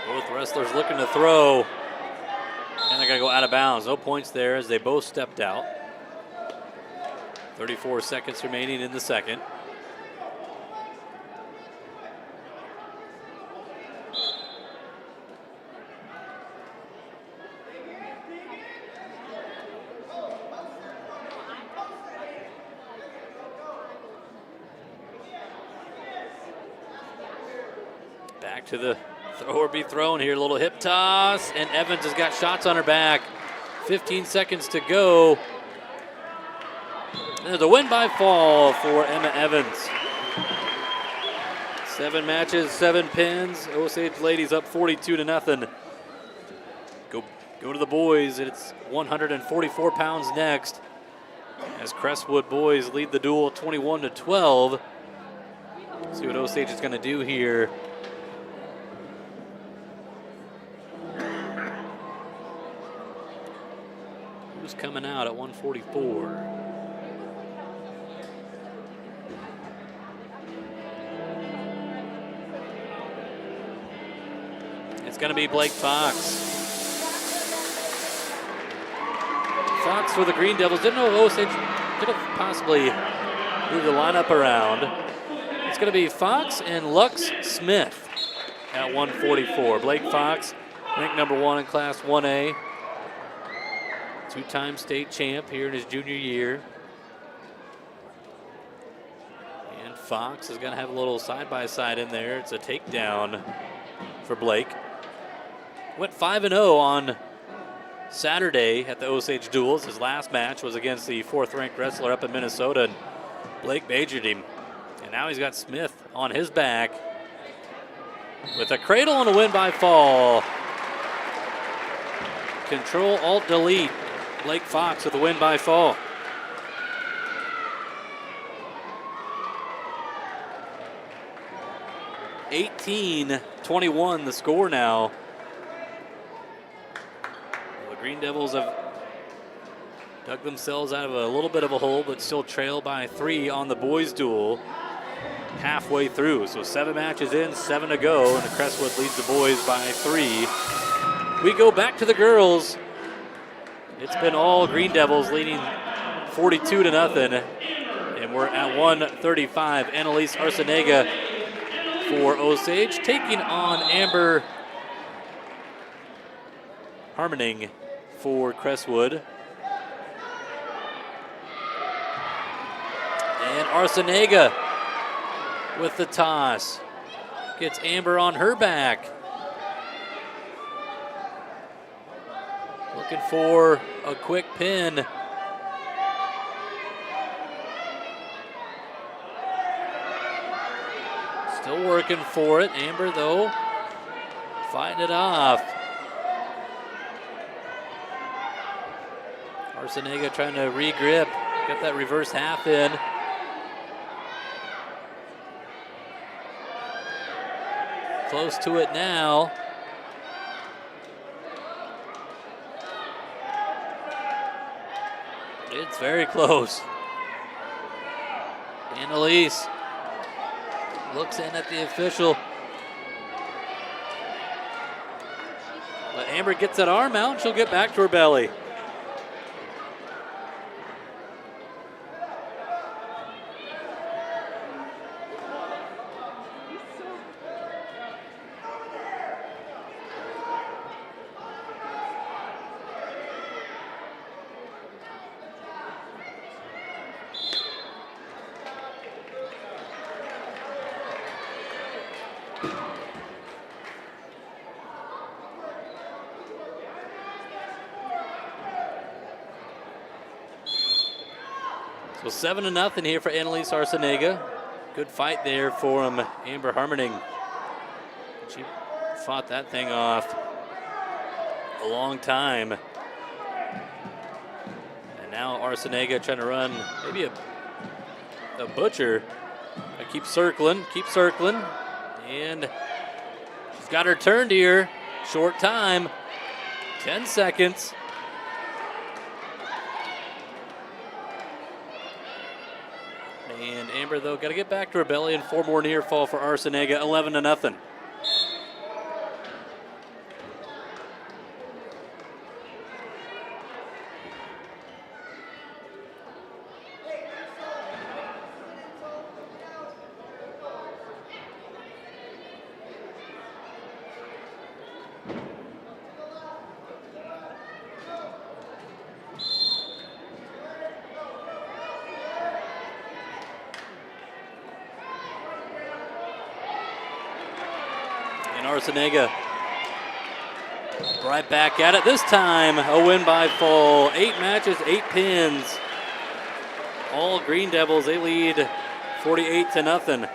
Both wrestlers looking to throw, and they're gonna go out of bounds. No points there as they both stepped out. 34 seconds remaining in the second. to the throw or be thrown here. A little hip toss, and Evans has got shots on her back. 15 seconds to go. And there's a win by fall for Emma Evans. 7 matches, 7 pins. Osage ladies up 42-0. Go to the boys. It's 144 pounds next, as Crestwood boys lead the duel 21-12. See what Osage is going to do here. Who's coming out at 144? It's going to be Blake Fox. Fox for the Green Devils. Didn't know if Osage could have possibly moved the lineup around. It's going to be Fox and Lux Smith at 144. Blake Fox, ranked number 1 in Class 1A. 2-time state champ here in his junior year. And Fox is going to have a little side-by-side in there. It's a takedown for Blake. Went 5-0 on Saturday at the Osage Duels. His last match was against the 4th-ranked wrestler up in Minnesota, and Blake majored him. And now he's got Smith on his back with a cradle and a win by fall. Control-Alt-Delete. Blake Fox with a win by fall. (18-21) the score now. Green Devils have dug themselves out of a little bit of a hole, but still trail by 3 on the boys' duel halfway through. So 7 matches in, 7 to go, and the Crestwood leads the boys by 3. We go back to the girls. It's been all Green Devils leading 42-0, and we're at 135. Annalise Arcenega for Osage, taking on Amber Harmoning for Crestwood. And Arcenega with the toss. Gets Amber on her back. Looking for a quick pin. Still working for it. Amber, though, fighting it off. Arcenega trying to re-grip. Got that reverse half in. Close to it now. It's very close. Annalise looks in at the official. But Amber gets that arm out. She'll get back to her belly. So 7-0 here for Annalise Arcenega. Good fight there for Amber Harmoning. She fought that thing off a long time. And now Arcenega trying to run maybe a butcher. Keep circling. And she's got her turned here. Short time, 10 seconds. And Amber, though, got to get back to her belly, and 4 more near fall for Arcenega, 11-0. And Arsenega right back at it. This time a win by fall. 8 matches, 8 pins. All Green Devils, they lead 48-0.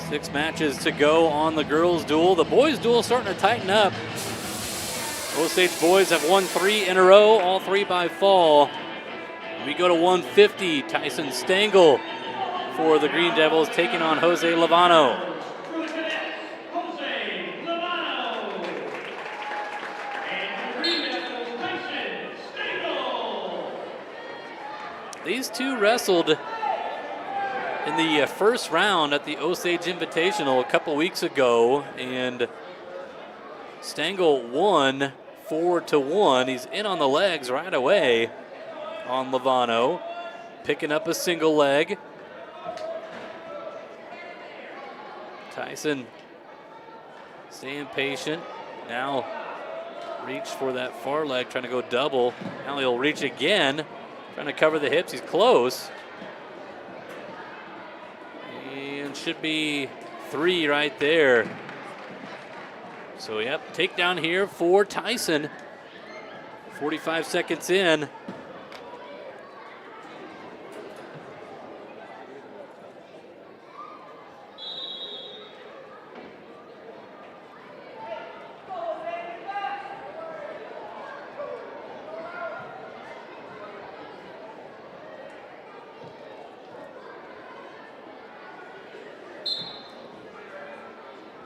6 matches to go on the girls' duel. The boys' duel starting to tighten up. Osage boys have won 3 in a row, all 3 by fall. We go to 150. Tyson Stengel for the Green Devils taking on Jose Lavano. These two wrestled in the first round at the Osage Invitational a couple weeks ago, and Stengel won 4-1. He's in on the legs right away on Lavano, picking up a single leg. Tyson staying patient. Now reach for that far leg, trying to go double. Now he'll reach again, trying to cover the hips. He's close. And should be 3 right there. So, yep, takedown here for Tyson. 45 seconds in.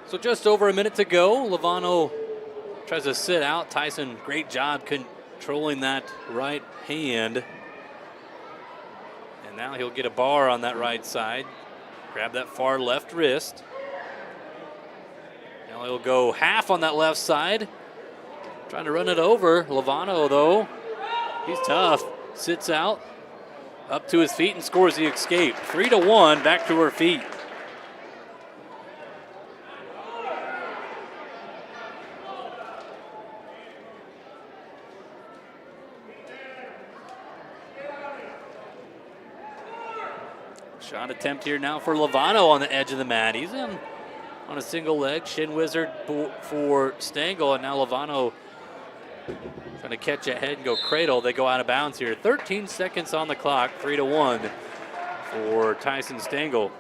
So just over a minute to go. Lavano tries to sit out. Tyson, great job controlling that right hand. And now he'll get a bar on that right side. Grab that far left wrist. Now he'll go half on that left side. Trying to run it over. Lavano, though, he's tough. Sits out, up to his feet, and scores the escape. 3-1, back to her feet. Shot attempt here now for Lavano on the edge of the mat. He's in on a single leg. Shin wizard for Stengel, and now Lavano trying to catch ahead and go cradle. They go out of bounds here. 13 seconds on the clock. 3-1 for Tyson Stengel.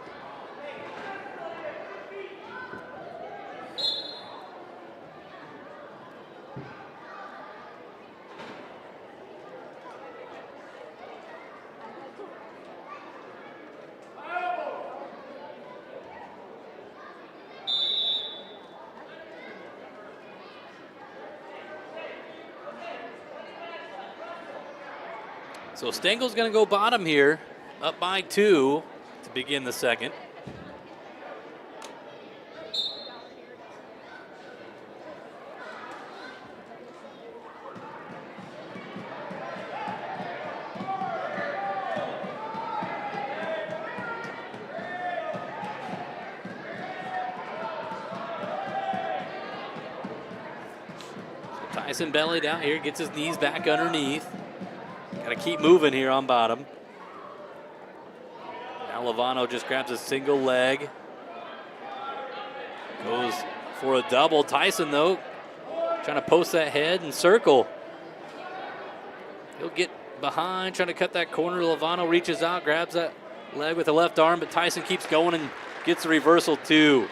So Stengel's going to go bottom here, up by 2 to begin the second. So Tyson bellied out here, gets his knees back underneath. Got to keep moving here on bottom. Now Lavano just grabs a single leg. Goes for a double. Tyson, though, trying to post that head and circle. He'll get behind, trying to cut that corner. Lavano reaches out, grabs that leg with the left arm, but Tyson keeps going and gets the reversal too.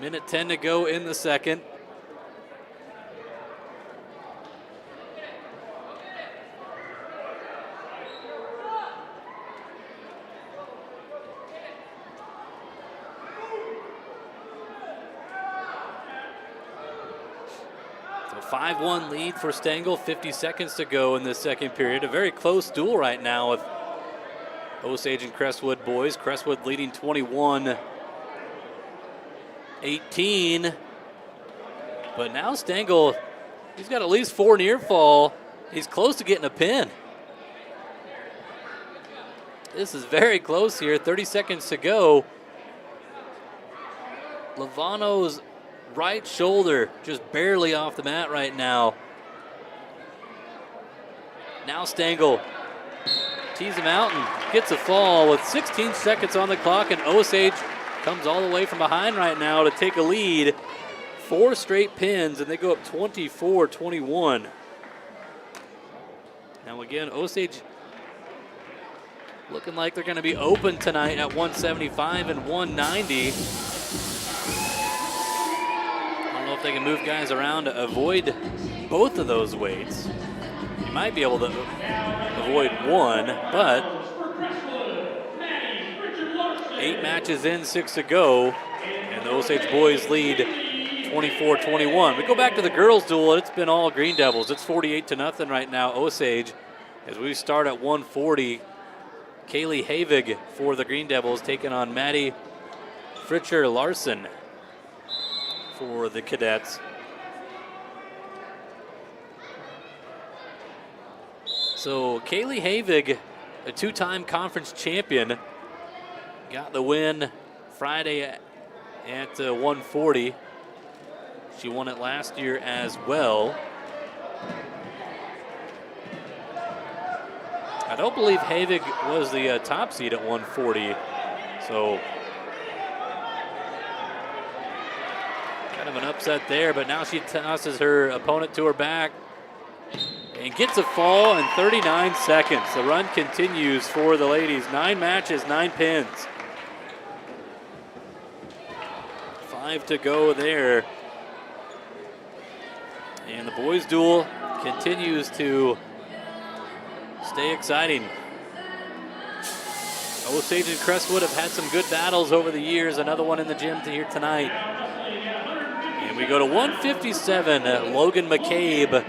Minute 10 to go in the second. So 5-1 lead for Stengel, 50 seconds to go in this second period. A very close duel right now with Osage and Crestwood boys. Crestwood leading 21-18. But now Stengel, he's got at least 4 near fall. He's close to getting a pin. This is very close here, 30 seconds to go. Lavano's right shoulder just barely off the mat right now. Now Stengel tees him out and gets a fall with 16 seconds on the clock, and Osage comes all the way from behind right now to take a lead. 4 straight pins, and they go up 24-21. Now again, Osage looking like they're going to be open tonight at 175 and 190. I don't know if they can move guys around to avoid both of those weights. You might be able to avoid one, but 8 matches in, 6 to go, and the Osage boys lead 24-21. We go back to the girls' duel, and it's been all Green Devils. It's 48-0 right now, Osage, as we start at 140. Kaylee Havig for the Green Devils taking on Maddie Fritcher Larson for the Cadets. So Kaylee Havig, a 2-time conference champion, got the win Friday at 140. She won it last year as well. I don't believe Havig was the top seed at 140, so kind of an upset there, but now she tosses her opponent to her back and gets a fall in 39 seconds. The run continues for the ladies. 9 matches, 9 pins. 5 to go there. And the boys' duel continues to stay exciting. Osage and Crestwood have had some good battles over the years. Another one in the gym here tonight. And we go to 157. Logan McCabe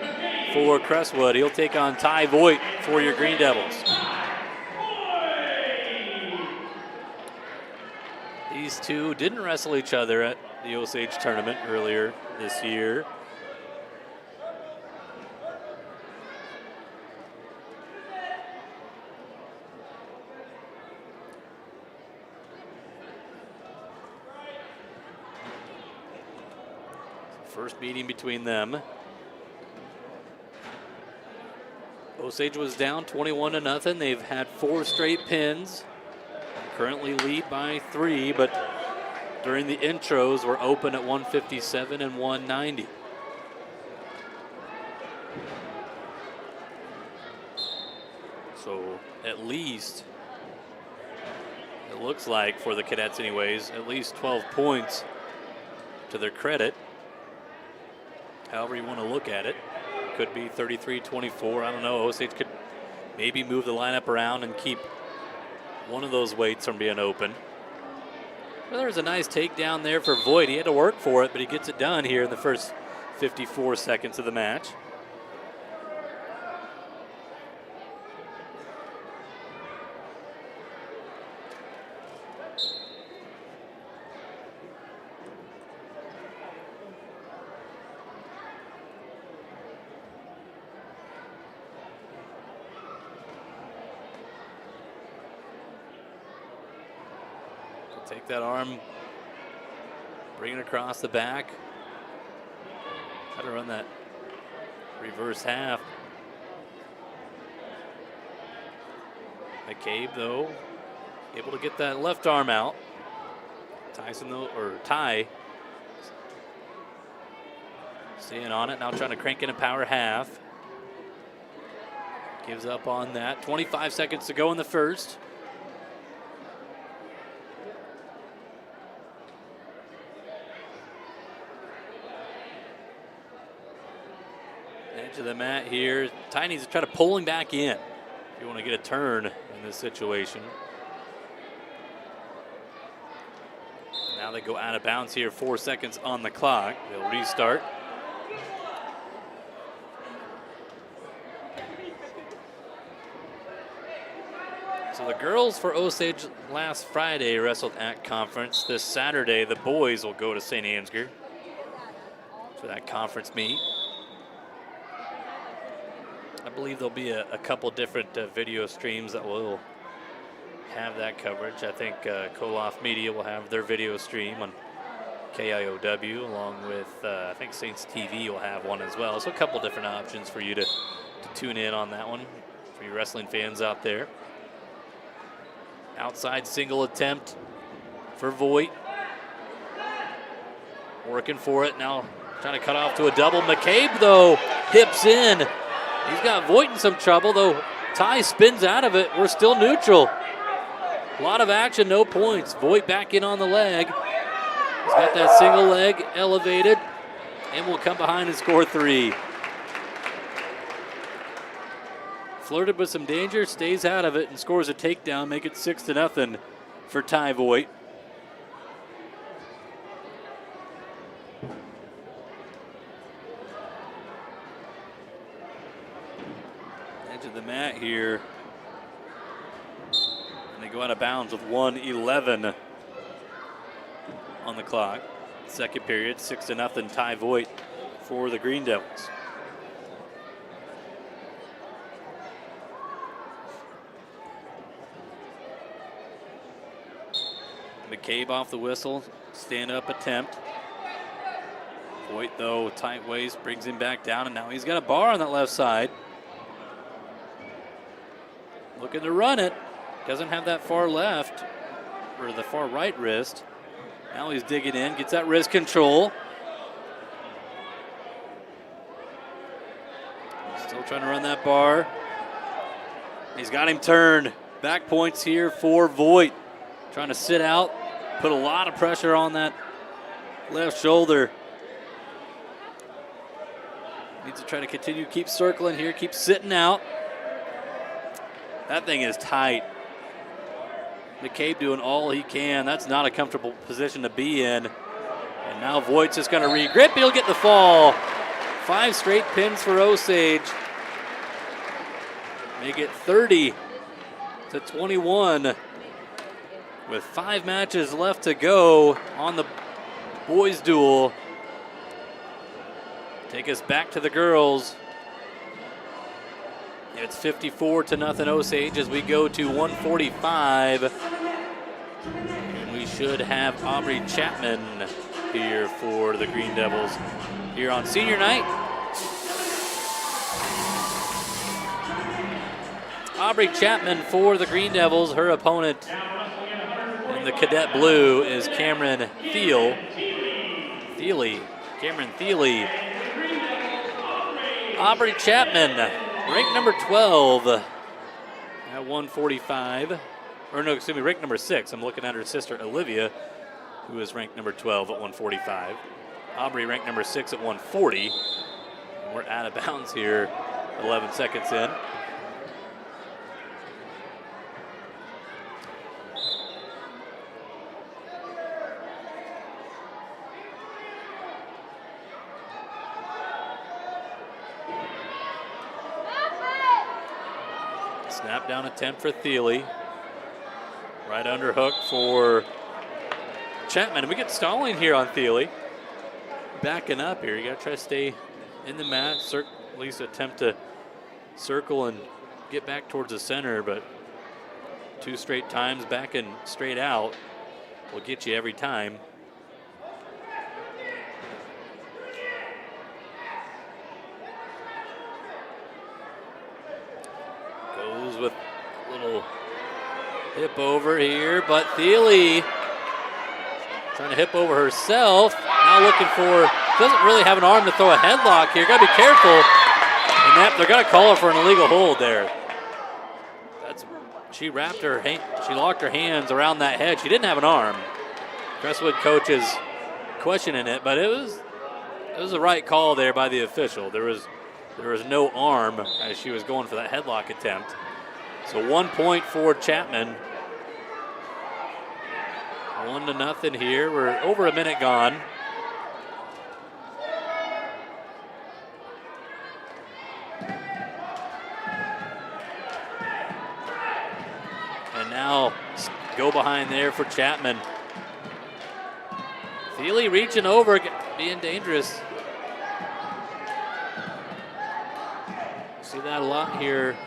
for Crestwood. He'll take on Ty Voigt for your Green Devils. These two didn't wrestle each other at the Osage tournament earlier this year. First meeting between them. Osage was down 21-0. They've had 4 straight pins. Currently lead by 3, but during the intros we're open at 157 and 190. So at least, it looks like for the Cadets anyways, at least 12 points to their credit. However you want to look at it. Could be 33-24. I don't know. Osage could maybe move the lineup around and keep one of those weights from being open. Well, there's a nice takedown there for Voigt. He had to work for it, but he gets it done here in the first 54 seconds of the match. Take that arm, bring it across the back. Try to run that reverse half. McCabe, though, able to get that left arm out. Tyson, though, or Ty, staying on it. Now trying to crank in a power half. Gives up on that. 25 seconds to go in the first. To the mat here. Ty needs to try to pull him back in if you want to get a turn in this situation. Now they go out of bounds here, 4 seconds on the clock. They'll restart. So the girls for Osage last Friday wrestled at conference. This Saturday, the boys will go to St. Ansgar for that conference meet. I believe there'll be a couple different video streams that will have that coverage. I think Koloff Media will have their video stream on KIOW, along with I think Saints TV will have one as well. So a couple different options for you to tune in on that one for you wrestling fans out there. Outside single attempt for Voigt. Working for it now, trying to cut off to a double. McCabe, though, hips in. He's got Voigt in some trouble, though. Ty spins out of it. We're still neutral. A lot of action, no points. Voigt back in on the leg. He's got that single leg elevated and will come behind and score 3. Flirted with some danger, stays out of it and scores a takedown, make it 6-0 for Ty Voigt. Edge of the mat here. And they go out of bounds with 1:11 on the clock. Second period, 6-0 Ty Voigt for the Green Devils. McCabe off the whistle, stand-up attempt. Voigt, though, tight waist, brings him back down, and now he's got a bar on that left side. Looking to run it. Doesn't have that far left, or the far right wrist. Now he's digging in, gets that wrist control. Still trying to run that bar. He's got him turned. Back points here for Voigt. Trying to sit out, put a lot of pressure on that left shoulder. Needs to try to continue, keep circling here, keep sitting out. That thing is tight. McCabe doing all he can. That's not a comfortable position to be in. And now Voigt's just going to re-grip. He'll get the fall. 5 straight pins for Osage. Make it 30-21. With 5 matches left to go on the boys' duel. Take us back to the girls. It's 54-0 Osage as we go to 145. And we should have Aubrey Chapman here for the Green Devils here on senior night. Aubrey Chapman for the Green Devils. Her opponent in the cadet blue is Cameron Thiele. Cameron Thiele. Aubrey Chapman, ranked number 12 at 145. Or no, excuse me, ranked number 6. I'm looking at her sister Olivia, who is ranked number 12 at 145. Aubrey ranked number 6 at 140. We're out of bounds here, 11 seconds in. Snap down attempt for Thiele. Right underhook for Chapman. And we get stalling here on Thiele. Backing up here. You got to try to stay in the mat. At least attempt to circle and get back towards the center. But 2 straight times backing straight out will get you every time. Goes with a little hip over here, but Thiele trying to hip over herself. Now looking for, doesn't really have an arm to throw a headlock here. Got to be careful. And that, they're going to call her for an illegal hold there. She wrapped her, she locked her hands around that head. She didn't have an arm. Crestwood coach is questioning it, but it was the right call there by the official. There was no arm as she was going for that headlock attempt. So 1 point for Chapman. 1-0 here. We're over a minute gone. And now go behind there for Chapman. Thiele reaching over, being dangerous. See that a lot here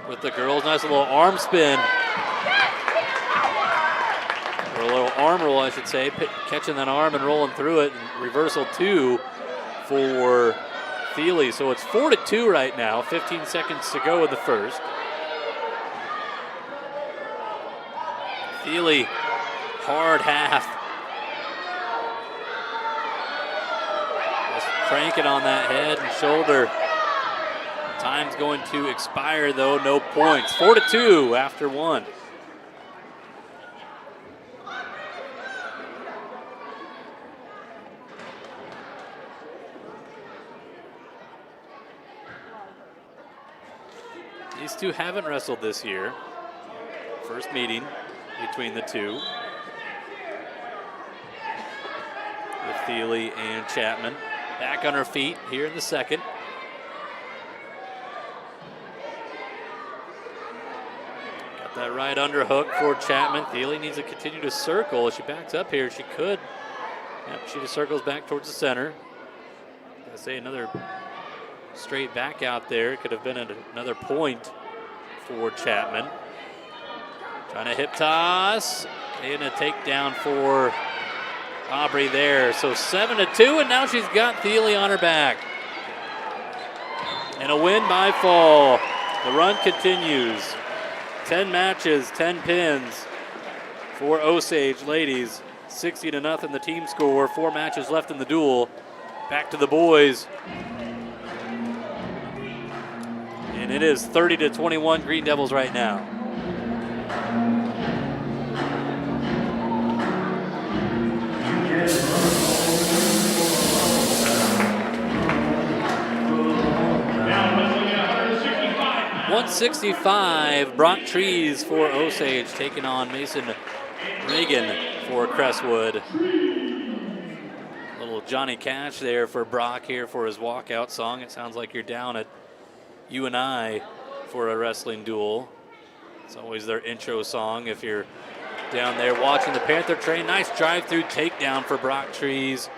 with the girls. Nice little arm spin. Or a little arm roll, I should say. Catching that arm and rolling through it. And reversal 2 for Thiele. So it's 4-2 right now. 15 seconds to go in the first. Thiele, hard half. Just cranking on that head and shoulder. Time's going to expire though, no points. 4-2 after one. These two haven't wrestled this year. First meeting between the two. With Thiele and Chapman. Back on her feet here in the second. Got that right underhook for Chapman. Thiele needs to continue to circle. If she backs up here, she could. Yep, she just circles back towards the center. Gotta say another straight back out there. Could have been another point for Chapman. Trying to hip toss. And a takedown for Aubrey there. So 7-2, and now she's got Thiele on her back. And a win by fall. The run continues. 10 matches, 10 pins for Osage ladies. 60-0 the team score. 4 matches left in the duel. Back to the boys. And it is 30-21 Green Devils right now. Now wrestling at 165. 165, Brock Trees for Osage taking on Mason Reagan for Crestwood. Little Johnny Cash there for Brock here for his walkout song. It sounds like you're down at You and I for a wrestling duel. It's always their intro song if you're down there watching the Panther train. Nice drive-through takedown for Brock Trees.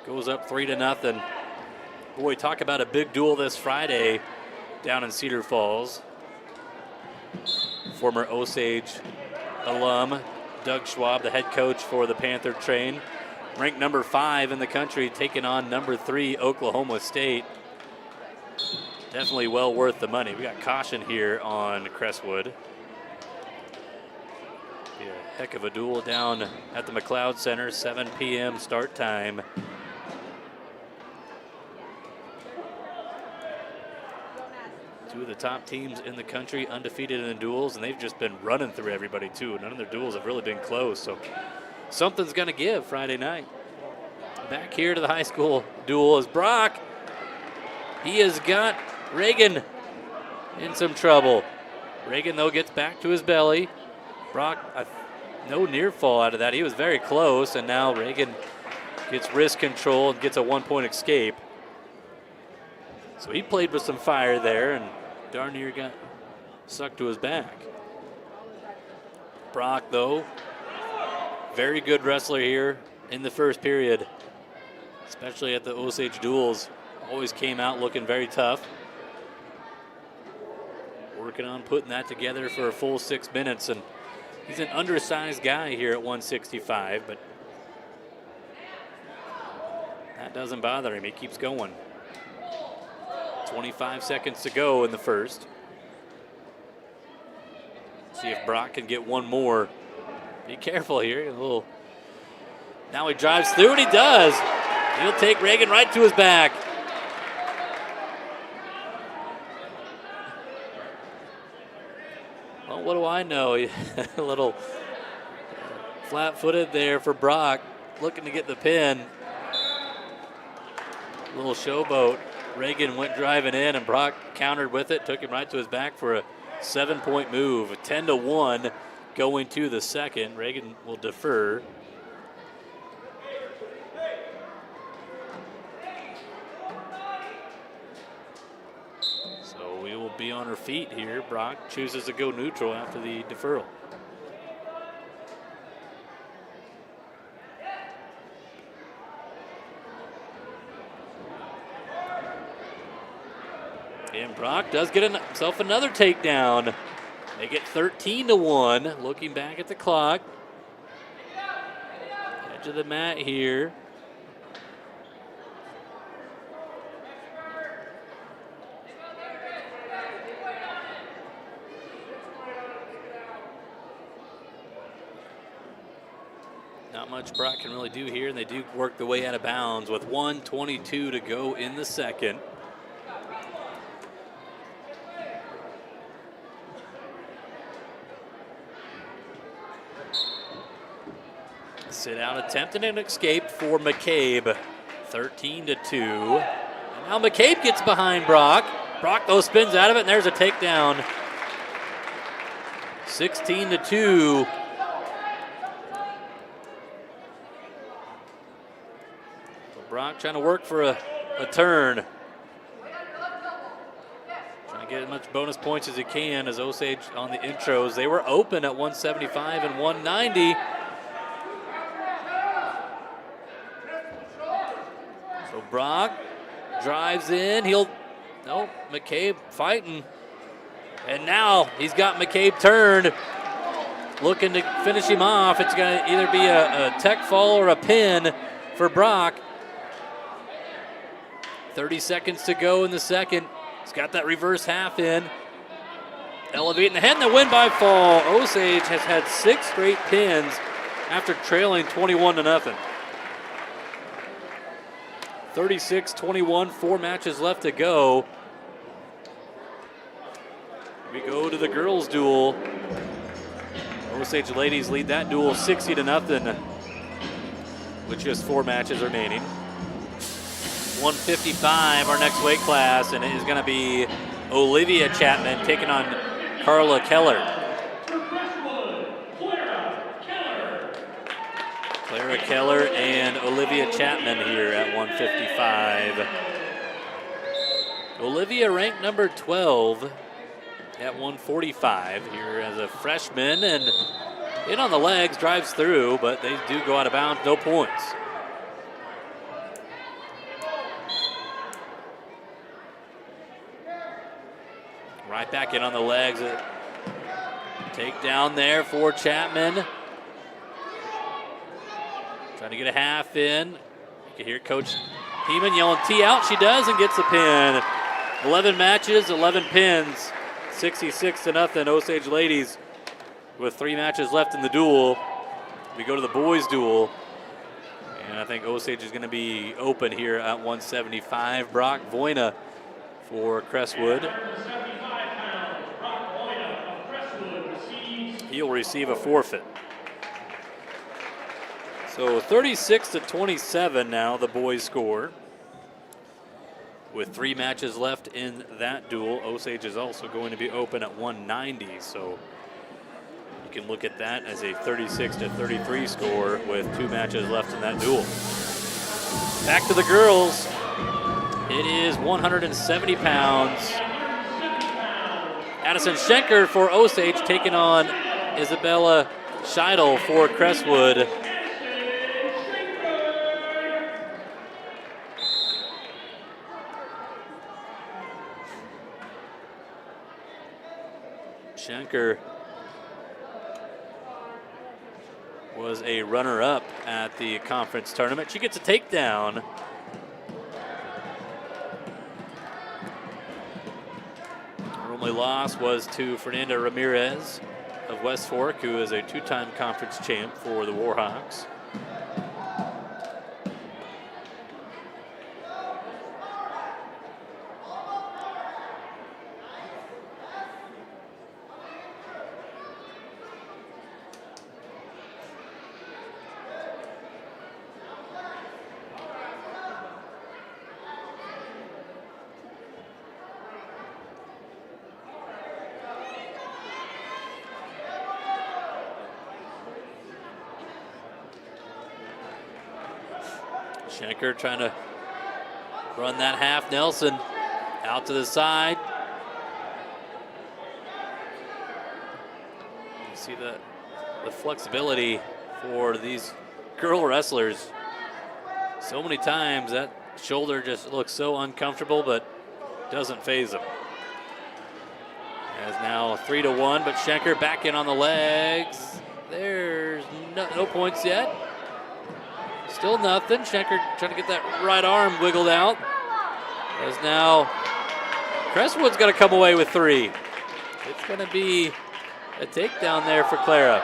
Goes up 3-0. Boy, talk about a big duel this Friday down in Cedar Falls. Former Osage alum Doug Schwab, the head coach for the Panther train, ranked number 5 in the country, taking on number 3 Oklahoma State. Definitely well worth the money. We got caution here on Crestwood. Be a heck of a duel down at the McLeod Center, 7 p.m. start time. Two of the top teams in the country undefeated in the duels, and they've just been running through everybody too. None of their duels have really been close, so something's gonna give Friday night. Back here to the high school duel is Brock. He has got Reagan in some trouble. Reagan, though, gets back to his belly. Brock, no near fall out of that. He was very close, and now Reagan gets wrist control and gets a 1-point escape. So he played with some fire there and darn near got sucked to his back. Brock, though, very good wrestler here in the first period, especially at the Osage duels. Always came out looking very tough. Working on putting that together for a full 6 minutes, and he's an undersized guy here at 165, but that doesn't bother him. He keeps going. 25 seconds to go in the first. See if Brock can get one more. Be careful here. A little. Now he drives through, and he does. He'll take Reagan right to his back. Well, what do I know? A little flat-footed there for Brock, looking to get the pin. A little showboat. Reagan went driving in, and Brock countered with it, took him right to his back for a 7-point move. 10-1 going to the second. Reagan will defer. So we will be on her feet here. Brock chooses to go neutral after the deferral. And Brock does get himself another takedown. Make it 13-1. Looking back at the clock. Edge of the mat here. Not much Brock can really do here, and they do work the way out of bounds with 1:22 to go in the second. Sit out attempting an escape for McCabe. 13-2. And now McCabe gets behind Brock. Brock, though, spins out of it, and there's a takedown. 16-2. So Brock trying to work for a turn. Trying to get as much bonus points as he can as Osage on the intros. They were open at 175 and 190. So Brock drives in. McCabe fighting. And now he's got McCabe turned, looking to finish him off. It's going to either be a tech fall or a pin for Brock. 30 seconds to go in the second. He's got that reverse half in. Elevating the head and the win by fall. Osage has had 6 straight pins after trailing 21-0. 36-21, 4 matches left to go. We go to the girls' duel. Osage ladies lead that duel 60-0 with just 4 matches remaining. 155, our next weight class, and it is going to be Olivia Chapman taking on Carla Keller. Clara Keller and Olivia Chapman here at 155. Olivia ranked number 12 at 145 here as a freshman, and in on the legs, drives through, but they do go out of bounds, no points. Right back in on the legs. Take down there for Chapman. Trying to get a half in. You can hear Coach Heeman yelling tee out. She does and gets a pin. 11 matches, 11 pins. 66-0 Osage ladies with 3 matches left in the duel. We go to the boys' duel. And I think Osage is going to be open here at 175. Brock Voina for Crestwood. He'll receive a forfeit. So 36-27 now the boys score. With 3 matches left in that duel, Osage is also going to be open at 190. So you can look at that as a 36-33 score with 2 matches left in that duel. Back to the girls. It is 170 pounds. Addison Schenker for Osage taking on Isabella Scheidel for Crestwood. Schenker was a runner-up at the conference tournament. She gets a takedown. Her only loss was to Fernanda Ramirez of West Fork, who is a 2-time conference champ for the Warhawks. Schenker trying to run that half Nelson out to the side. You see the flexibility for these girl wrestlers. So many times that shoulder just looks so uncomfortable, but doesn't phase them. As now 3-1, but Schenker back in on the legs. There's no points yet. Still nothing. Schenker trying to get that right arm wiggled out. As now Crestwood's going to come away with 3. It's going to be a takedown there for Clara.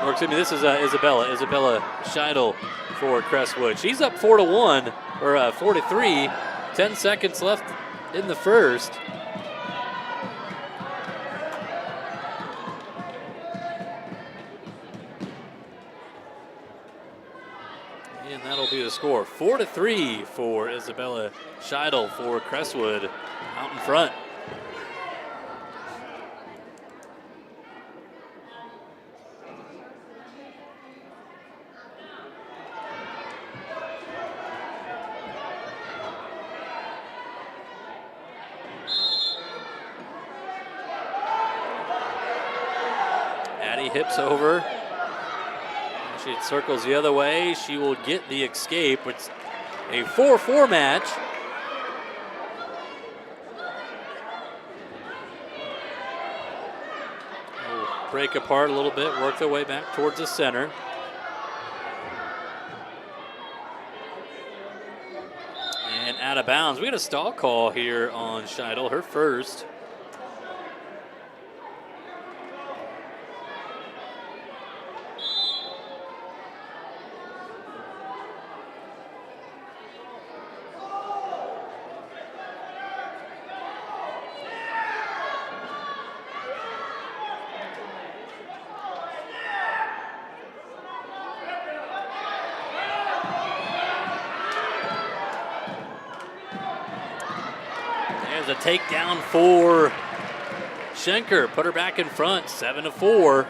or excuse me, this is Isabella Scheidel for Crestwood. She's up 4-1, or 4-3. 10 seconds left in the first. And that'll be the score. 4-3 for Isabella Scheidel for Crestwood out in front. Addie hips over. She circles the other way. She will get the escape. It's a 4-4 match. Will break apart a little bit, work their way back towards the center. And out of bounds. We got a stall call here on Scheidel, her first. There's a takedown for Schenker. Put her back in front, 7-4.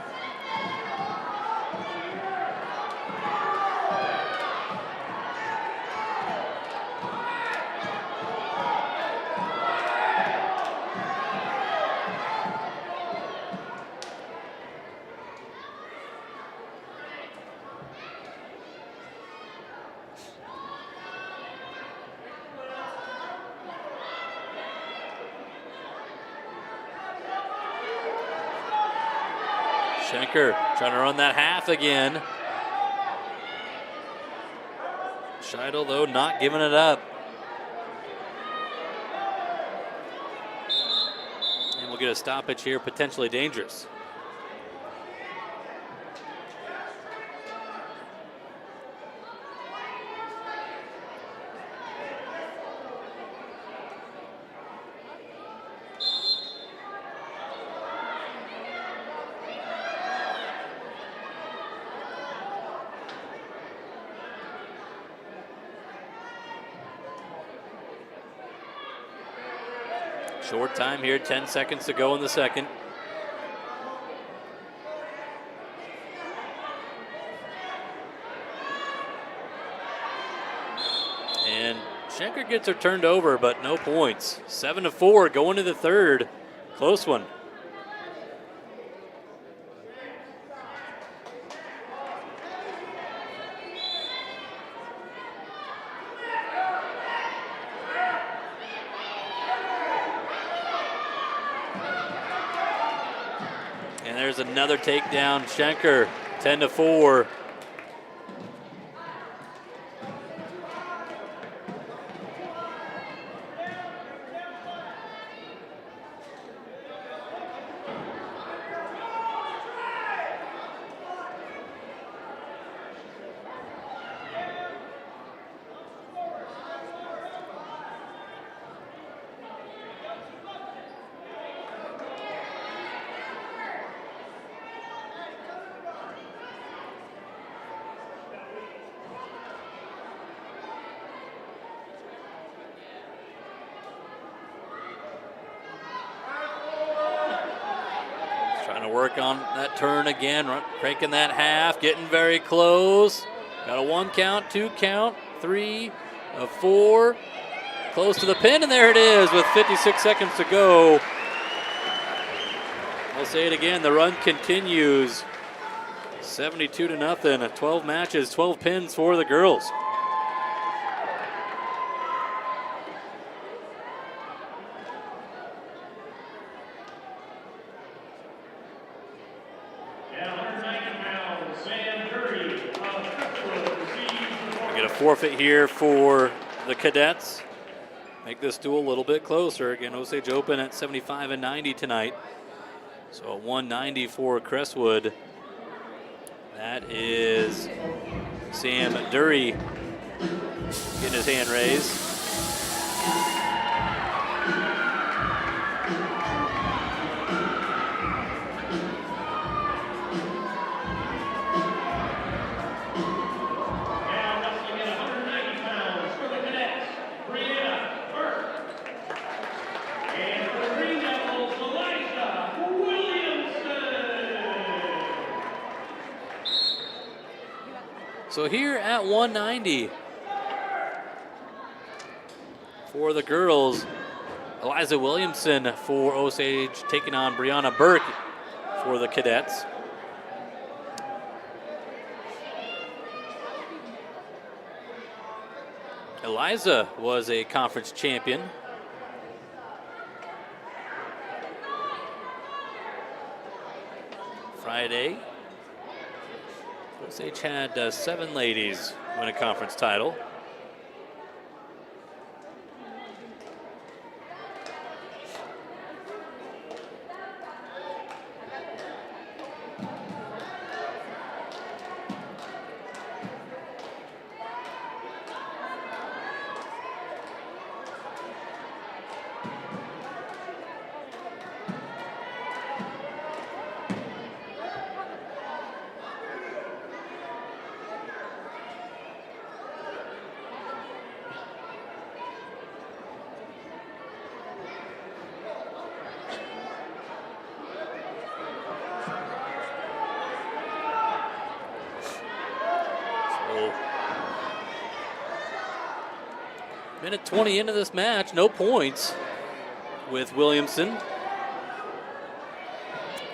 Schenker trying to run that half again. Scheidel, though, not giving it up. And we'll get a stoppage here, potentially dangerous. Short time here, 10 seconds to go in the second. And Schenker gets her turned over, but no points. 7-4 going to the third. Close one. And there's another takedown. Schenker, 10-4. Work on that turn again, cranking that half, getting very close. Got a 1 count, 2 count, 3, a 4. Close to the pin, and there it is with 56 seconds to go. I'll say it again, the run continues. 72-0, 12 matches, 12 pins for the girls. Forfeit here for the Cadets. Make this duel a little bit closer. Again, Osage Open at 75-90 tonight. So 190 for Crestwood. That is Sam Dury getting his hand raised. Now wrestling at 190 pounds for the cadets, Brianna Burke. And for the Green Devils, Eliza Williamson. So here at 190 for the girls, Eliza Williamson for Osage taking on Brianna Burke for the cadets. Eliza was a conference champion. Friday, Osage had 7 ladies win a conference title. Minute 20 into this match, no points with Williamson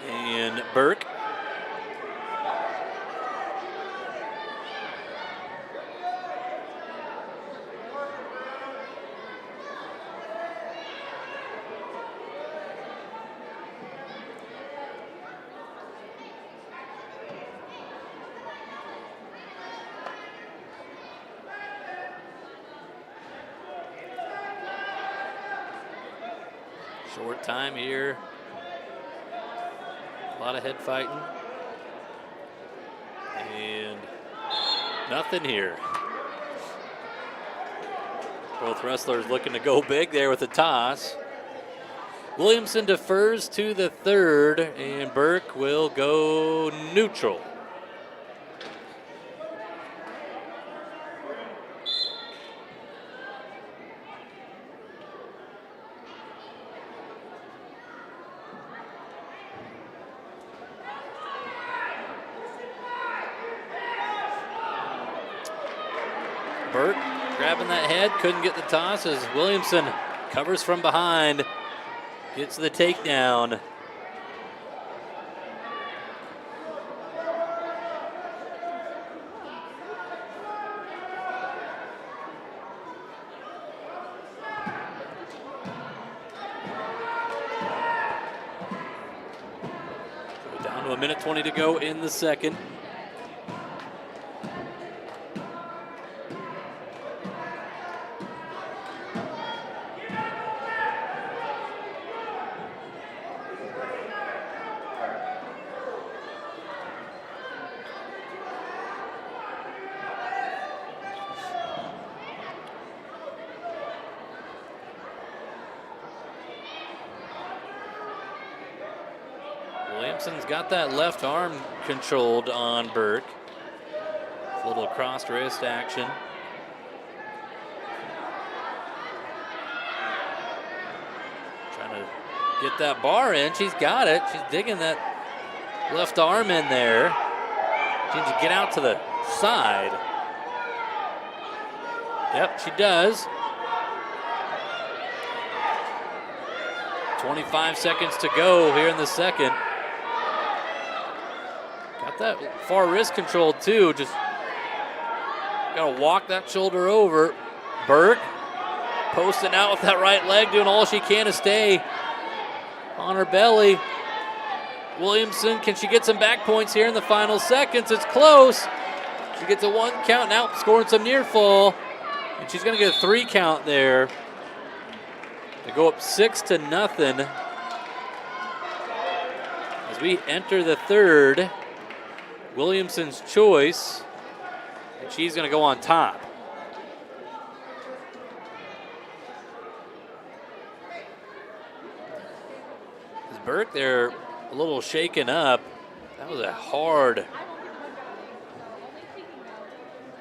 and Burke. Short time here. A lot of head fighting. And nothing here. Both wrestlers looking to go big there with the toss. Williamson defers to the third, and Burke will go neutral. Burke grabbing that head, couldn't get the toss as Williamson covers from behind, gets the takedown. So down to a minute 20 to go in the second. Williamson's got that left arm controlled on Burke. A little crossed wrist action. Trying to get that bar in. She's got it. She's digging that left arm in there. She needs to get out to the side. Yep, she does. 25 seconds to go here in the second. Got that far wrist controlled too. Just gotta walk that shoulder over. Burke posting out with that right leg, doing all she can to stay on her belly. Williamson, can she get some back points here in the final seconds? It's close. She gets a 1 count now, scoring some near fall. And she's gonna get a 3 count there. They go up 6-0 as we enter the third. Williamson's choice, and she's going to go on top. As Burke there a little shaken up. That was a hard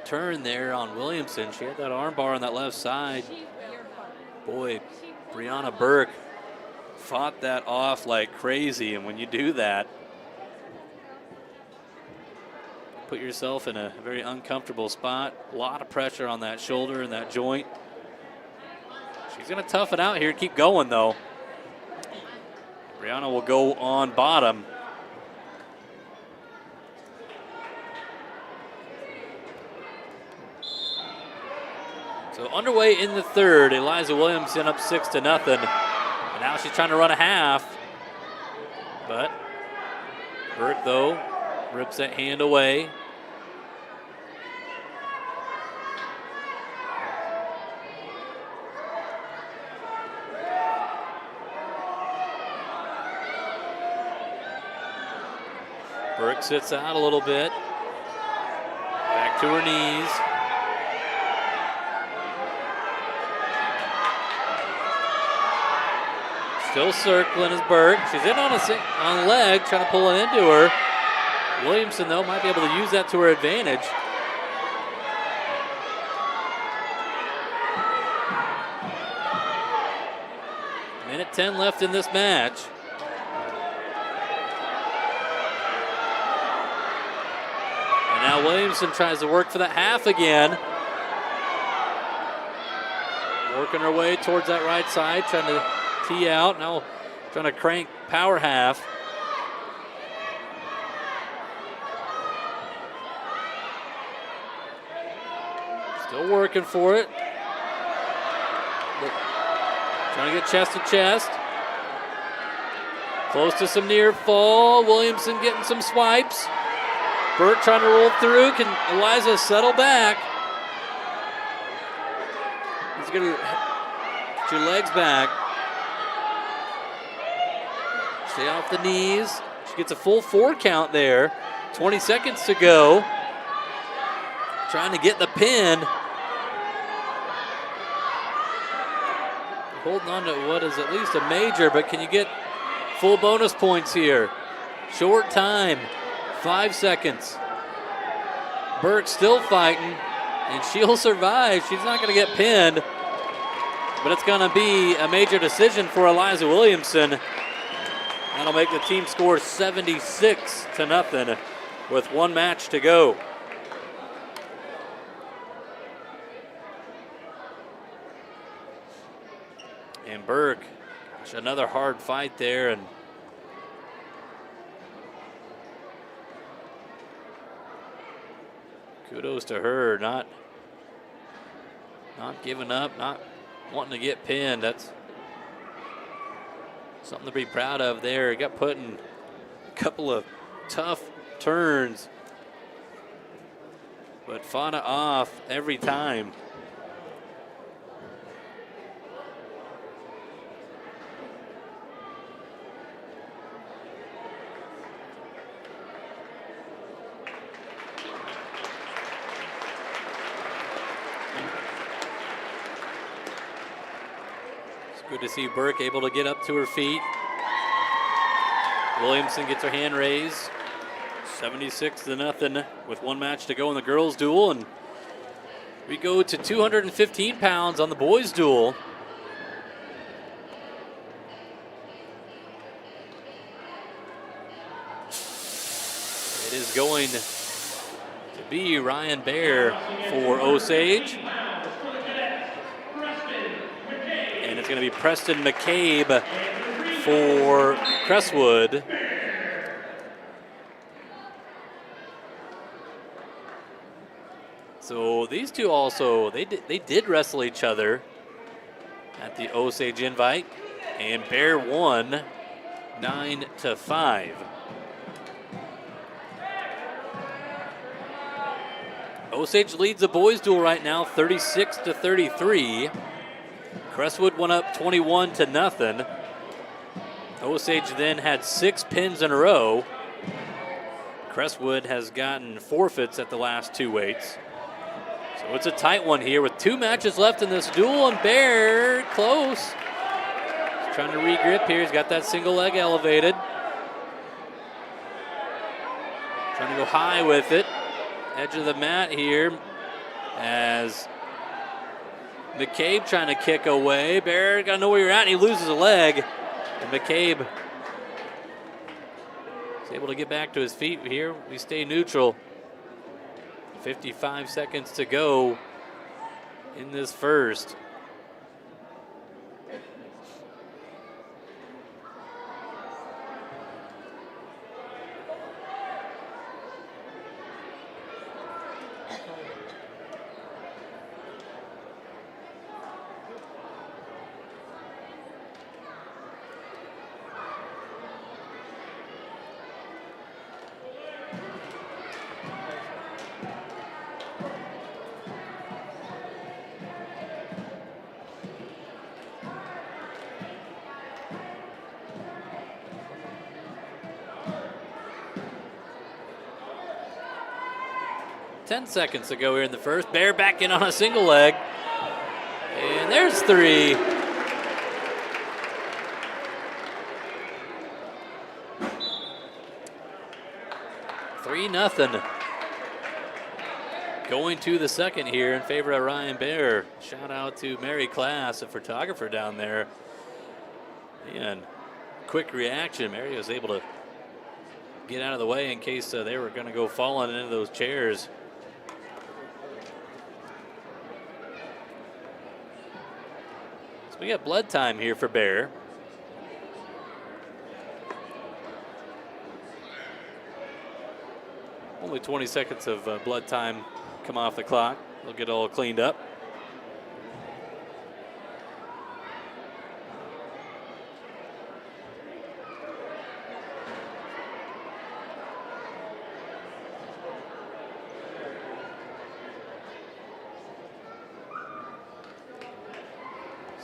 turn there on Williamson. She had that arm bar on that left side. Boy, Brianna Burke fought that off like crazy, and when you do that, put yourself in a very uncomfortable spot. A lot of pressure on that shoulder and that joint. She's going to tough it out here, keep going though. Brianna will go on bottom. So underway in the third, Eliza Williamson up 6-0. And now she's trying to run a half. But Burke, though, rips that hand away. Burke sits out a little bit. Back to her knees. Still circling is Burke. She's in on a leg, trying to pull it into her. Williamson, though, might be able to use that to her advantage. Minute 10 left in this match. And now Williamson tries to work for that half again. Working her way towards that right side, trying to tee out, now trying to crank power half. Still working for it. Trying to get chest to chest. Close to some near fall. Williamson getting some swipes. Burke trying to roll through. Can Eliza settle back? He's going to get your legs back. Stay off the knees. She gets a full 4 count there. 20 seconds to go. Trying to get the pin. Holding on to what is at least a major, but can you get full bonus points here? Short time, 5 seconds. Burke still fighting, and she'll survive. She's not going to get pinned, but it's going to be a major decision for Eliza Williamson. That'll make the team score 76-0 with 1 match to go. And Burke, another hard fight there, and kudos to her, not giving up, not wanting to get pinned. That's something to be proud of there. Got put in a couple of tough turns, but fought it off every time. Good to see Burke able to get up to her feet. Williamson gets her hand raised. 76-0 with 1 match to go in the girls' duel. And we go to 215 pounds on the boys' duel. It is going to be Ryan Baer for Osage. And it's going to be Preston McCabe for Crestwood. So these two also, they did wrestle each other at the Osage Invite, and Baer won 9-5. Osage leads the boys' duel right now, 36-33. Crestwood went up 21-0. Osage then had 6 pins in a row. Crestwood has gotten forfeits at the last 2 weights. So it's a tight one here with 2 matches left in this duel, and Bear close. He's trying to regrip here. He's got that single leg elevated. Trying to go high with it. Edge of the mat here as McCabe trying to kick away. Bear got to know where you're at, and he loses a leg. And McCabe is able to get back to his feet here. We stay neutral. 55 seconds to go in this first. Ten seconds to go here in the first. Bear back in on a single leg. And there's 3. Three nothing. Going to the second here in favor of Ryan Bear. Shout out to Mary Class, a photographer down there. And quick reaction. Mary was able to get out of the way in case they were going to go falling into those chairs. So we got blood time here for Bear. Only 20 seconds of blood time come off the clock. They'll get all cleaned up.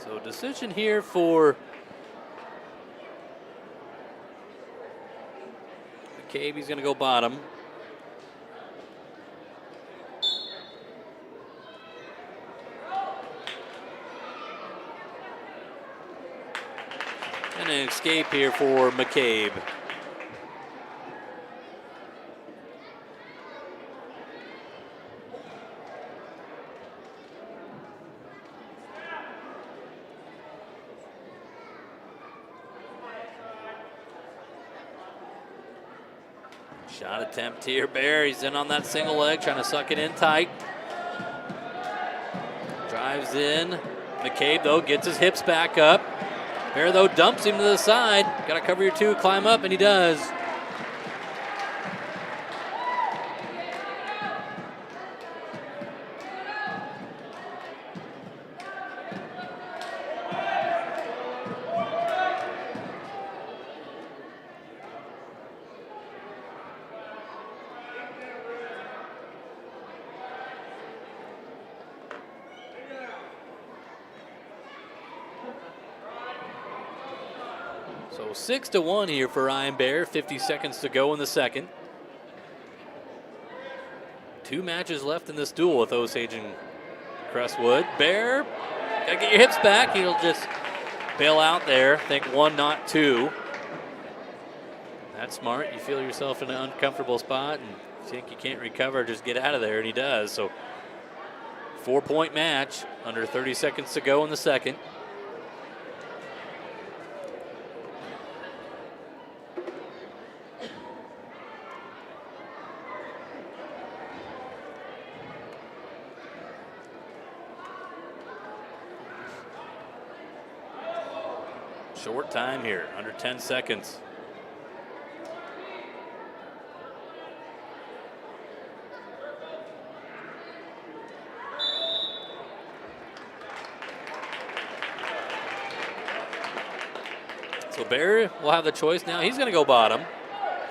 So decision here for McCabe. He's going to go bottom. And an escape here for McCabe. Shot attempt here, Bear. He's in on that single leg, trying to suck it in tight. Drives in. McCabe, though, gets his hips back up. Bear, though, dumps him to the side. Got to cover your 2, climb up, and he does. So 6-1 here for Ryan Bear. 50 seconds to go in the second. 2 matches left in this duel with Osage and Crestwood. Bear, gotta get your hips back. He'll just bail out there. Think 1, not 2. That's smart. You feel yourself in an uncomfortable spot and think you can't recover, just get out of there, and he does. So 4-point match, under 30 seconds to go in the second. Short time here, under 10 seconds. So Bear will have the choice now. He's going to go bottom,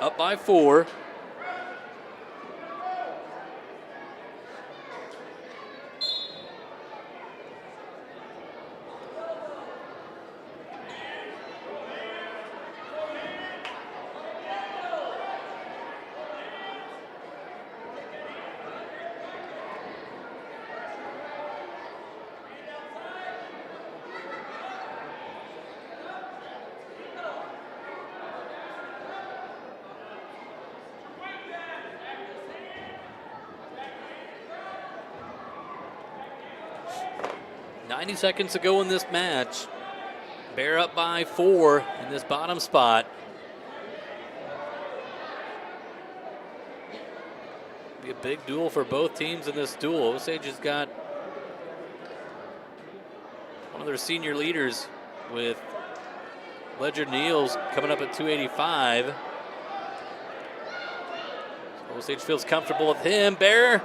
up by 4. 90 seconds to go in this match. Bear up by 4 in this bottom spot. Be a big duel for both teams in this duel. Osage has got one of their senior leaders with Ledger Niels coming up at 285. So Osage feels comfortable with him. Bear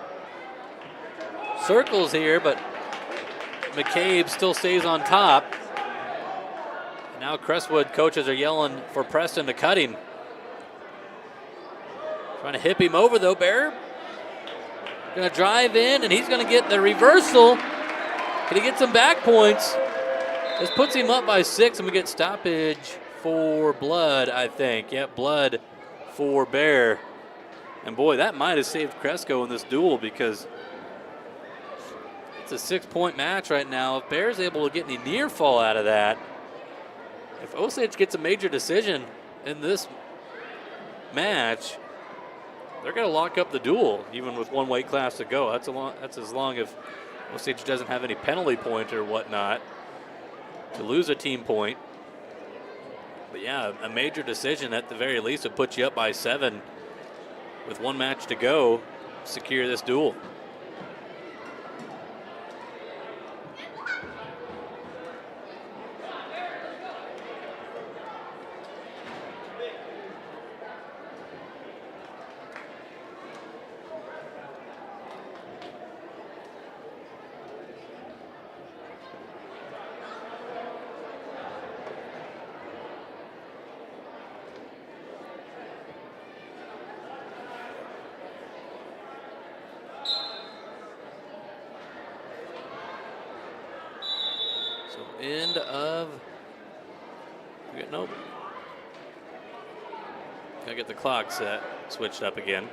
circles here, but McCabe still stays on top. Now Crestwood coaches are yelling for Preston to cut him. Trying to hip him over though. Bear gonna drive in, and he's gonna get the reversal. Can he get some back points? This puts him up by 6, and we get stoppage for Blood, I think. Yep, Blood for Bear. And boy, that might have saved Cresco in this duel, because it's a 6-point match right now. If Bear's able to get any near fall out of that, if Osage gets a major decision in this match, they're going to lock up the duel, even with one weight class to go. That's as long if Osage doesn't have any penalty point or whatnot to lose a team point. But yeah, a major decision at the very least would put you up by 7 with one match to go, secure this duel. End of, nope. Gotta get the clock set, switched up again.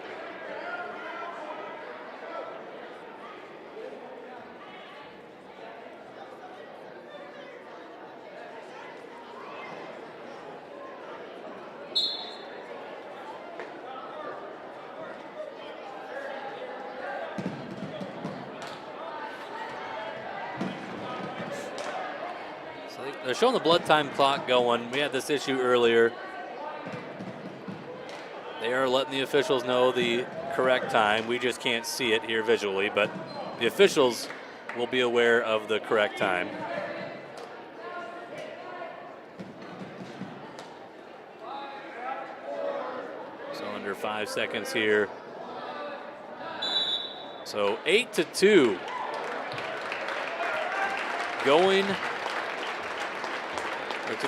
They're showing the blood time clock going. We had this issue earlier. They are letting the officials know the correct time. We just can't see it here visually, but the officials will be aware of the correct time. So under 5 seconds here. So 8-2. Going.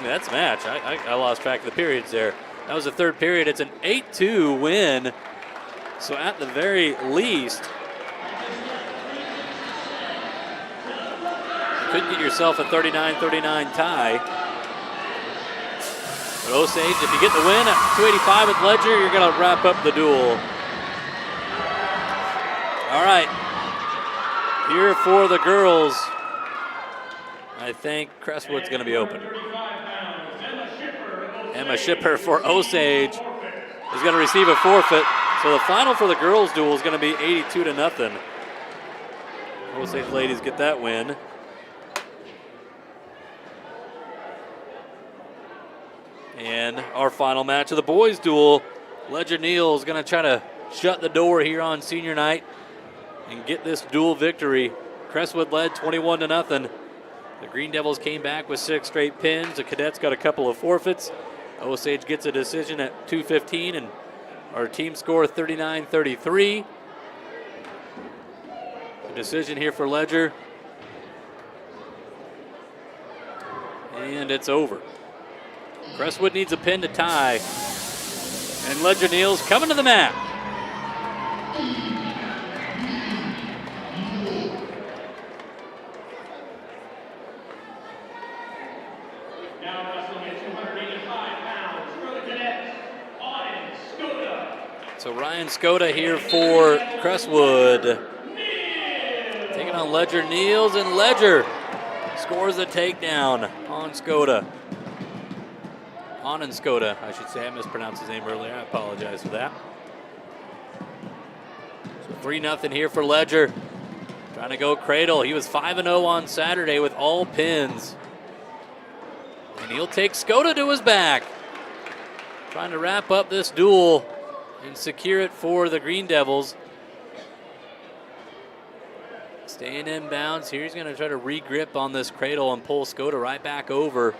That's a match. I lost track of the periods there. That was the third period. It's an 8-2 win. So at the very least, you could get yourself a 39-39 tie. But Osage, if you get the win at 285 with Ledger, you're going to wrap up the duel. All right. Here for the girls, I think Crestwood's going to be open. Emma Shipper for Osage is going to receive a forfeit. So the final for the girls' duel is going to be 82-0. Osage ladies get that win. And our final match of the boys' duel, Ledger Neal is going to try to shut the door here on senior night and get this duel victory. Crestwood led 21-0. The Green Devils came back with 6 straight pins. The Cadets got a couple of forfeits. Osage gets a decision at 2:15, and our team score 39-33. A decision here for Ledger. And it's over. Crestwood needs a pin to tie. And Ledger Neal's coming to the mat. So Ryan Skoda here for Crestwood. Taking on Ledger Niels, and Ledger scores a takedown on Skoda. Anand Skoda, I should say. I mispronounced his name earlier. I apologize for that. So 3-0 here for Ledger. Trying to go cradle. He was 5-0 on Saturday with all pins. And he'll take Skoda to his back. Trying to wrap up this duel and secure it for the Green Devils. Staying in bounds. Here he's going to try to re-grip on this cradle and pull Skoda right back over.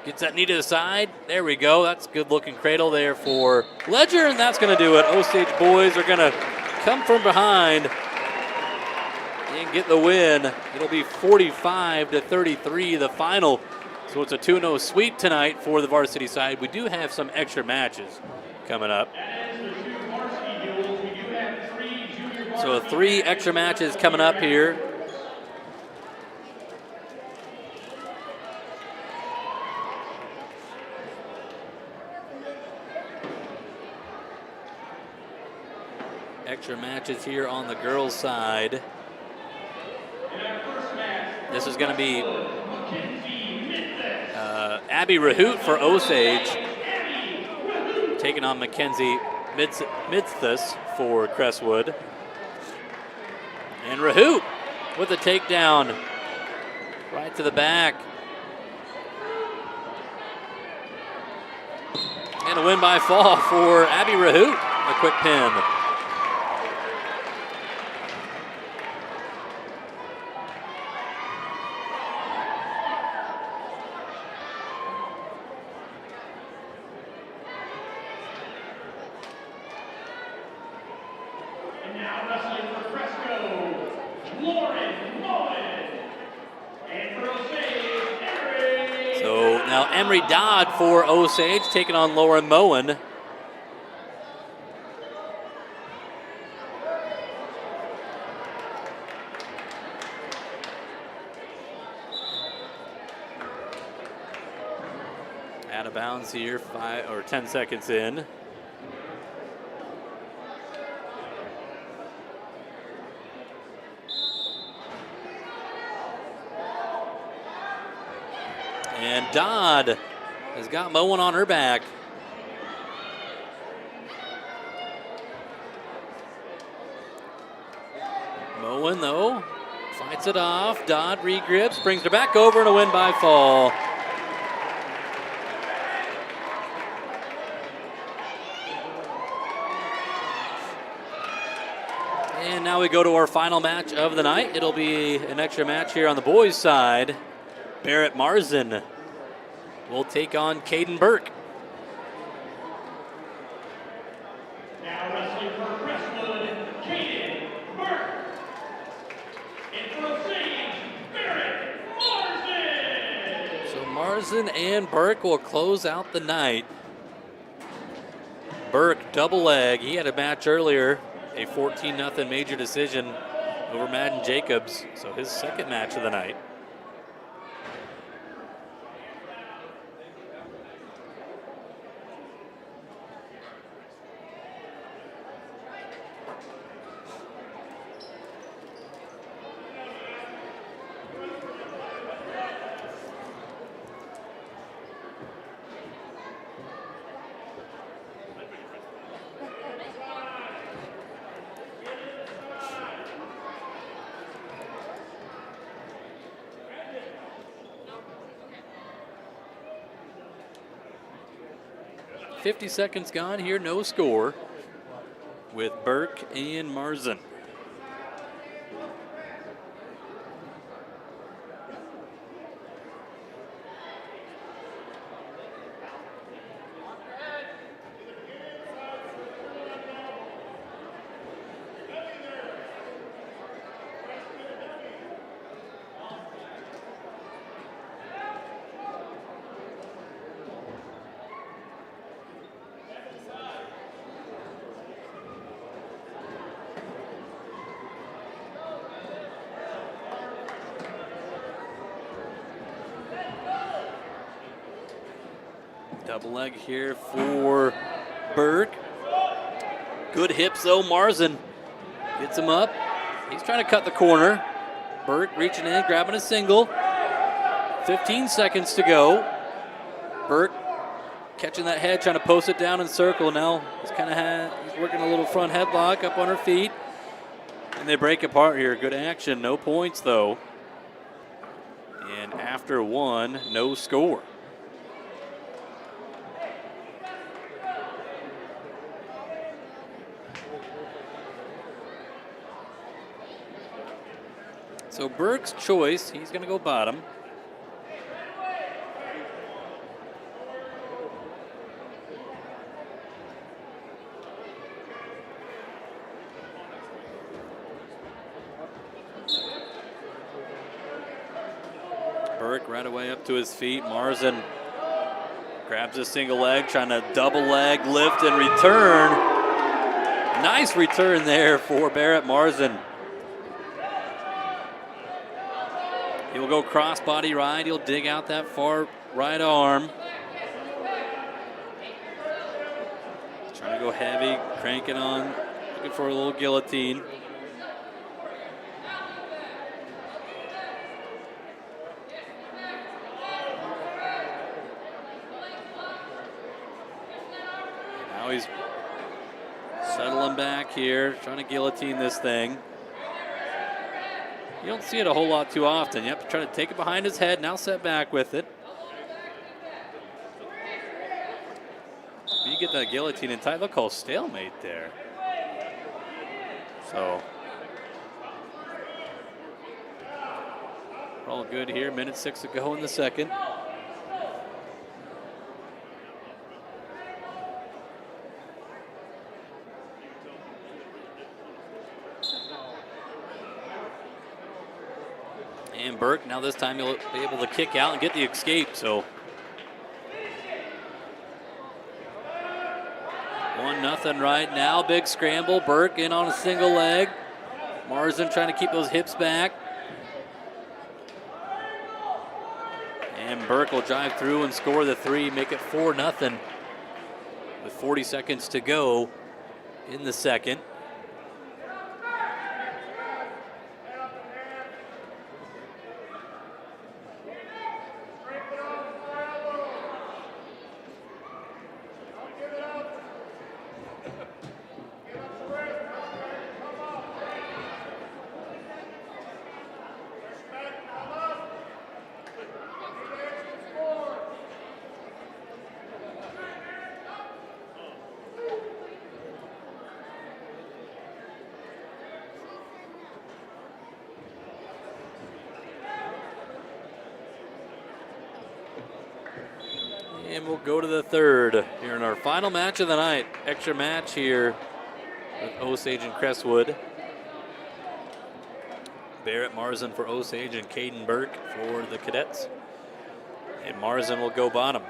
Gets that knee to the side. There we go. That's a good-looking cradle there for Ledger, and that's going to do it. Osage boys are going to come from behind and get the win. It'll be 45-33, the final. So it's a 2-0 sweep tonight for the varsity side. We do have some extra matches coming up. So 3 extra matches coming up here. Extra matches here on the girls' side. This is going to be Abby Rahoot for Osage, taking on Mackenzie Midthus for Crestwood. And Rahoot with a takedown right to the back. And a win by fall for Abby Rahoot, a quick pin. Dodd for Osage, taking on Lauren Moen. Out of bounds here, 10 seconds in. And Dodd has got Moen on her back. Moen, though, fights it off. Dodd regrips, brings her back over, and a win by fall. And now we go to our final match of the night. It'll be an extra match here on the boys' side. Barrett Marzin will take on Caden Burke. Now wrestling for Crestwood, Caden Burke. And for Osage, Barrett Marzin. So Marzin and Burke will close out the night. Burke, double leg. He had a match earlier, a 14-0 major decision over Madden Jacobs. So his second match of the night. .50 seconds gone here, no score with Burke and Marzin. Double leg here for Burke. Good hips though, Marzin gets him up. He's trying to cut the corner. Burke reaching in, grabbing a single. 15 seconds to go. Burke catching that head, trying to post it down in circle. Now he's working a little front headlock up on her feet. And they break apart here. Good action. No points, though. And after one, no score. So Burke's choice, he's going to go bottom. Burke right away up to his feet. Marzin grabs a single leg, trying to double leg, lift, and return. Nice return there for Barrett Marzin. He'll go crossbody right. He'll dig out that far right arm. Trying to go heavy, cranking on, looking for a little guillotine. Now he's settling back here, trying to guillotine this thing. You don't see it a whole lot too often. You have to try to take it behind his head, now set back with it. If you get that guillotine in tight, look how stalemate there. So, we're all good here. Minute 6 to go in the second. And Burke, now this time he'll be able to kick out and get the escape, so. 1-0 right now, big scramble. Burke in on a single leg. Marzin trying to keep those hips back. And Burke will drive through and score the 3, make it 4-0 with 40 seconds to go in the second. And we'll go to the third here in our final match of the night. Extra match here with Osage and Crestwood. Barrett Marzin for Osage and Caden Burke for the Cadets. And Marzin will go bottom.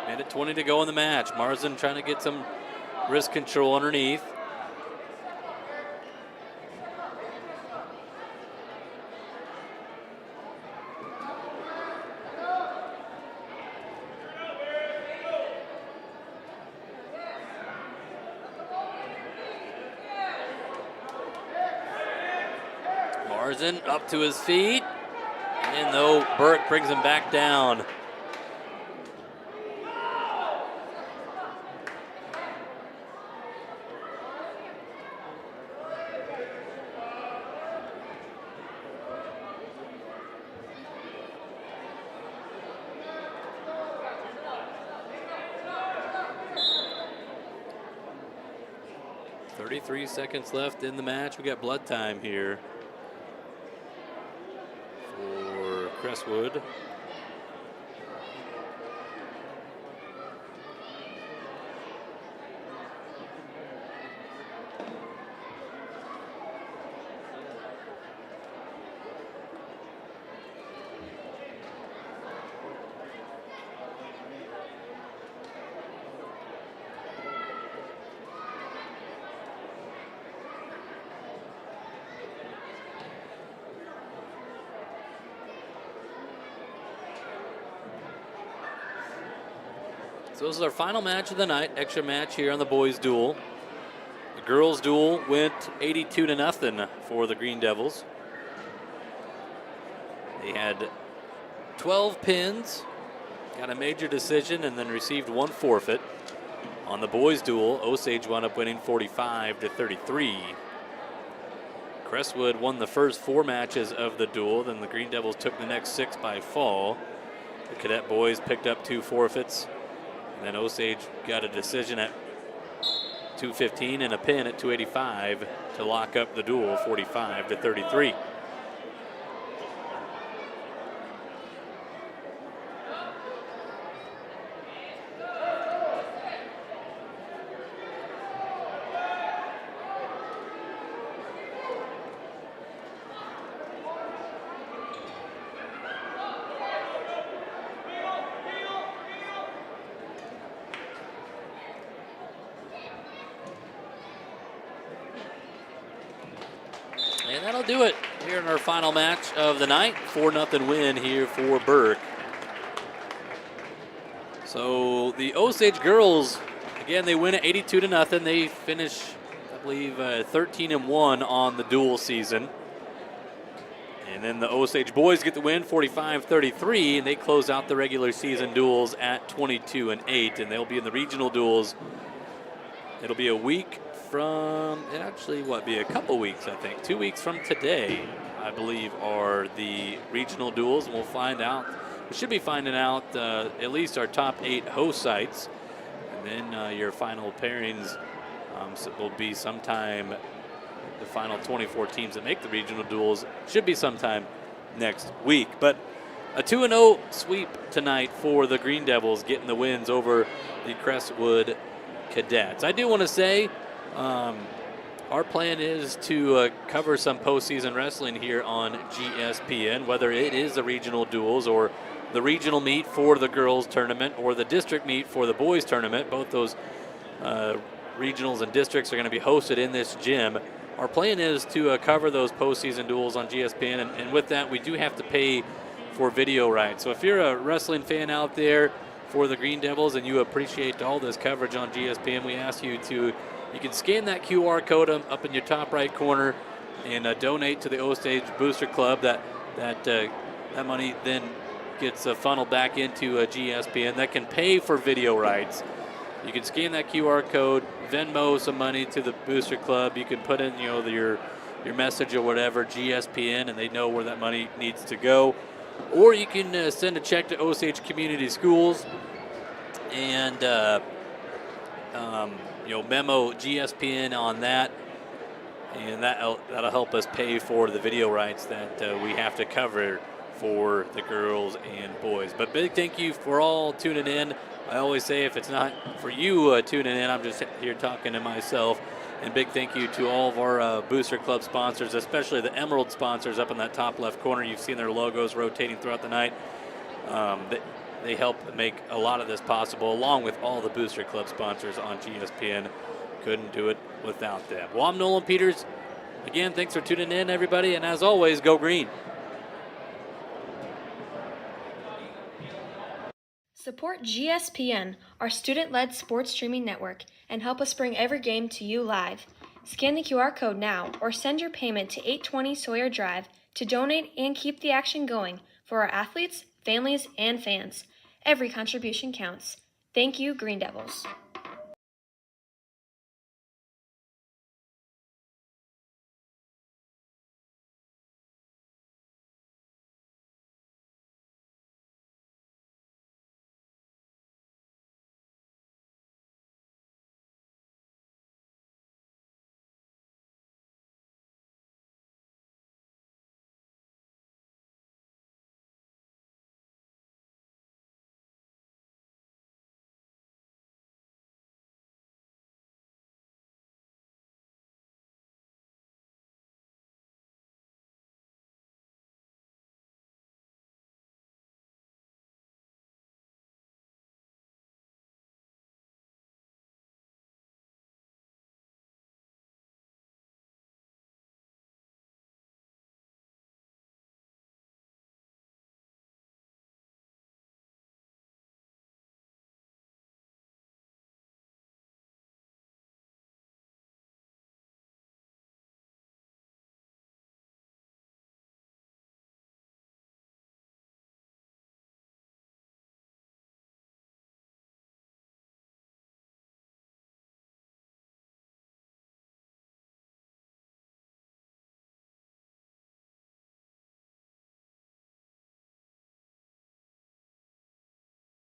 Minute 20 to go in the match. Marzin trying to get some wrist control underneath. Marzin up to his feet. And though Burke brings him back down. .33 seconds left in the match. We got blood time here for Crestwood. So this is our final match of the night, extra match here on the boys' duel. The girls' duel went 82-0 for the Green Devils. They had 12 pins, got a major decision, and then received one forfeit. On the boys' duel, Osage wound up winning 45-33. Crestwood won the first 4 matches of the duel, then the Green Devils took the next 6 by fall. The cadet boys picked up 2 forfeits, and then Osage got a decision at 215 and a pin at 285 to lock up the duel 45-33. And that'll do it here in our final match of the night. 4-0 win here for Burke. So the Osage girls, again, they win at 82-0. They finish, I believe, 13-1 on the dual season. And then the Osage boys get the win, 45-33, and they close out the regular season duels at 22-8, and they'll be in the regional duels. It'll be a week from, it actually, be a couple weeks, I think. 2 weeks from today, I believe, are the regional duels, and we'll find out. We should be finding out at least our top 8 host sites, and then your final pairings will be sometime. The final 24 teams that make the regional duels should be sometime next week. But a 2-0 sweep tonight for the Green Devils, getting the wins over the Crestwood Cadets. I do want to say our plan is to cover some postseason wrestling here on GSPN, whether it is the regional duels or the regional meet for the girls tournament or the district meet for the boys tournament. Both those regionals and districts are going to be hosted in this gym. Our plan is to cover those postseason duels on GSPN, and with that, we do have to pay for video rights. So if you're a wrestling fan out there for the Green Devils and you appreciate all this coverage on GSPN, we ask you can scan that QR code up in your top right corner and donate to the Osage Booster Club. That money then gets funneled back into GSPN. That can pay for video rights. You can scan that QR code, Venmo some money to the Booster Club. You can put in, your message or whatever, GSPN, and they know where that money needs to go. Or you can send a check to Osage Community Schools and memo GSPN on that, and that'll help us pay for the video rights that we have to cover for the girls and boys. But big thank you for all tuning in. I always say if it's not for you tuning in, I'm just here talking to myself. And big thank you to all of our Booster Club sponsors, especially the Emerald sponsors up in that top left corner. You've seen their logos rotating throughout the night. They help make a lot of this possible, along with all the Booster Club sponsors on GSPN. Couldn't do it without them. Well, I'm Nolan Peters. Again, thanks for tuning in, everybody. And as always, go green. Support GSPN, our student-led sports streaming network, and help us bring every game to you live. Scan the QR code now or send your payment to 820 Sawyer Drive to donate and keep the action going for our athletes, families, and fans. Every contribution counts. Thank you, Green Devils.